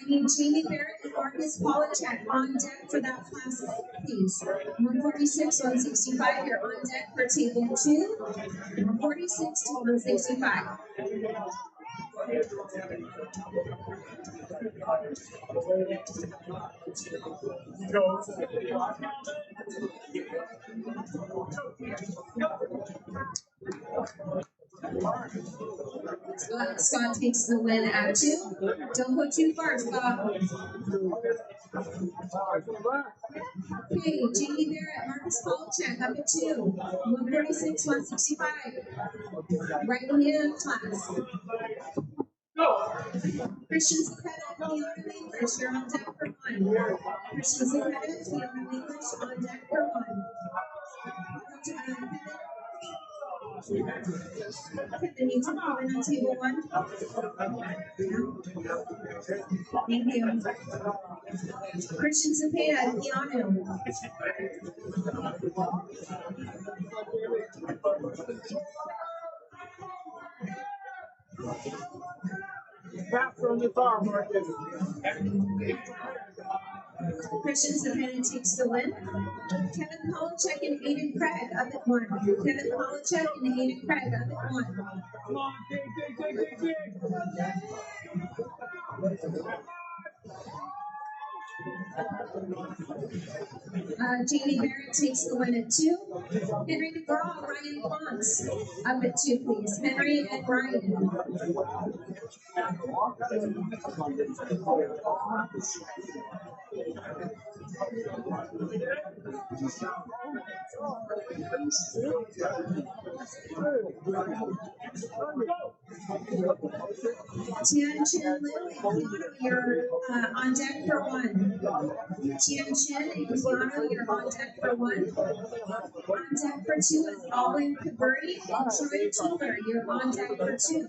need Jamie Barrett and Marcus Polachak on deck for that class, please. 146, 165, you're on deck for table 2. 146 to 165. Scott takes the win at 2. Don't go too far, Scott. Okay, Jamie Barrett, Marcus Polachak up at 2. 146, 165. Right hand class. Christian Zapata, Fiona English, you're on deck for 1. Christian Zapata, Fiona English on deck for 1. Kevin, you took over on table 1. Thank you. Christian Zapata, Keanu.
Faster on your arm, Marcus.
Christian Zapata takes the win. Kevin Polachak and Aiden Craig up at 1. Kevin Polachak and Aiden Craig up at 1.
Come on, dig.
Jamie Barrett takes the win at 2. Henry DeGraw, Ryan Ponce up at 2, please. Henry and Ryan. Tian Chin Liu and Keanu, you're on deck for 1. Tian Chin and Keanu, you're on deck for 1. On deck for 2 is Alwyn Caberti and Troy Tuller. You're on deck for 2.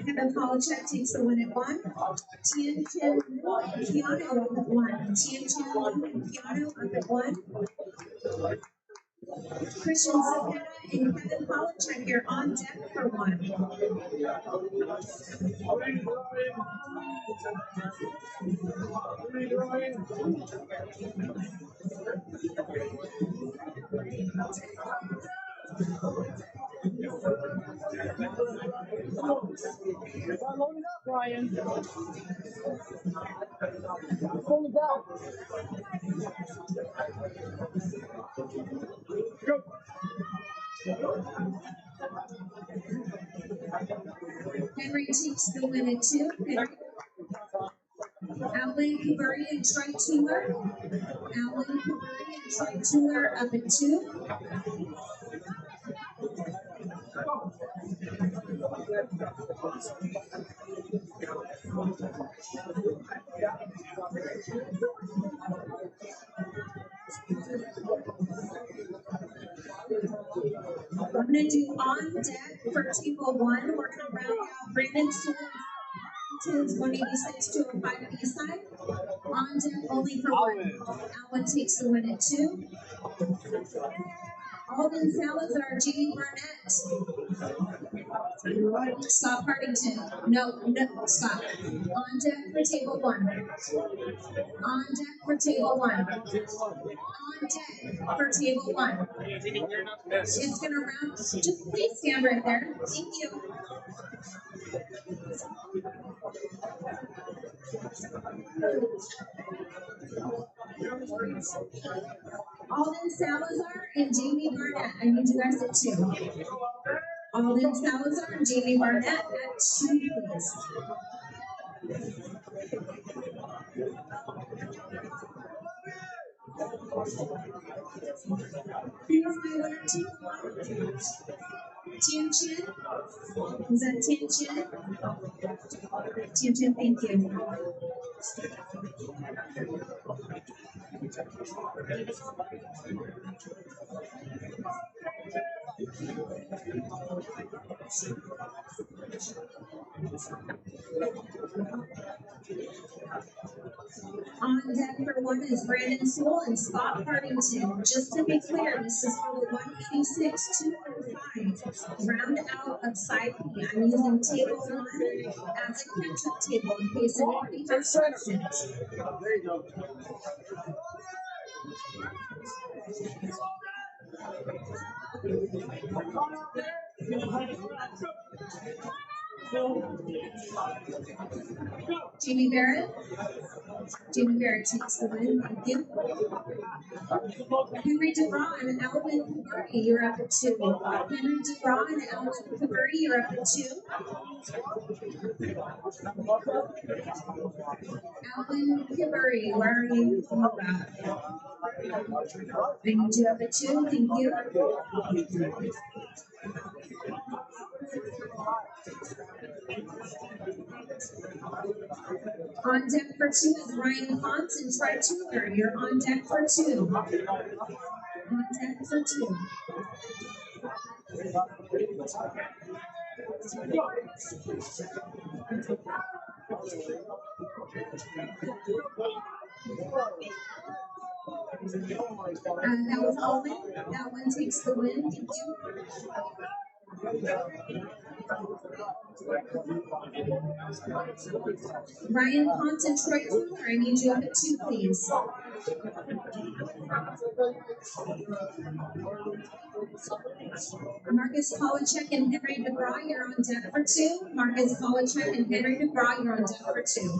Kevin Polachek takes the win at 1. Tianchen Keanu up at 1. Tianchen Keanu up at 1. Christian Cepeda and Kevin Polachek, you're on deck for 1.
Load it up, Ryan. Pull it out. Go.
Henry takes the win at 2. Henry. Alan Kuburi and Troy Tueller. Alan Kuburi and Troy Tueller up at 2. We're going to do on deck for table 1. We're going to round out Brandon Sewell's 186 to a 5 B-side. On deck only for 1. Alvin takes the win at 2. Alden Salazar, Jamie Barnett. Scott Partington. No, stop. On deck for table 1. On deck for table 1. On deck for table 1. It's going to round. Just please stand right there. Thank you. Alden Salazar and Jamie Barnett. I need you guys at 2. Alden Salazar and Jamie Barnett at 2, please. Here's my winner, Tian Chin. Is that Tian Chin? Tian Chin, thank you. On deck for 1 is Brandon Sewell and Scott Partington. Just to be clear, this is for the 186 205 round out of side P. I'm using table 1 as a catch-up table in case anybody has questions.
There you go.
Jamie Barrett. Jamie Barrett takes the win. Thank you. Henry DeBron and Alvin Kuburi, you're up at 2. Henry DeBron and Alvin Kuburi, you're up at 2. Alvin Kuburi, where are you? I need you up at 2. Thank you. On deck for 2 is Ryan Ponce and Troy Tueller. You're on deck for 2. On deck for 2. That was Alvin. That one takes the win. Thank you. Ryan Pont and Troy Taylor, I need you up at 2, please. Marcus Polachek and Henry DeBra, you're on deck for 2. Marcus Polachek and Henry DeBra, you're on deck for 2.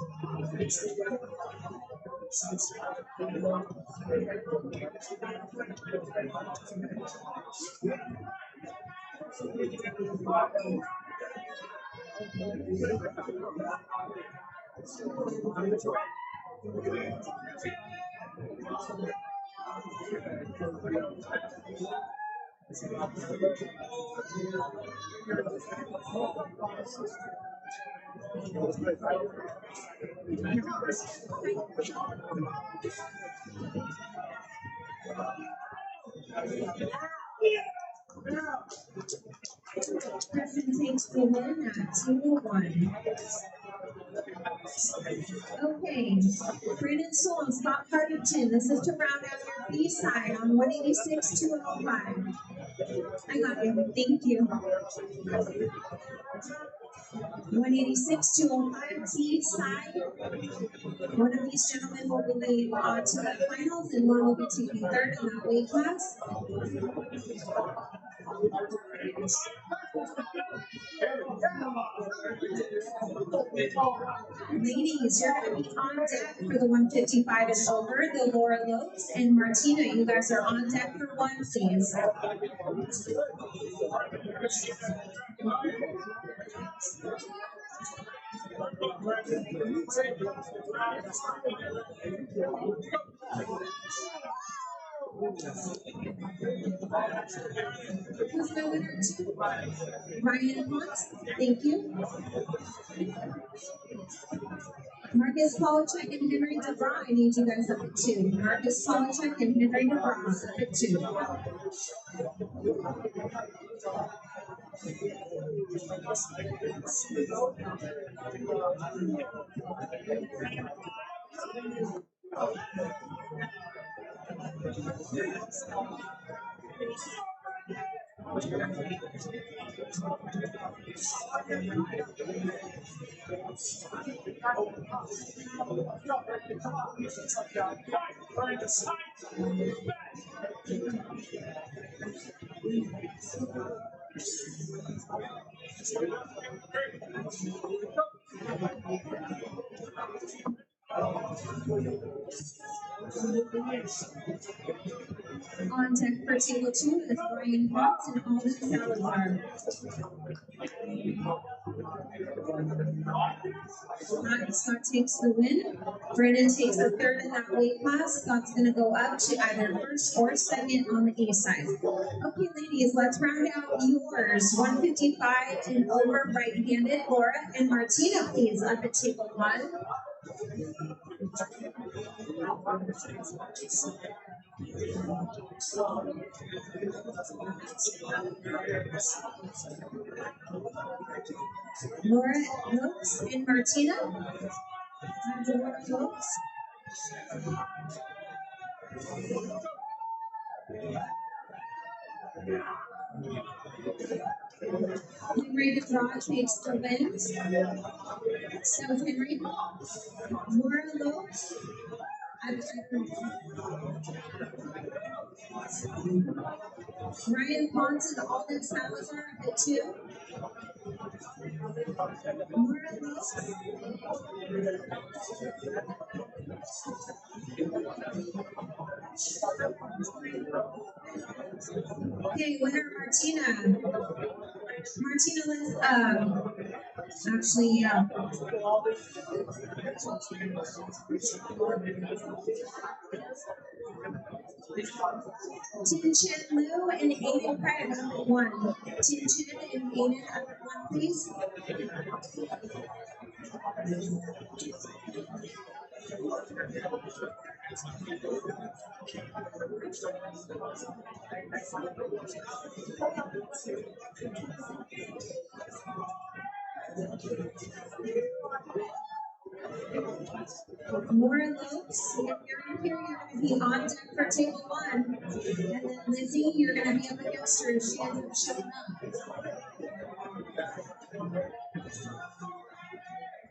Preston takes the win at 2-1. Okay, Brandon Soul and Scott Partington. This is to round out your B side on 186 205. I got you. Thank you. 186 205 T side. One of these gentlemen will be on to the finals, and one will be taking third in that weight class. Ladies, you're going to be on deck for the 155 and over. The Laura Lopes and Martina, you guys are on deck for 1, please. Who's my winner too? Ryan Hunt, thank you. Marcus Polachek and Henry DeBra, I need you guys up at 2. Marcus Polachek and Henry DeBra up at 2. On deck for table 2 is Brian Fox and Alden Salazar. Scott takes the win. Brandon takes the third in that weight class. Scott's going to go up to either first or second on the A side. Okay, ladies, let's round out yours. 155 and over, right-handed. Laura and Martina, please, up at table 1. Laura Lopes and Martina. Laura Lopes. Henry DeBra takes the win. South Henry. Laura Lopes. Ryan Ponce and Alden Salazar at 2. Laura Lopes. Okay, winner Martina. Martina, let's actually, Tin Chen Liu and Aiden Craig up at 1. Tin Chen and Aiden up at 1, please. Laura Lopes, if you're in here, you're going to be on deck for table 1. And then Lizzie, you're going to be up against her if she ends up showing up.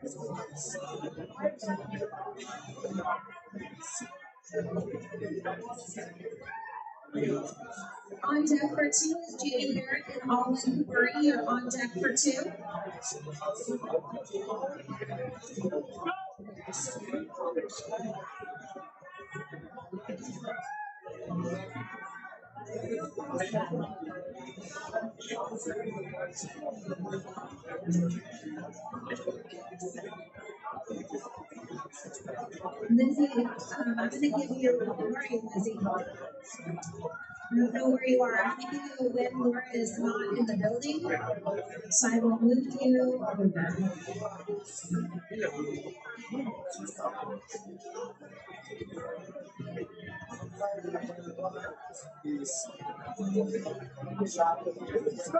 On deck for 2 is Jamie Barrett and Alwyn Cooper. You're on deck for 2. Lizzie, I'm going to give you, where are you, Lizzie? I don't know where you are. I'm going to give you a win. Laura is not in the building, so I will move you over.
Let's go.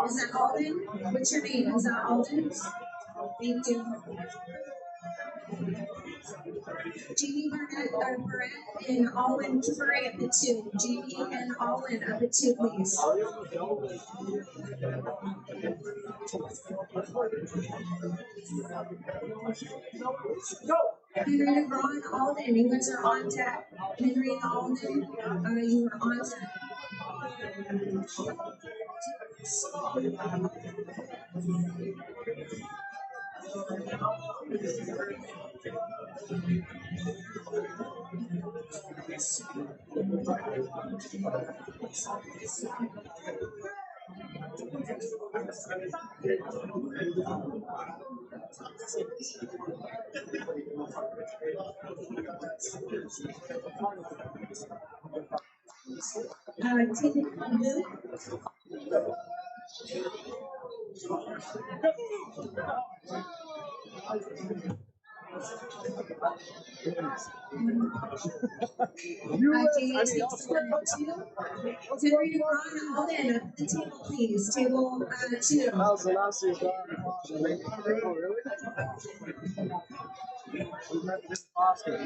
Is that Alden? What's your name? Is that Alden? Thank you. Jamie Barrett and Alwyn Cooper at the 2. Jamie and Alwyn at the 2, please. Henry and Ron Alden, you guys are on deck. Henry and Alden, you are on deck. Henry and Ron Alden at the table, please. Table 2.
That was the last year's dog. Oh, really? We met this Oscar.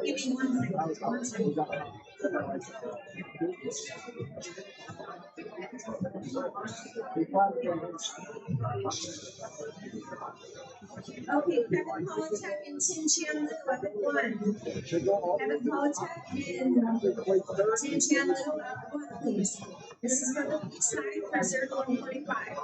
Give me 1 second. Okay, Kevin Politek and Tim Chan Liu up at 1. Kevin Politek and Tim Chan Liu up at 1, please. This is for the beach side for circle 45.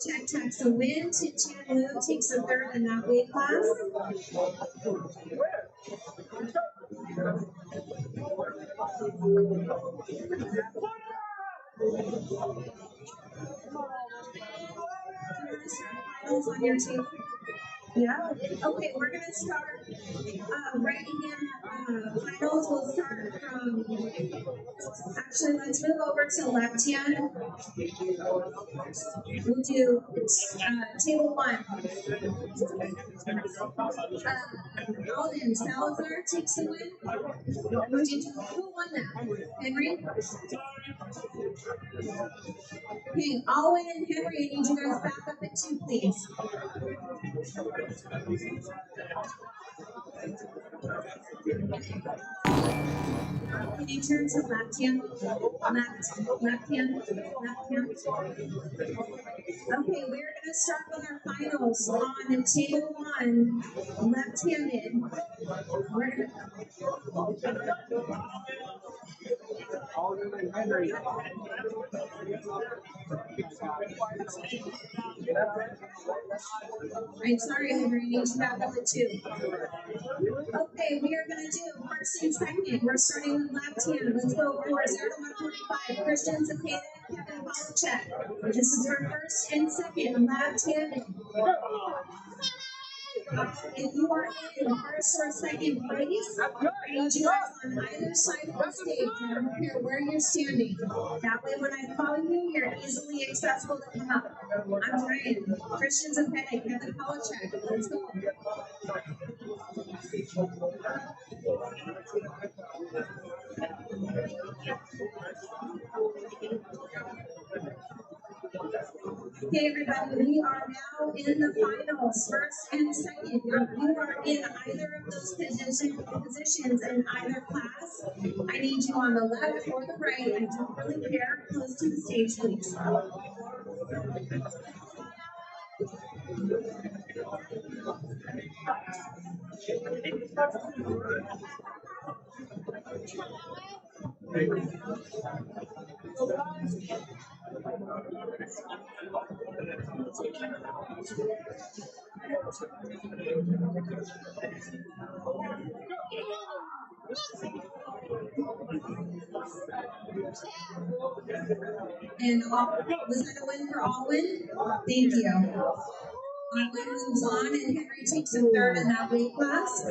Jack takes a win. Tim Chan Liu takes a 3rd in that weight class. Finals on your team. Yeah. Okay, we're gonna start right hand finals. We'll start from. Actually, let's move over to left hand. We'll do table 1. Alden Salazar takes the win. Who won that? Henry? Okay, Alwyn and Henry, I need you guys back up at 2, please. Can you turn to left hand? Left hand, left hand. Okay, we're gonna start with our finals on table 1, left-handed. We're gonna I'm sorry, Henry, I need you back up at 2. Okay, we are going to do first and second. We're starting with left hand. Let's go for 0 to 145. Christian Cepeda, Kevin Polachek. This is for first and second, left-handed. If you are in first or second place, I need you guys on either side of the stage. I don't care where you're standing. That way, when I call you, you're easily accessible to come up. I'm Ryan. Christian Cepeda, Kevin Polachek. Let's go. Okay, everybody, we are now in the finals, first and second. If you are in either of those positions in either class, I need you on the left or the right. I don't really care. Close to the stage, please. And was that a win for Alwyn? Thank you. Alwyn moves on, and Henry takes a third in that weight class.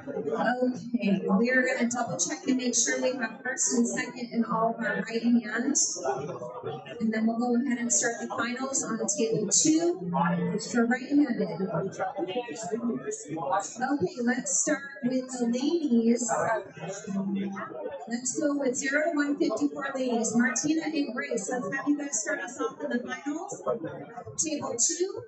Okay, we are going to double check and make sure we have first and second in all of our right hands. And then we'll go ahead and start the finals on table 2 for right-handed. Okay, let's start with the ladies. Let's go with 0 to 154 ladies. Martina and Grace, let's have you guys start us off in the finals. Table 2,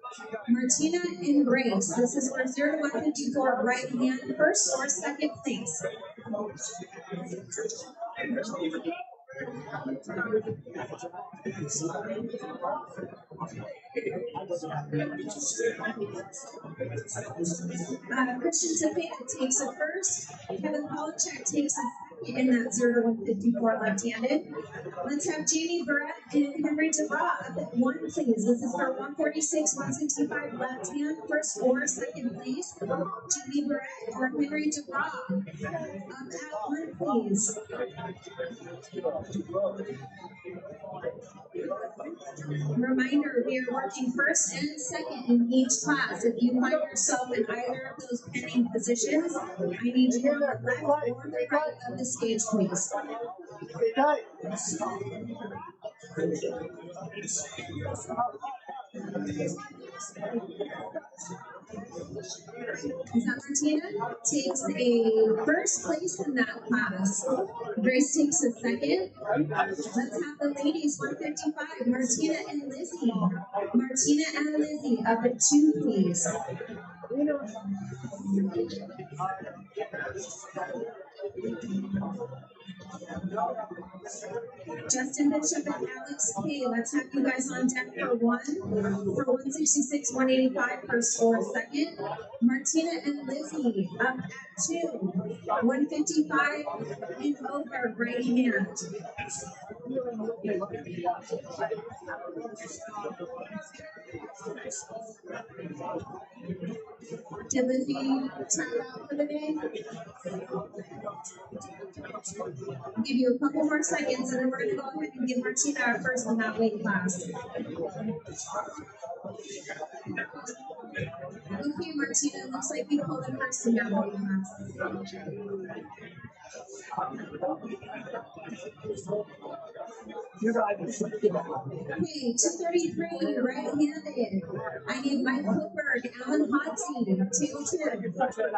Martina and Grace. This is for 0 to 154 right hand, first or second place. Christian Cepeda takes a first. Kevin Polachek takes a second in that 0 to 154 left-handed. Let's have Jamie Barrett and Henry DeBra up at 1, please. This is for 146, 165 left hand, first or second place. Jamie Barrett or Henry DeBra up at 1, please. Reminder, we are working first and second in each class. If you find yourself in either of those pending positions, I need you on the left or the right of the stage, please. Martina takes a first place in that class. Grace takes a second. Let's have the ladies, 155, Martina and Lizzie. Martina and Lizzie up at 2, please. Justin Bishop and Alex K. Let's have you guys on deck for 1, for 166, 185, first or second. Martina and Lizzie up at 2, 155 and over, right hand. Did Lizzie turn out for the day? I'll give you a couple more seconds and then we're going to go ahead and give Martina our first in that weight class. Okay, Martina, looks like you pulled it first in that weight class. Okay, 233, right-handed. I need Mike Hookberg, Alan Hodson, table 2. Mike Coburn,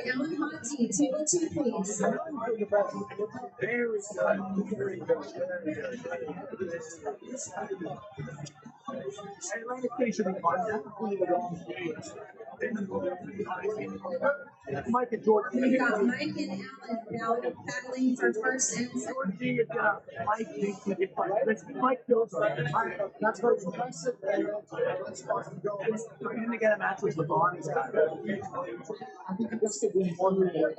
Alan Monty, table 2, please.
Very Atlantic City should be fun. Mike and George.
We've got Mike and Alan now battling for first and second.
George is Mike thinks he can fight. Mike feels that's very impressive. For him to get a match with LeBron, he's got I think he has to win one more.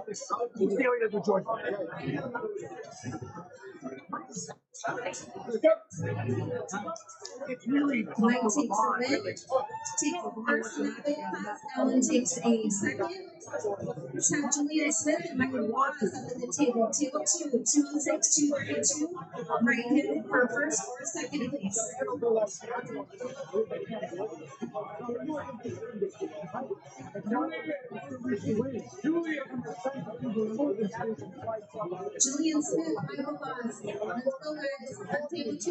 Let's see how he does with George. It's really
Mike takes a win, takes the first in that weight class. Alan takes a second. Let's have Julian Smith and Michael Watt up at the table. Table 2, 206, 232. Right hit for first or second, please. Julian Smith, Michael Watt. Let's go, guys. On table 2.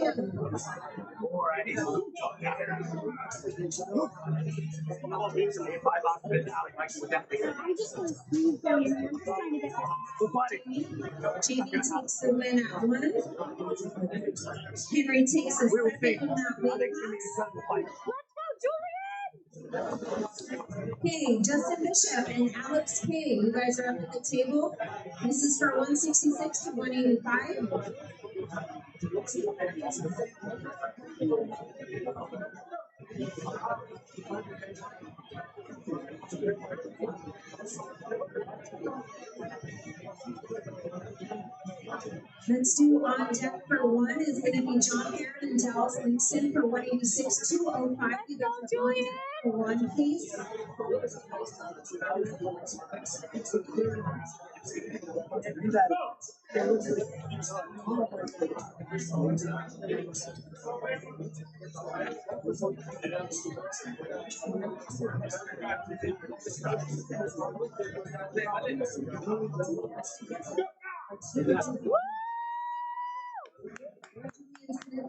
Alrighty.
I just want to squeeze them in. I'm just trying to get that.
Jamie takes the win at 1. Henry takes the second in that weight class.
Let's go, Julian!
Okay, Justin Bishop and Alex K. You guys are up at the table. This is for 166 to 185. Let's do on deck for 1 is going to be John Aaron and Dallas Linkson for 186 205. You guys are on deck for 1, please.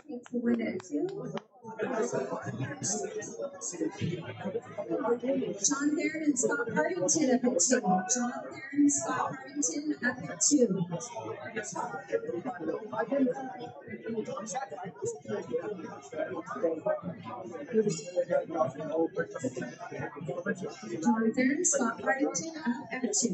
Takes the win at 2. John Theron and Scott Partington up at 2. John Theron and Scott Partington up at 2. John Theron, Scott Partington up at 2.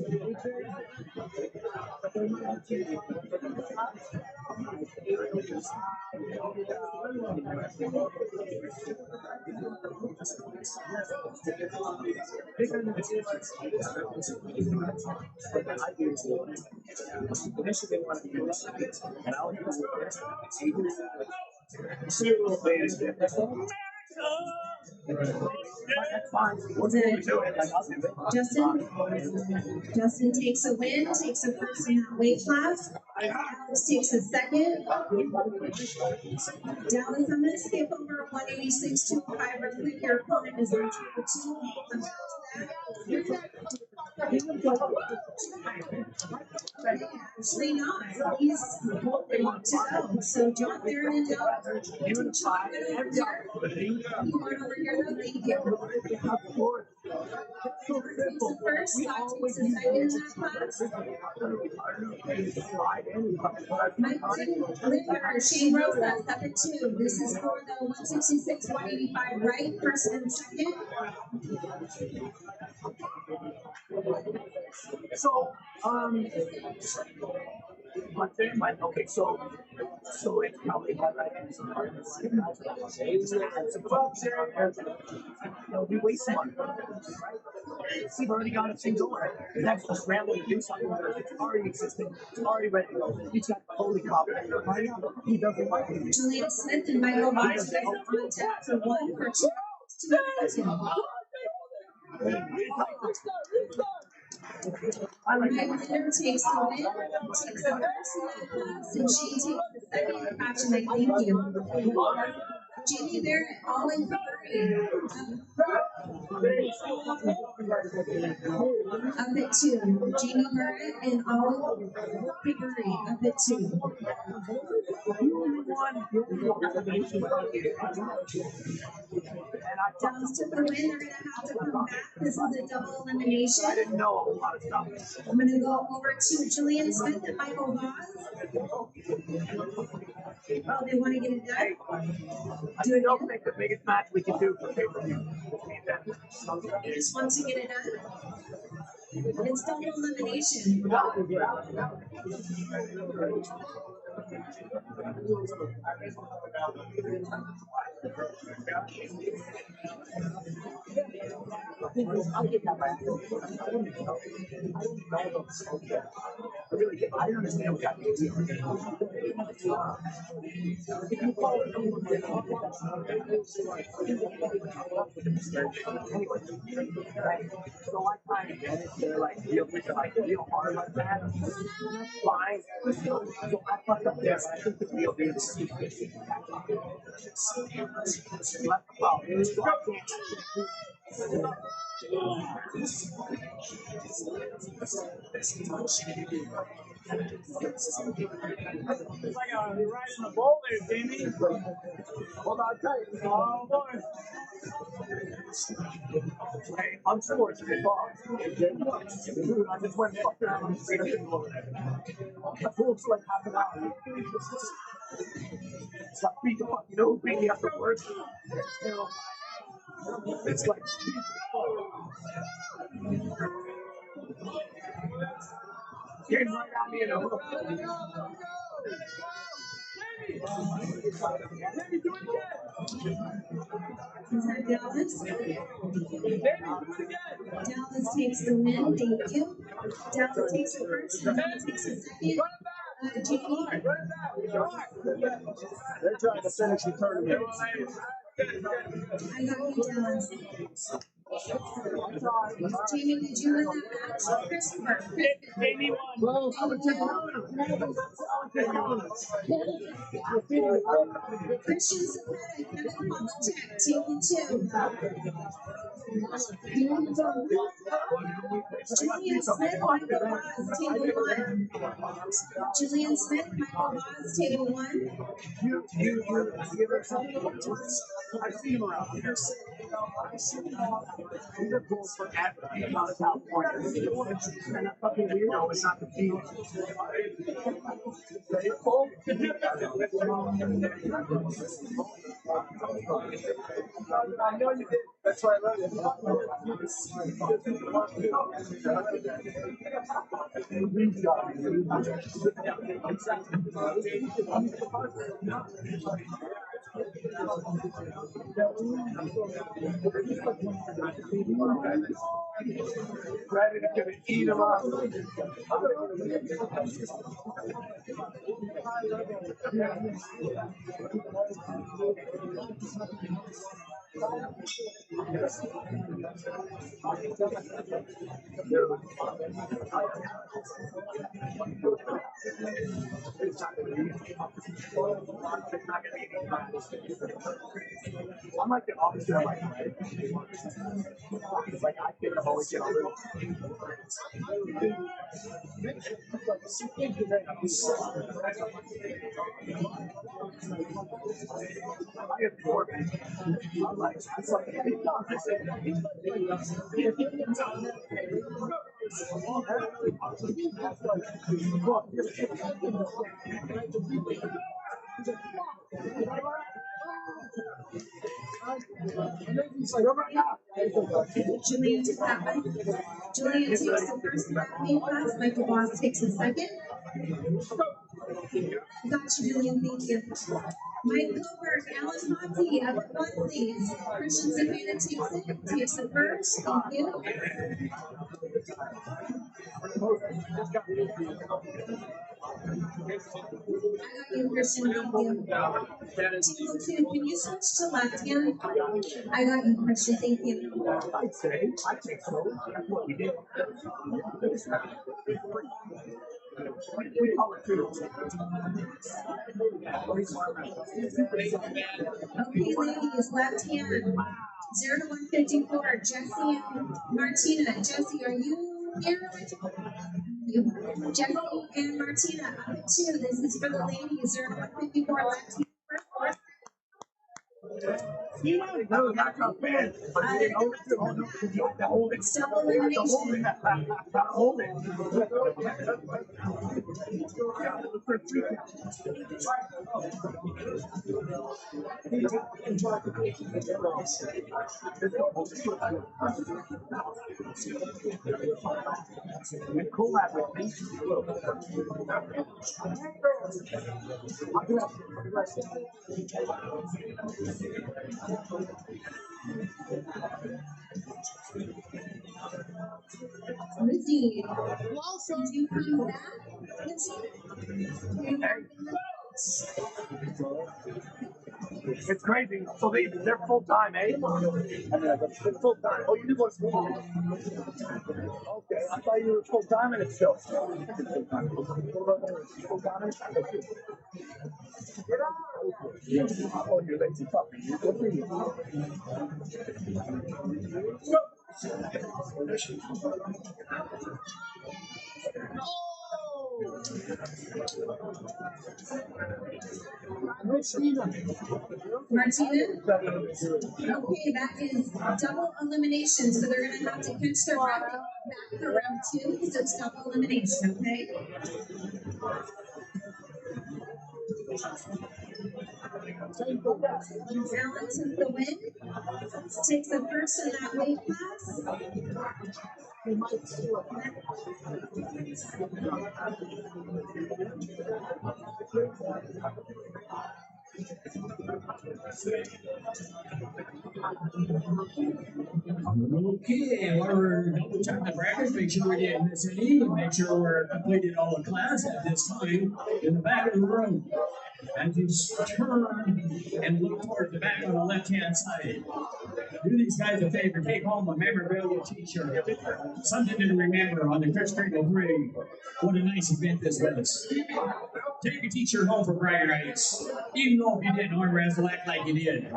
Justin takes a win, takes a first in that weight class. Alex takes a second. Dallas, I'm going to skip over 186 to 5 real quick. Your opponent is on table 2. Actually not. He's hoping to go. So John Theron and Dallas. John went over here. You went over here though. Thank you. Takes the first, Scott takes the second in that class. Mike Linder, Shane Rose, that's up at 2. This is for the 166, 185 right, first and second.
So, okay, so it's probably not right. We waste money. We've already got a thing going. The next one scrambling to do something. It's already existing. It's already ready to go. He's got the holy copy. He doesn't like it.
Julian Smith and Michael Weiss on tap for 1 for 2. Mike Linder takes the win, takes the first in that class, and she takes the second. Patrick, thank you. Jamie Barrett, all in hurry. Up at 2, Jamie Barrett and Olive Piggery. Up at 2. Dallas took the win. They're going to have to come back. This is a double elimination.
I didn't know a whole lot of stuff.
I'm going to go over to Julian Smith and Michael Voss. Oh, they want to get it done?
I still think the biggest match we can do for pay-per-view.
They just want to get it done? It's double elimination.
I didn't understand what that means. So I kind of get it. They're like real hard like that. That's fine. So I fucked up there. I think the real deal is well, it's like you're riding a bull there, Jamie. Hold on tight. Oh, boy. Hey, unfortunate boss. Dude, I just went fucked around on the street. I flew for like half an hour. It's like beat the fuck, you know who beat me afterwards? It's like came right at me in a hook. Jamie, do it again.
Is that Dallas?
Jamie, do it again.
Dallas takes the win. Thank you. Dallas takes the first. Dallas takes the second. Jamie.
They're trying to finish the tournament.
I got you, Dallas. Jamie, did you win that match? Christopher.
Jamie won.
Christian Zapata, Kevin Polachek, taking 2. Julian Smith, Michael Voss, table 1. Julian Smith, Michael Voss, table 1.
You give her something. I see him around here. These are goals forever. Not a California. And that fucking weirdo is not the team. I know you did. That's why I love you. Ready to eat them up. I'm like the opposite of my friend. Like I think I've always get a little. I absorb it. I'm like, that's like
Julian took that one. Julian takes the first main class. Michael Voss takes the second. Got you, Julian. Thank you. Mike Goldberg, Alan Monty, up at 1, please. Christian Savannah takes the first. Thank you. I got you, Christian. Thank you. Table 2, can you switch to left hand? I got you, Christian. Thank you.
I'd say, I think so. That's what we did. We call it food.
Okay, ladies, left hand. 0 to 154, Jesse and Martina. Jesse, are you here? Jesse and Martina, up at 2. This is for the ladies. 0 to 154, left team first.
No, that's not bad.
It's double elimination.
Hold it.
Lizzie, did you come back? Lizzie?
It's crazy. So they're full time, eh? They're full time. Oh, you did one school. Okay, I thought you were full time and it's still. Full time. Oh, you're lazy puppy. You're good for you.
Martina? Okay, that is double elimination, so they're going to have to catch their breath back for round 2, so it's double elimination, okay? Alan took the win. Takes the first in that weight class.
Okay, while we're double checking the brackets, make sure we didn't miss any, and make sure we're completed all the class at this time in the back of the room. As you turn and look toward the back on the left-hand side, do these guys a favor, take home a memorabilia t-shirt. Something to remember on the Kris Kringle Parade. What a nice event this was. Take a t-shirt home for Briar Ice. Even though if you didn't arm wrestle, act like you did.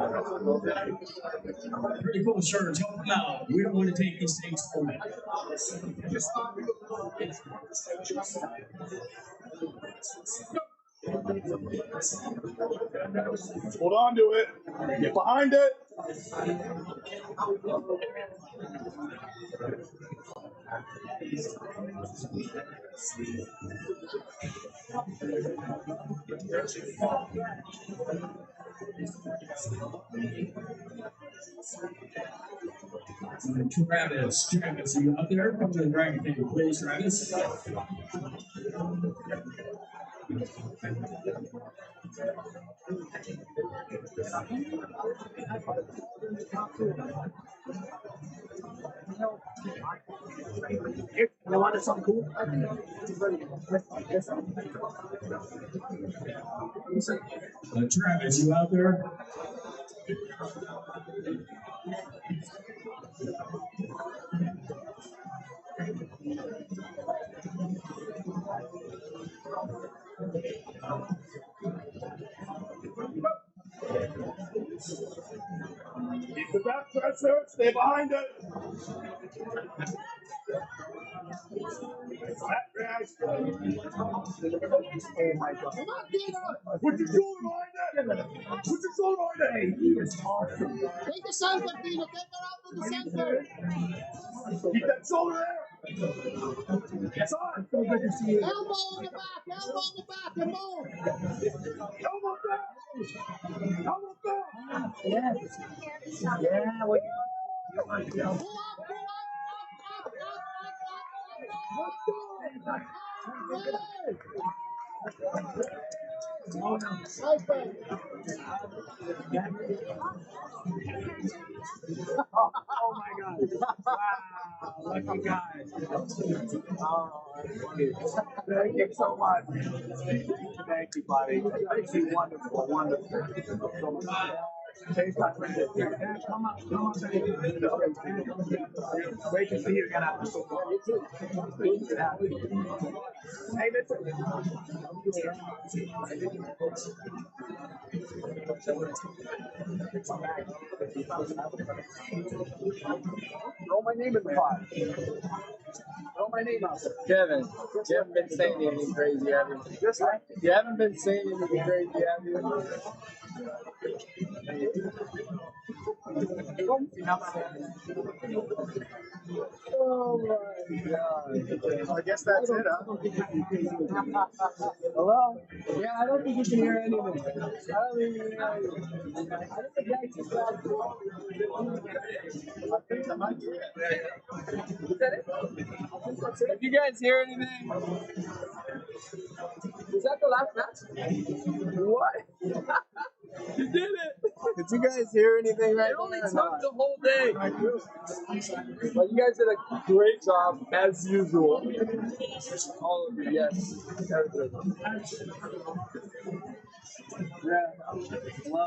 Pretty cool shirts, help them out. We don't want to take these things home.
Hold on to it. Get behind it.
Travis, are you out there? Come to the bracket table, please, Travis.
You want something cool?
Travis, you out there?
Keep the back pressure. Stay behind it. Oh my God. Put your shoulder behind it. Put your shoulder behind it. He is awesome.
Take the center, Pino. Take it out to the center.
Keep that shoulder there. It's on. So good to see you.
Elbow in the back, and move.
Elbow back. Elbow back. Yes. Yeah. What you want to do?
Pull up.
Oh my God. Wow. Lucky guys. Oh, thank you so much. Thank you, buddy. Thank you. Wonderful. Taste my friend. Come on. Great to see you again.
Hey, that's throw my name in the pot. Throw my name out there. Kevin, you haven't been saying anything crazy, have you? You haven't been saying anything crazy, have you? Oh my god. I guess that's it, huh? Hello? Yeah, I don't think you can hear anything. I don't think you can hear anything. I don't think I just I think I might hear it. Is that it? Did you guys hear anything? Was that the last match? What? You did it! Did you guys hear anything right now? It only took the whole day. But you guys did a great job, as usual. All of you, yes. Everything. Yeah. Hello?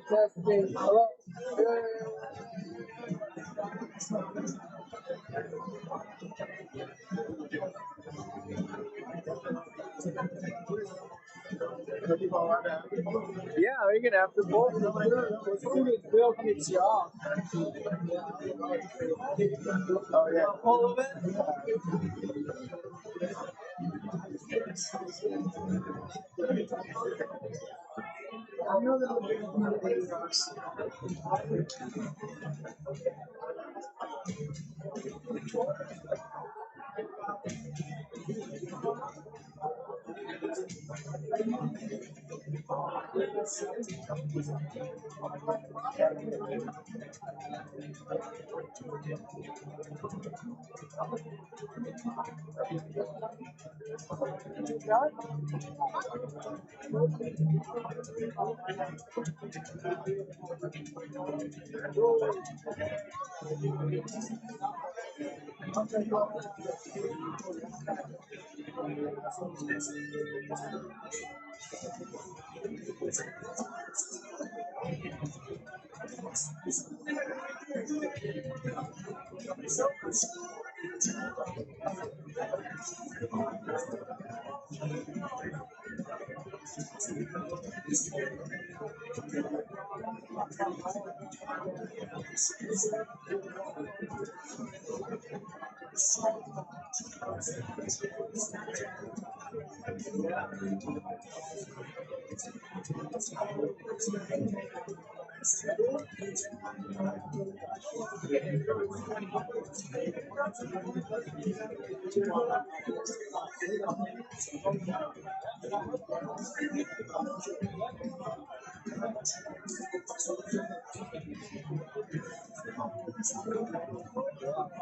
Testing. Hello? Yeah, are you gonna have to both? As soon as Bill kicks you off. Oh yeah. All of it?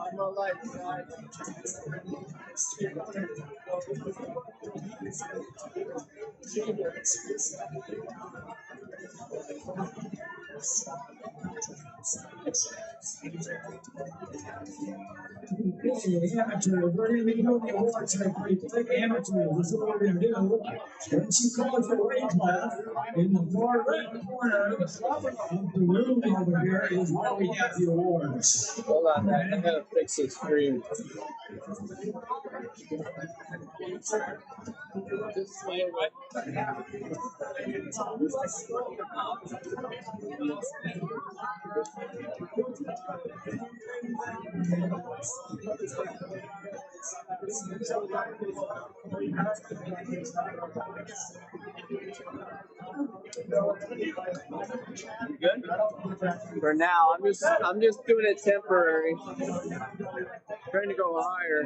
I'm not like
The amateurs, we're going to be doing the awards right pretty quick. Amateurs, this is what we're going to do. Once you call for weight class, in the far right corner of the room over here is where we have the awards.
hold on, man. I gotta fix this screen. Just a little bit. You good? For now, I'm just doing it temporary. Trying to go higher.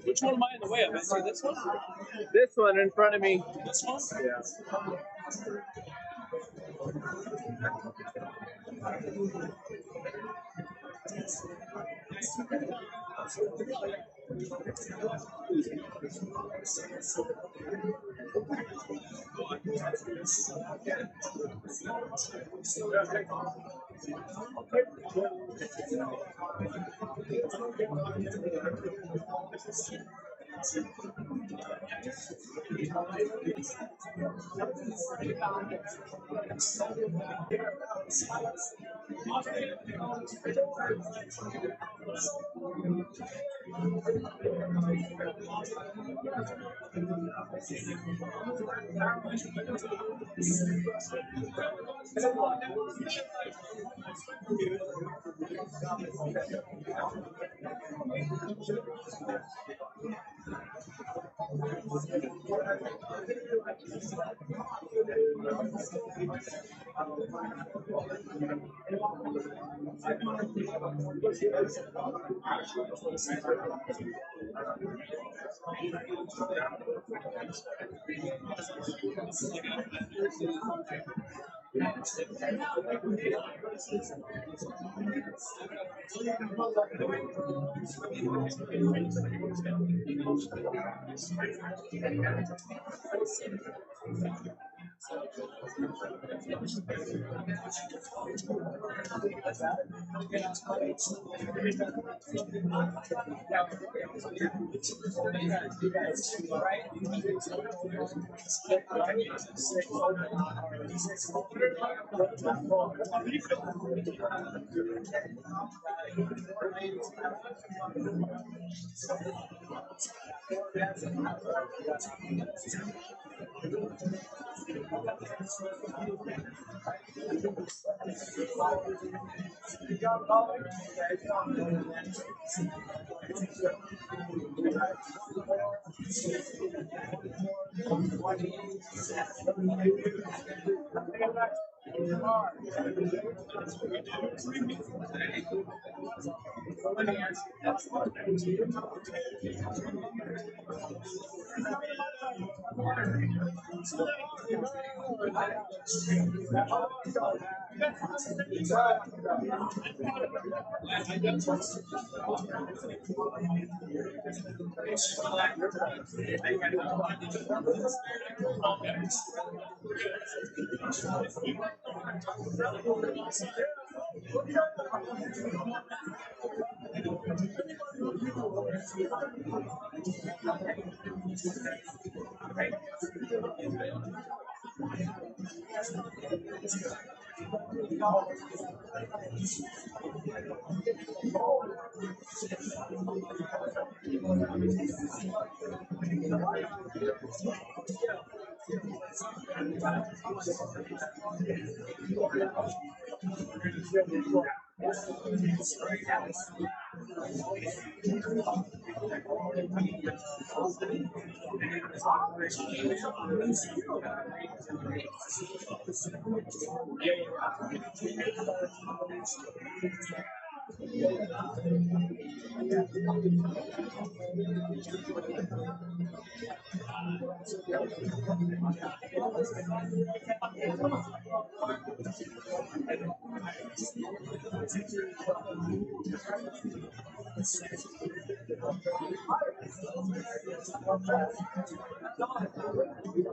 Which one am I in the way of? Is it this one?
This one in front of me.
This one?
Yeah.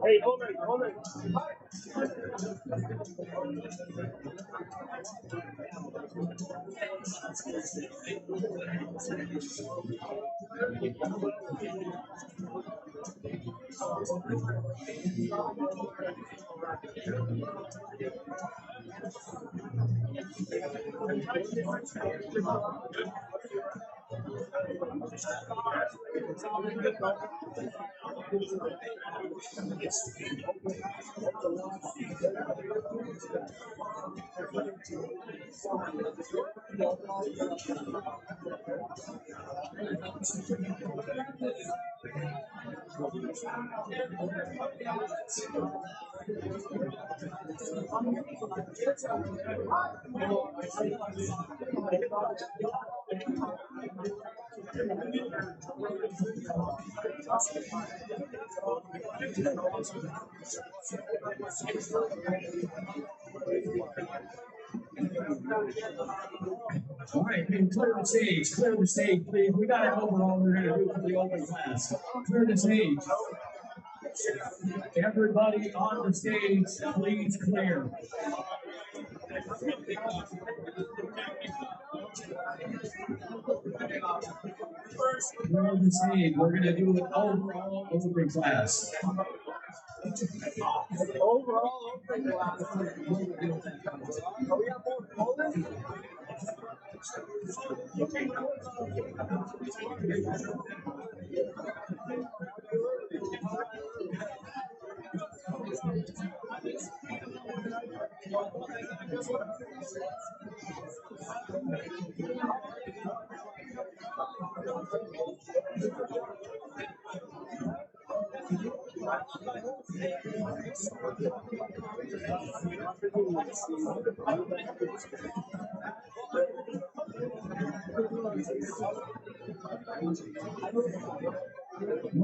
Hey, hold it, hold it.
All right, clear the stage, please. We got an overall we're going to do for the open class. Clear the stage. Everybody on the stage, please clear. Clear the stage. We're going to do an overall open class.
Overall, open class. Are we at both Poland?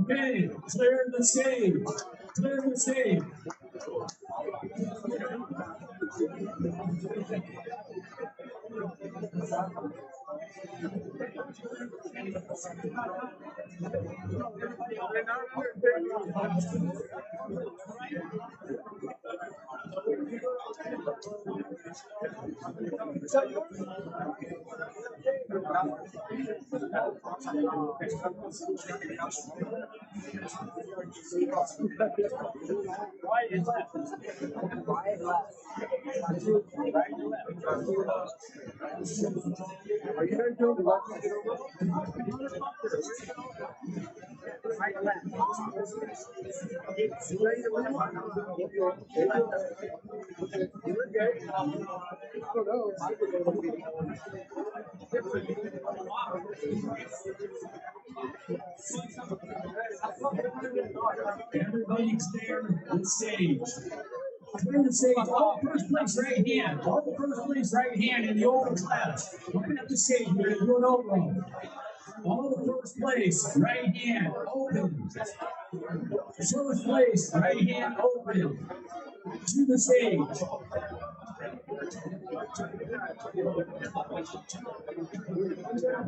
Okay, clear the stage. Clear the stage.
Right and left. Right and left. Right and left. Are you guys doing the left? Right and left. You ready to win? You're good. I don't know.
Everybody clear the stage. Clear the stage. All first place right hand. All the first place right hand in the open class. Looking at the stage, we're going to do an overall. All the first place right hand open. First place right hand open. To the stage.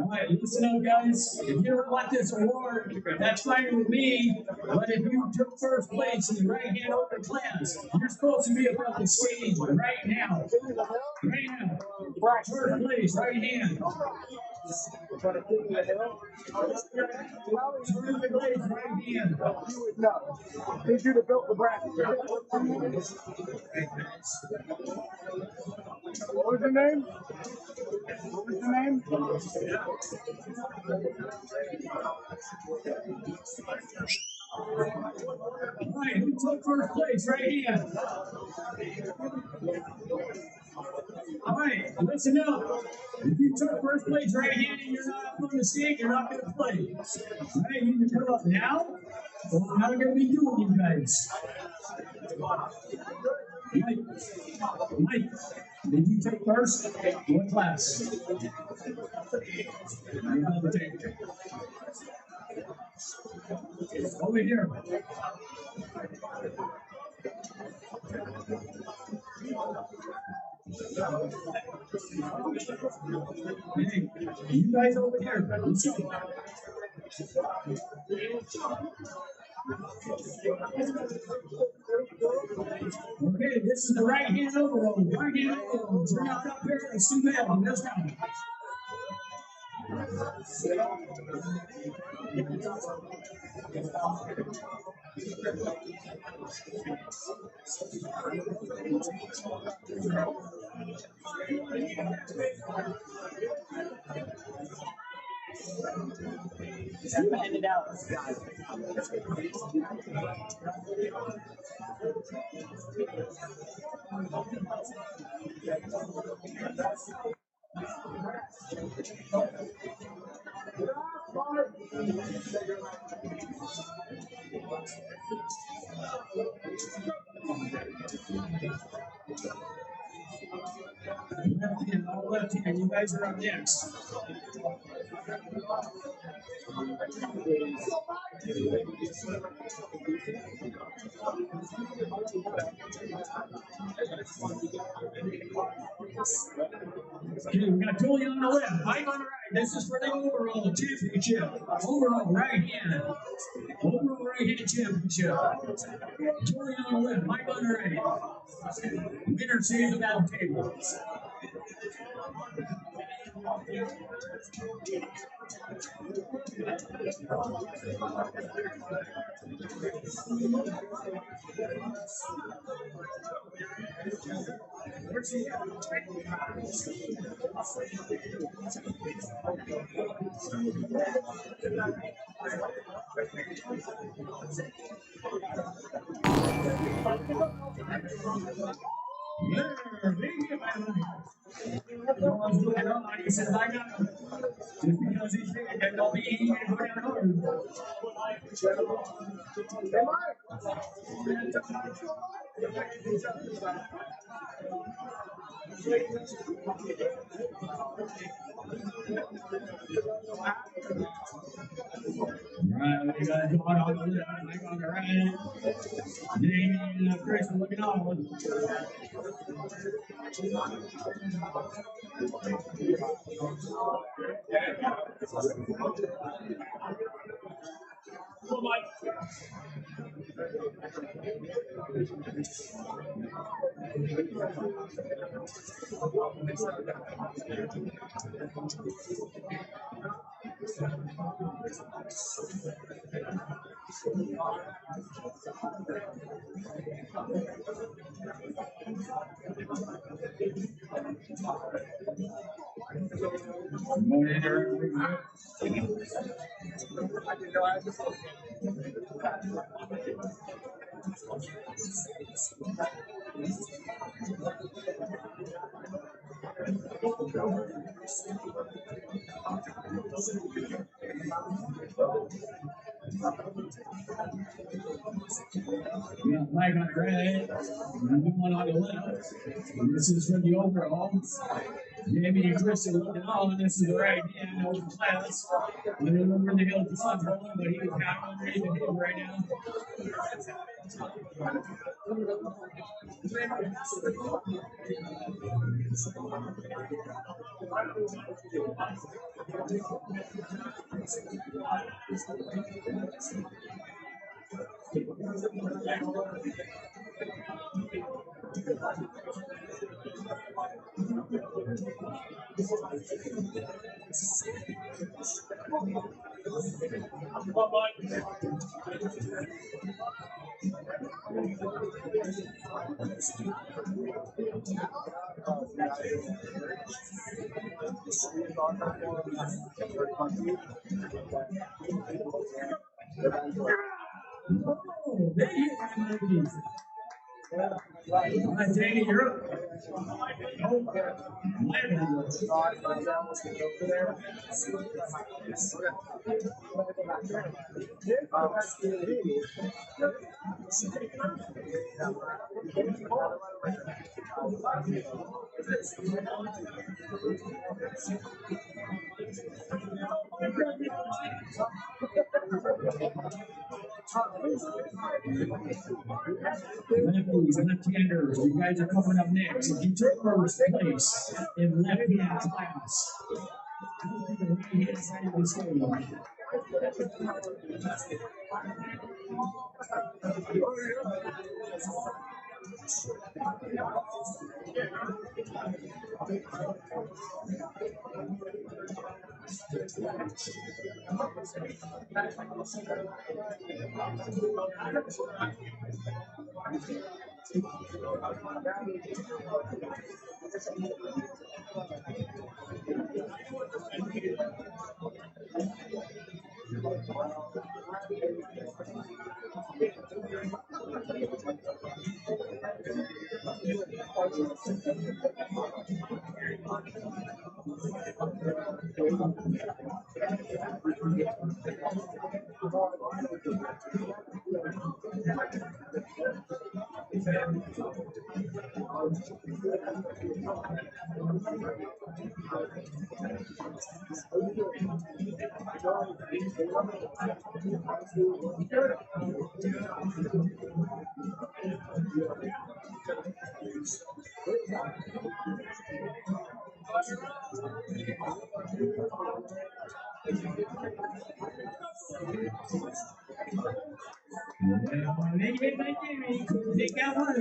All right, listen up, guys. If you don't want this award, that's fine with me. But if you took first place in the right hand open class, you're supposed to be up the stage right now. Right now. First place, right hand. First place, right hand.
You would know. Because you'd have built the bracket. What was the name? What was the name?
All right, who took first place? Right hand. All right, listen up. If you took first place right hand and you're not up on the stage, you're not going to play. All right, you can come up now, or we're not going to be doing you guys. Mike, did you take first? What class? Over here. Hey, you guys over here. Let's go. Okay, this is the right hand overall. Right hand overall. Turn out up here and see that one. Let's go.
Hand it out, guys.
Left hand, all left hand. You guys are up next. Okay, we got Julie on the left, Mike on the right. This is for the overall championship. Overall right hand. Overall right hand championship. Julie on the left, Mike on the right. Winner stays at the table. He says, I got it. Just because he's big, that don't mean he can't go down hard. Right, we got Dawn on the left, Mike on the right. Jamie and Kris are looking on. We got Mike on the right, and one on the left. And this is for the overall. Jamie and Kris are looking on. This is the right hand over class. I don't know where the hell the sun's rolling, but he was kind of underneath the hill right now. Oh, they hit my movies. All right, Jamie, you're up. Lefties, left-handers, you guys are coming up next. If you took first place in left-hand class, the right-hand side of the stage. Take that one.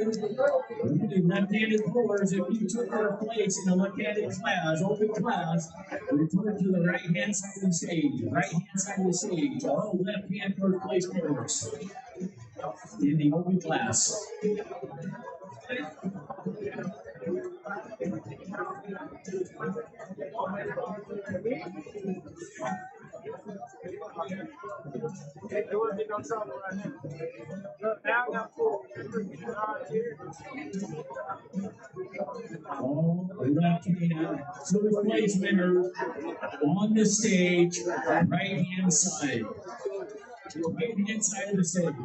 We do left-handed pullers. If you took our place in the left-handed class, open class, we put it to the right-hand side of the stage. Right-hand side of the stage. All left-hand first place pullers in the open class. All left-hand first place winner on the stage, right-hand side. Right-hand side of the stage.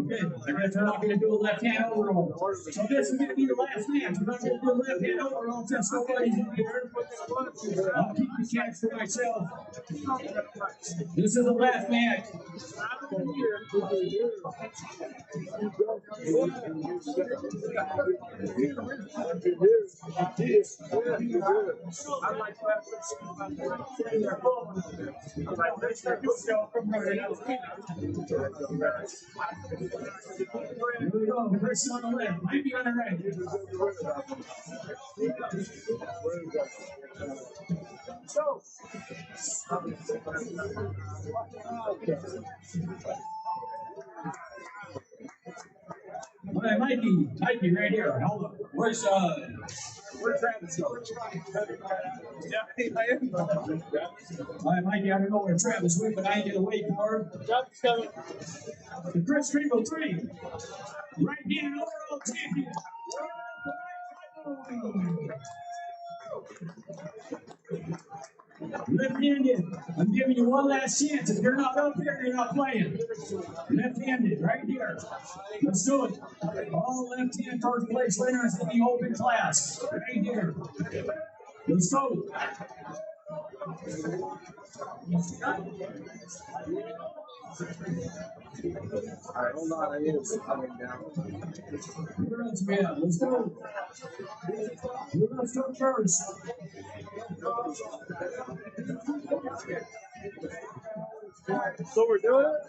Okay, I guess we're not going to do a left-hand overall. So this is going to be the last match. We're not going to do a left-hand overall since nobody's in here. I'll keep the catch for myself. This is the last match. Here we go. Kris on the left. Might be on the right. All right, Mikey, right here. Hold on. Where's Travis going? All right, Mikey, I don't know where Travis went, but I ain't gonna wait for him. Travis coming. The Kris Kringle 3. Right-handed overall champion. Left-handed. I'm giving you one last chance. If you're not up here, you're not playing. Left-handed, right here. Let's do it. All left-hand first place winners in the open class. Right here. Let's go.
All right, hold on. I need to coming down.
Where else we at? Let's go. Let's go first.
So we're doing it?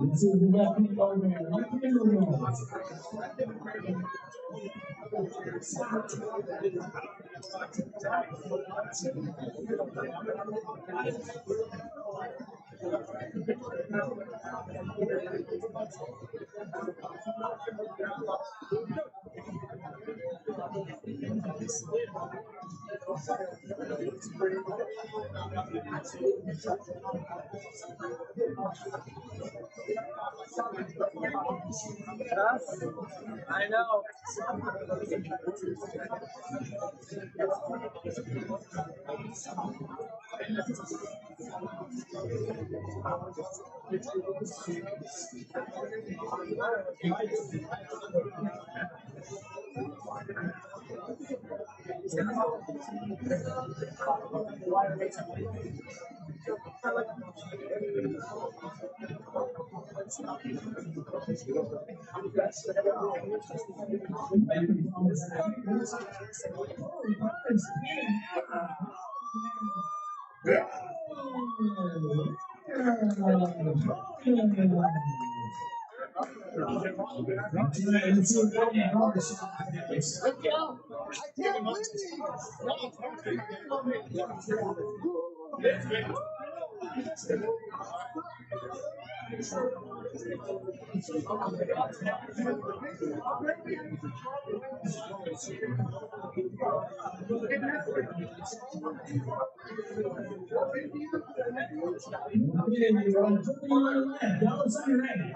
This is the left-hand overall.
I know.
you're on 21 left. Dallas on your right.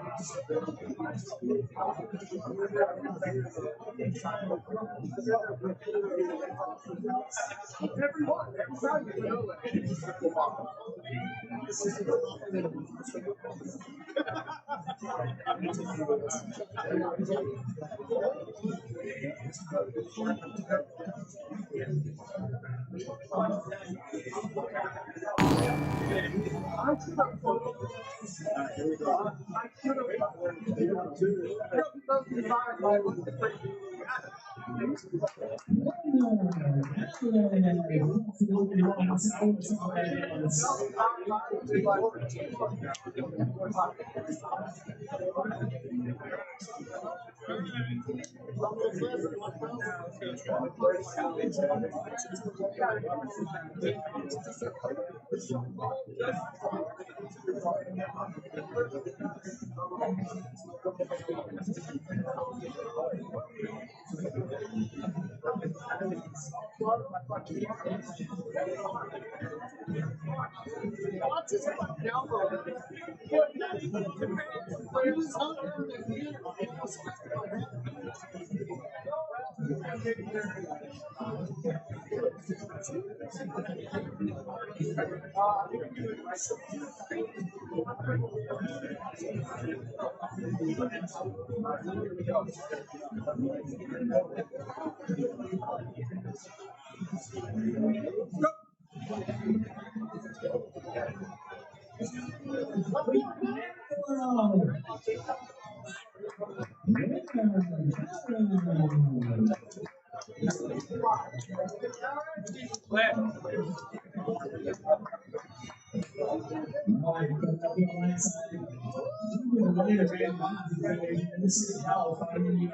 This is California,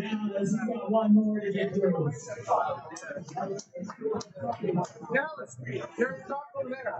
Dallas, we got one more to get through.
Dallas, there's Taco there.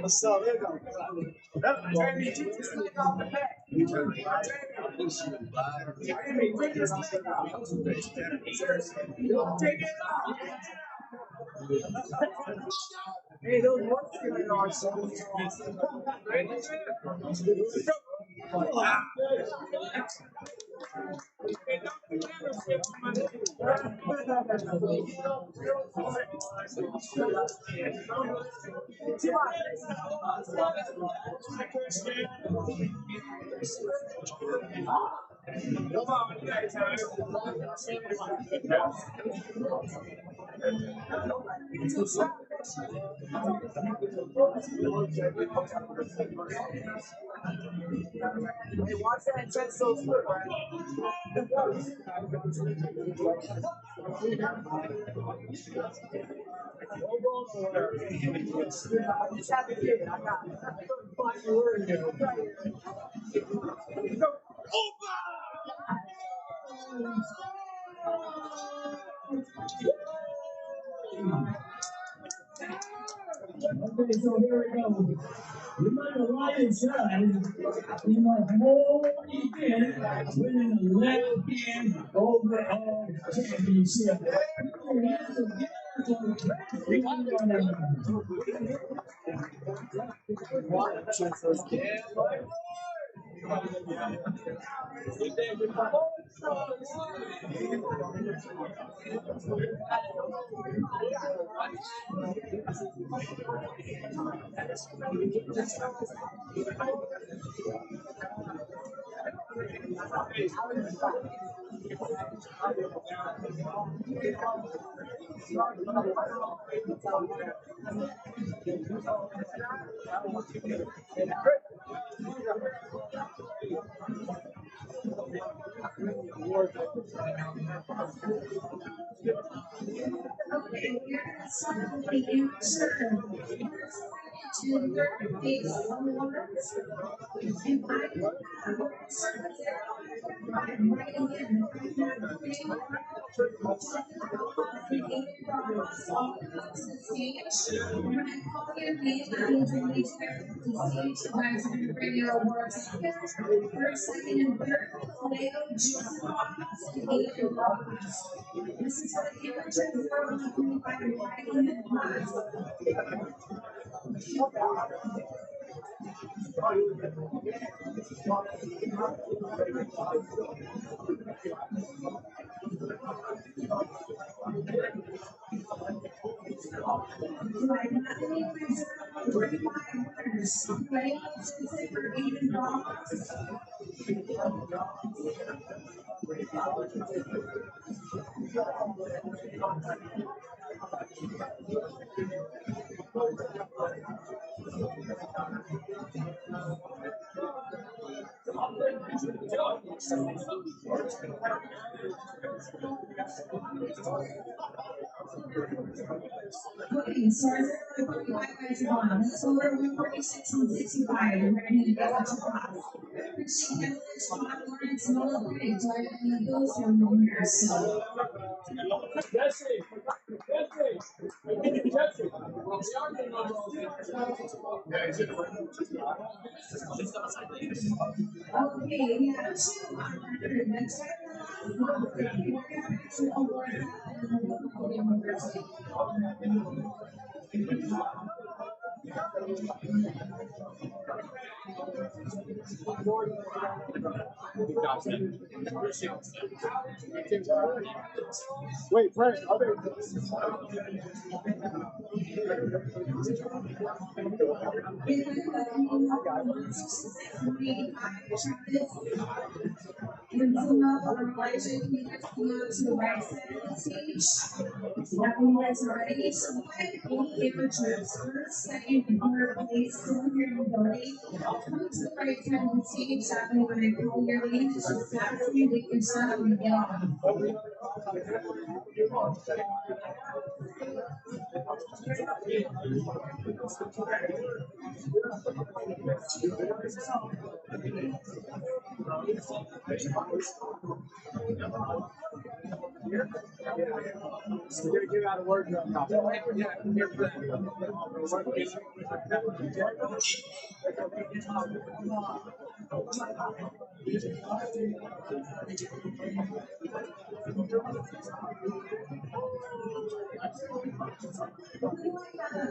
So there you go. Jamie, take your stick off the back. Jamie, take your stick off. Seriously, take it off. Hey, those work together are so Hey, watch that set so good, right? I just have to get it. I got it. I couldn't find the word here.
Okay, so here we go. You might have lied inside. You want more event winning the left hand overall championship. You have to get
Okay, we're gonna start with the answer. To your face awards. If I could have I'm writing in When I call your name, that means I need to get to the stage. You guys are gonna bring your awards here. First, second, and third. Leo, Joseph, and Ethan Ross. This is for the amateur world by writing in class. Okay, so our 45 guys are on. Let's go over 146 and 65. We're ready to get what you got. Appreciate Evelyn, Scott, Lawrence, and all of you. So I'm going to go through them here. So.
Jesse.
Okay, we have 200. Next time, we're going to award that and then we'll go to university.
Wait, Frank, are they?
When some of our Elijah leaders come out to the right side of the stage, that when you guys are ready, so five amateurs, first, second, and third place, still here in the building, come to the right side of the stage. That way, when I call your name, it's just after you make your step and get on.
We're gonna give out a word now.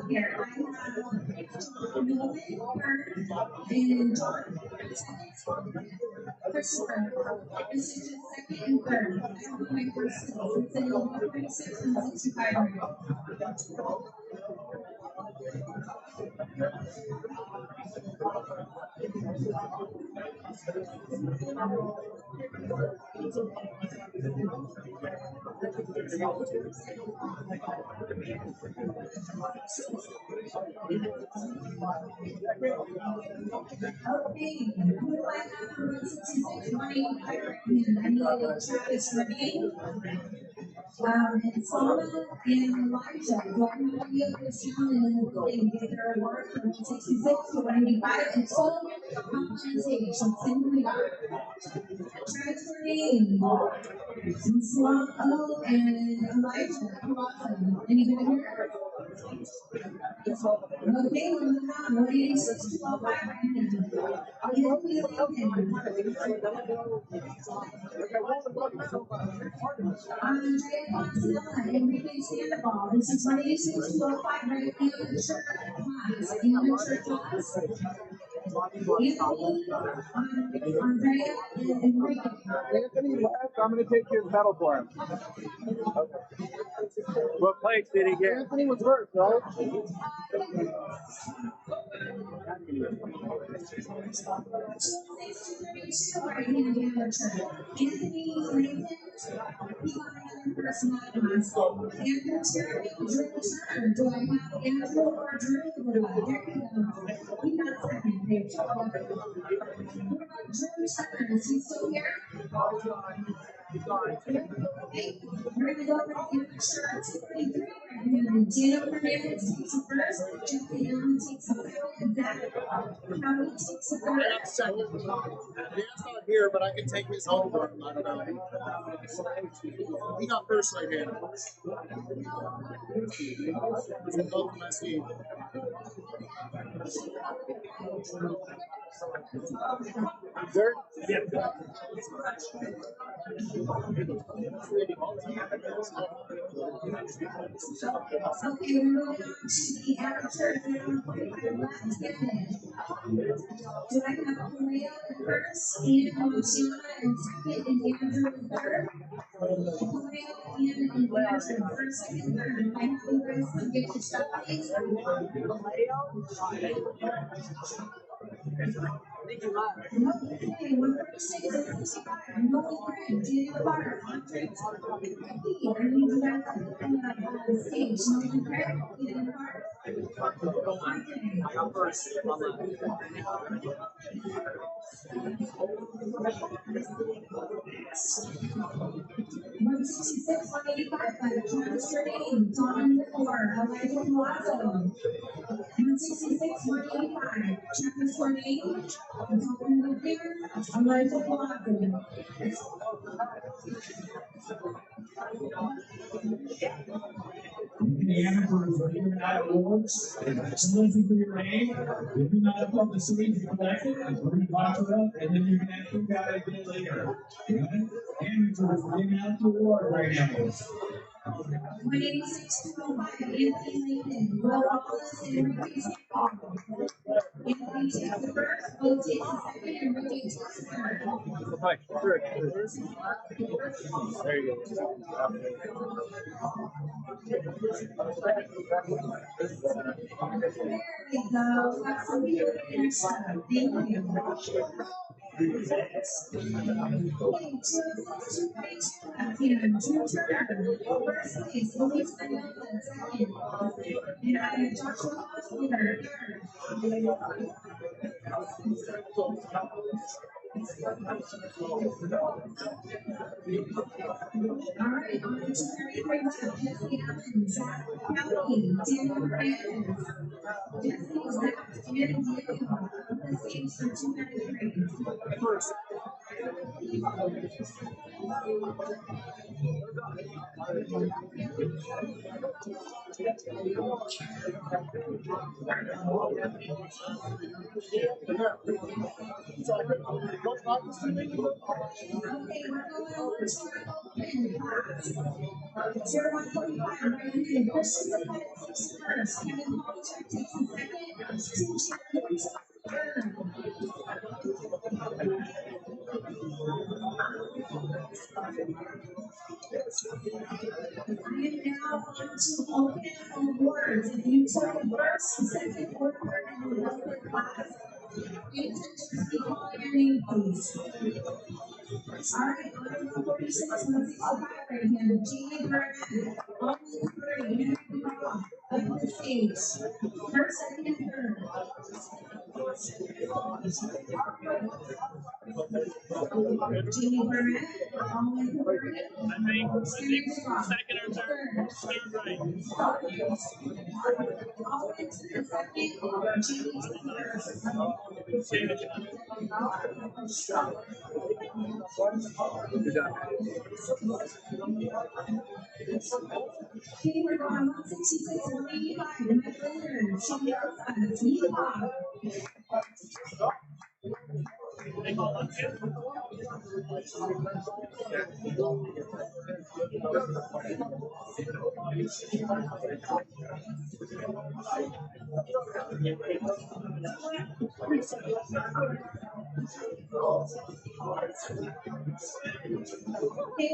Here, I have Nolan, Bert, and John. Christopher, this is just second and third. I have my first place. It's in 146 and 65 right now. Okay, who do I have for 166 money? I recommend Travis Renee, and Solomon and Elijah. Welcome to the other town and get their award from 166 to 185. And Solomon compensation, simply Travis Renee, and Solomon and Elijah. Awesome. Anybody here? Okay, we'll move on. 186 to 105 right now. Andrea Fontana and Enrique Sandoval. This is 186 to 105 right now. Amateur class. Andrea, and Enrique.
Anthony left. I'm going to take his medal for him.
What place did he get?
Anthony was first, right?
Right-handed amateur. Anthony Nathan, he got another person out of us. Andrew Terry, Drew Turner. Do I have Andrew or Drew? There you go. He got second. What about Drew Turner? Is he still here? Okay, we're gonna go over to amateur 243 right-handed. Daniel Hernandez takes it first. Jeffrey Allen takes it second. And Zach Howard takes it third.
Second. Dan's not here, but I can take his home run. I don't know. He got first right hand. From both of my team.
Third?
Okay, we're moving on to the amateur 45 left-handed. Do I have Leo in first, Ian Motiana in second, and Andrew in third? Leo, Ian, and Andrew, first, second, third. If I have you guys come get your stuff, please. Okay, 146 and 65. Nolan Craig, Daniel Barr, Andre Tucker. I need you guys to come on the stage. Nolan Craig, Daniel Barr. I got first on that. 166, 185 by Travis Jordan, Don Nicor, Elijah Palazzo. 166, 185, Travis Jordan, Don Nicor, Elijah Palazzo.
The amateurs are giving out awards. Listen for your name. If you're not up on the screen, you collect it. We're going to box it up, and then you can ask who got it again later. Amateurs are giving out the award right now.
186, 205, Anthony Layton, Will Wallace, and Enrique Sandoval. Anthony takes the first, Will takes the second, and Enrique takes the third.
There you go.
There we go. That's a really good stuff. Thank you. Okay, 206, 242, Drew Turner, first place, Luis Mendoza, second, and I have Joshua Osweiler, third. All right, on to 33 left, Jesse Allen, Zach Kelly, Daniel Hernandez. Jesse, Zach, and Diego on the stage for 293.
First.
Okay, we're going over to our open class. 0145, right-handed, Christian Zapata takes the first, Kevin Hollister takes the second, Tim Cherry takes the third. I am now on to open awards. If you took the first, second, or third in the open class, pay attention to call your name, please. All right, on 146, 165 right here, Jamie Burnett, only three, Henry Roth, up the stage. First, second, and third. Jamie Burnett, only three. Henry Roth,
Second or third right.
all into the second, Jamie Okay, we're going 166, 185, and my brother, Shane Elsa, Yeehaw. Okay,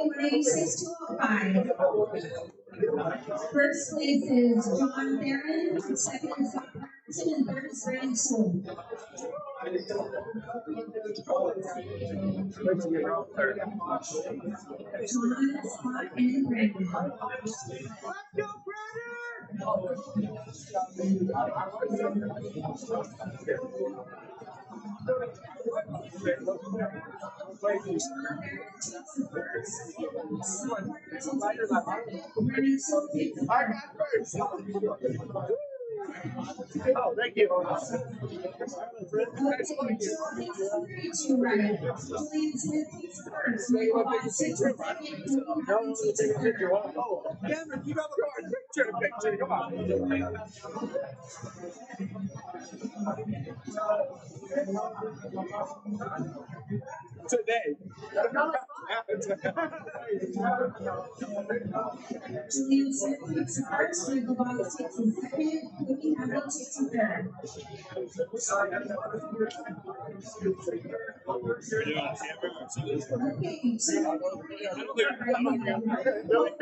186 to 05. First place is John Barron, second is Scott Patterson, and third is Randy Soul. John, Scott, and Brandon. Randy Soul takes the
I got first. Oh, thank you.
Two right. Julian Smith takes first. Michael Box takes the second.
No, take a picture. Oh, Cameron, you got the card. Picture. Come on. Today.
Julian Smith takes first. Michael Box takes the second. Cookie Hadley takes the third. Okay,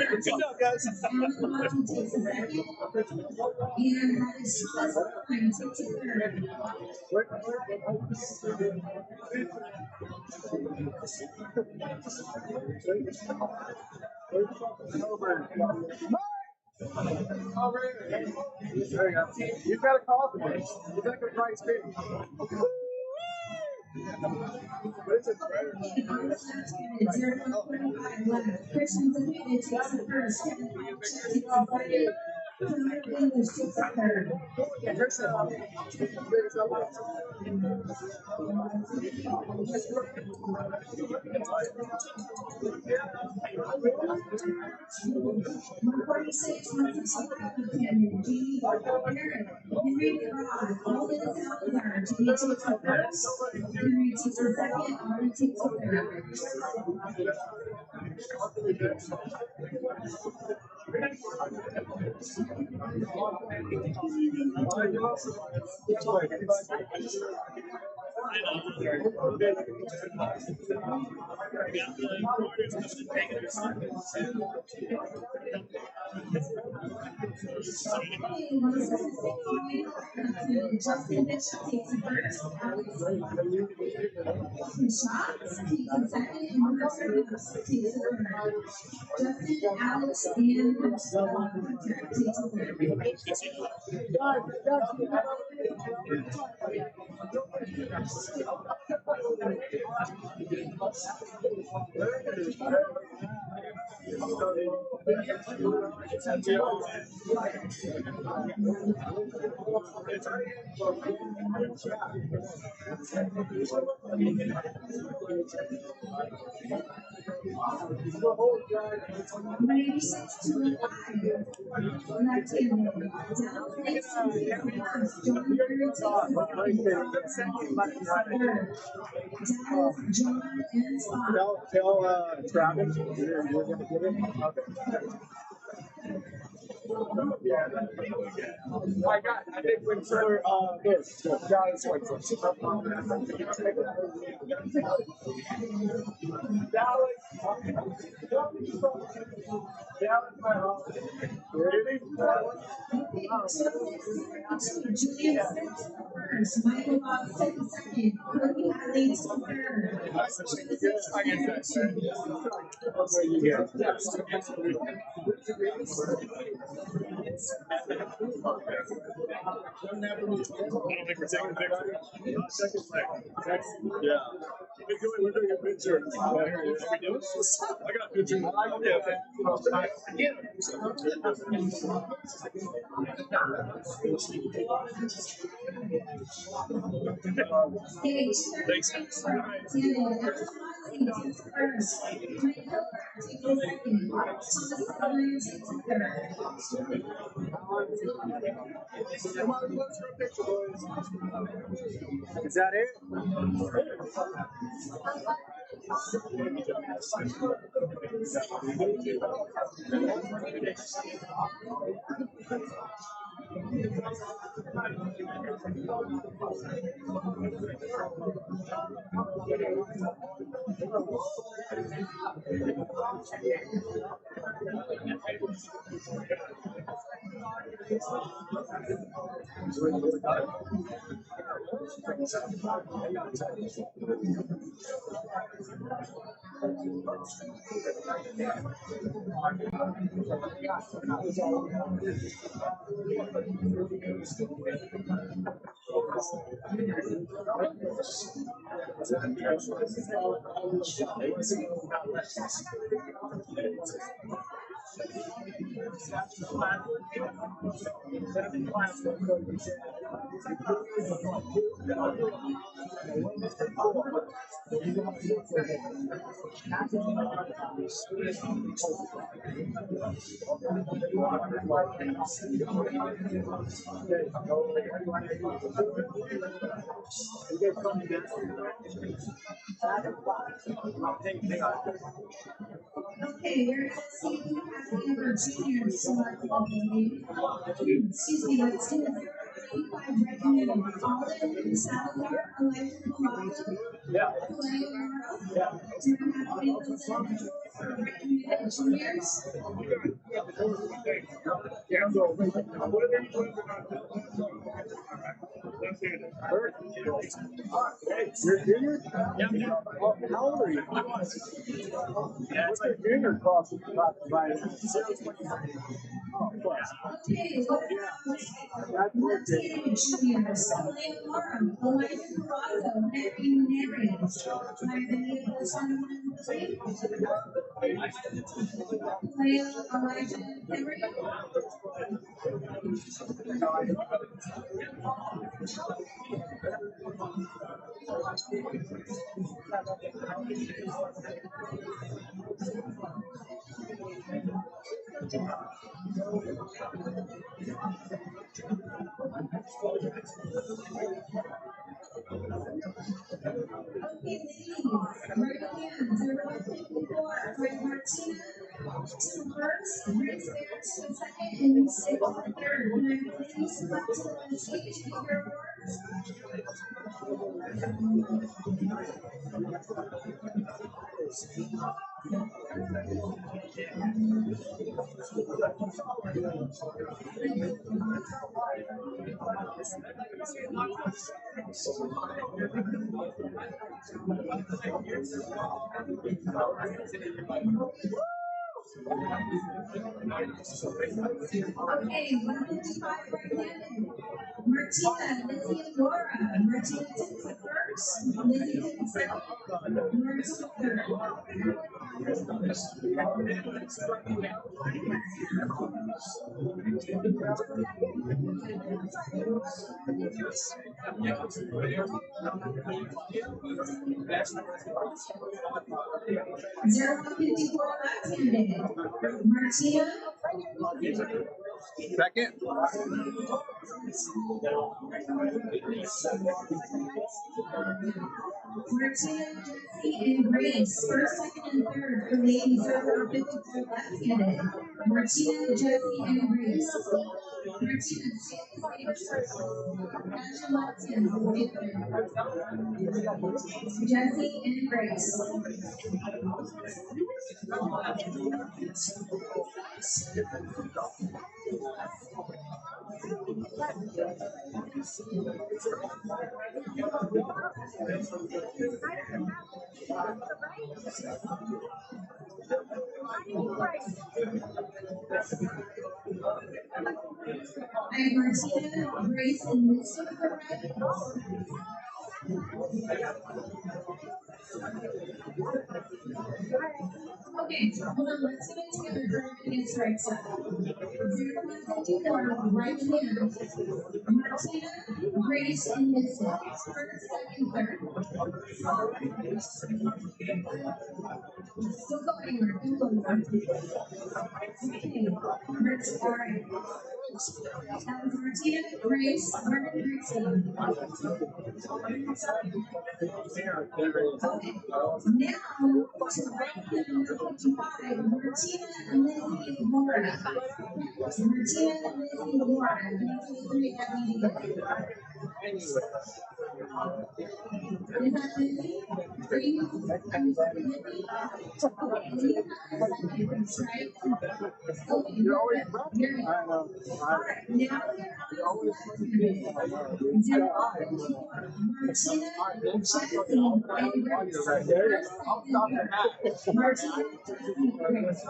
Good job, guys.
Alan takes the second. And that is Thomas Line takes the third.
You've got a call for me. You think a price big? What is it?
Christian Zepeda takes the first. Kevin Paul takes the second. Connor English takes the third. '46, 165 Canyon, Jamie Barrett, Henry DeRod, Alden Salazar, Jamie takes the first. Henry takes the second, Alden takes the third. Justin Bishop takes the first. Shots takes the second, and Hunter takes the third. Justin, Alex, and Hunter takes the third. '96 to 5. Left hand. Dallas Mason takes the first. John Barry takes the second. Dallas, John, and Spot.
Tell Travis you're going to get it. Okay. I think when sir, this, guys,
Julian Smith first. Michael Box takes the second. Cookie Hadley takes the
I don't think we're taking a picture. Yeah. We're doing a picture. We do? I got a picture. Thanks, guys.
Is that it?
Okay, we're going to see if we have any of our juniors select excuse me, let's do the 85 recommended. Alden, Salazar, Elijah Colado, Kaleo Moro. Do we have any of those recommended juniors?
You're a junior? Yeah. How old are you? What's your junior class by?
Okay, what about teenage juniors? Kaleo Moro, Elijah Colado, Henry Neres. Do I have any of those on the team? Kaleo, Elijah, Henry. Okay, ladies, right hands, everyone take the floor. Right, Martina to first, Grace Bears to second, and Six to third. Can I please select to the stage with your awards? Okay, 155 right-handed. Martina, Lizzie, and Laura. Martina takes the first, Lizzie takes the second, Laura takes the third. Zero 154 left-handed. Martina.
Second.
Martina, Jesse, and Grace. First, second, and third for ladies 0-54 left-handed. Martina, Jesse, and Grace. Martina, Angela, Jesse, and Grace. I have Martina, Grace, and Lucy for red. Okay, hold on, let's get it together for against right side. 0-54, right hand. Martina, Grace, and Lucy. First, second, third. Still going, Mark. Okay, all right. That was Martina, Kris, Martin, Kringle. Okay. Now, to rank them number 55, Martina Lizzie Warren. Martina Lizzie Warren, 23 LED. Is that Lizzie? Are you Lizzie? Right? Okay, you're always you're good. Alright, now we're on to Martina, Jesse, and Grace.
I'll stop the match.
Martina, Jesse, and Grace.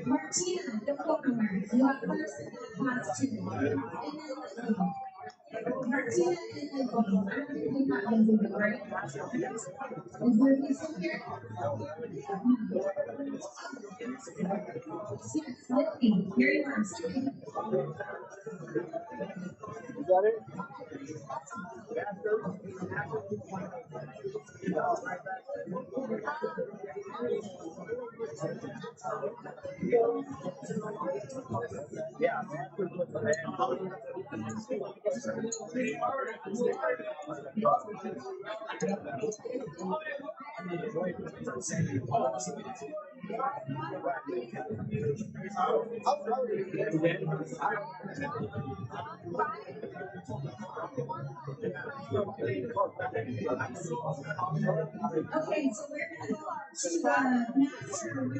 Martina, don't go nowhere. You have first and last two. And then Martina and Lizzie. I don't think we got Lizzie, right? Is Lizzie still here? Yes, Lizzie. Here you are.
Is that it? Yeah.
Okay, so we're going to go to Master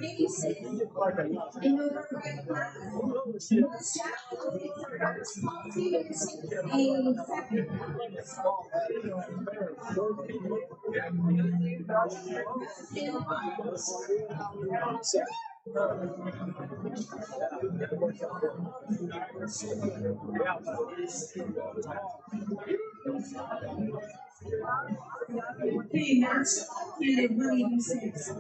186 in over right class. The staff will take the first. All team takes a second. Okay, Master candidate 186.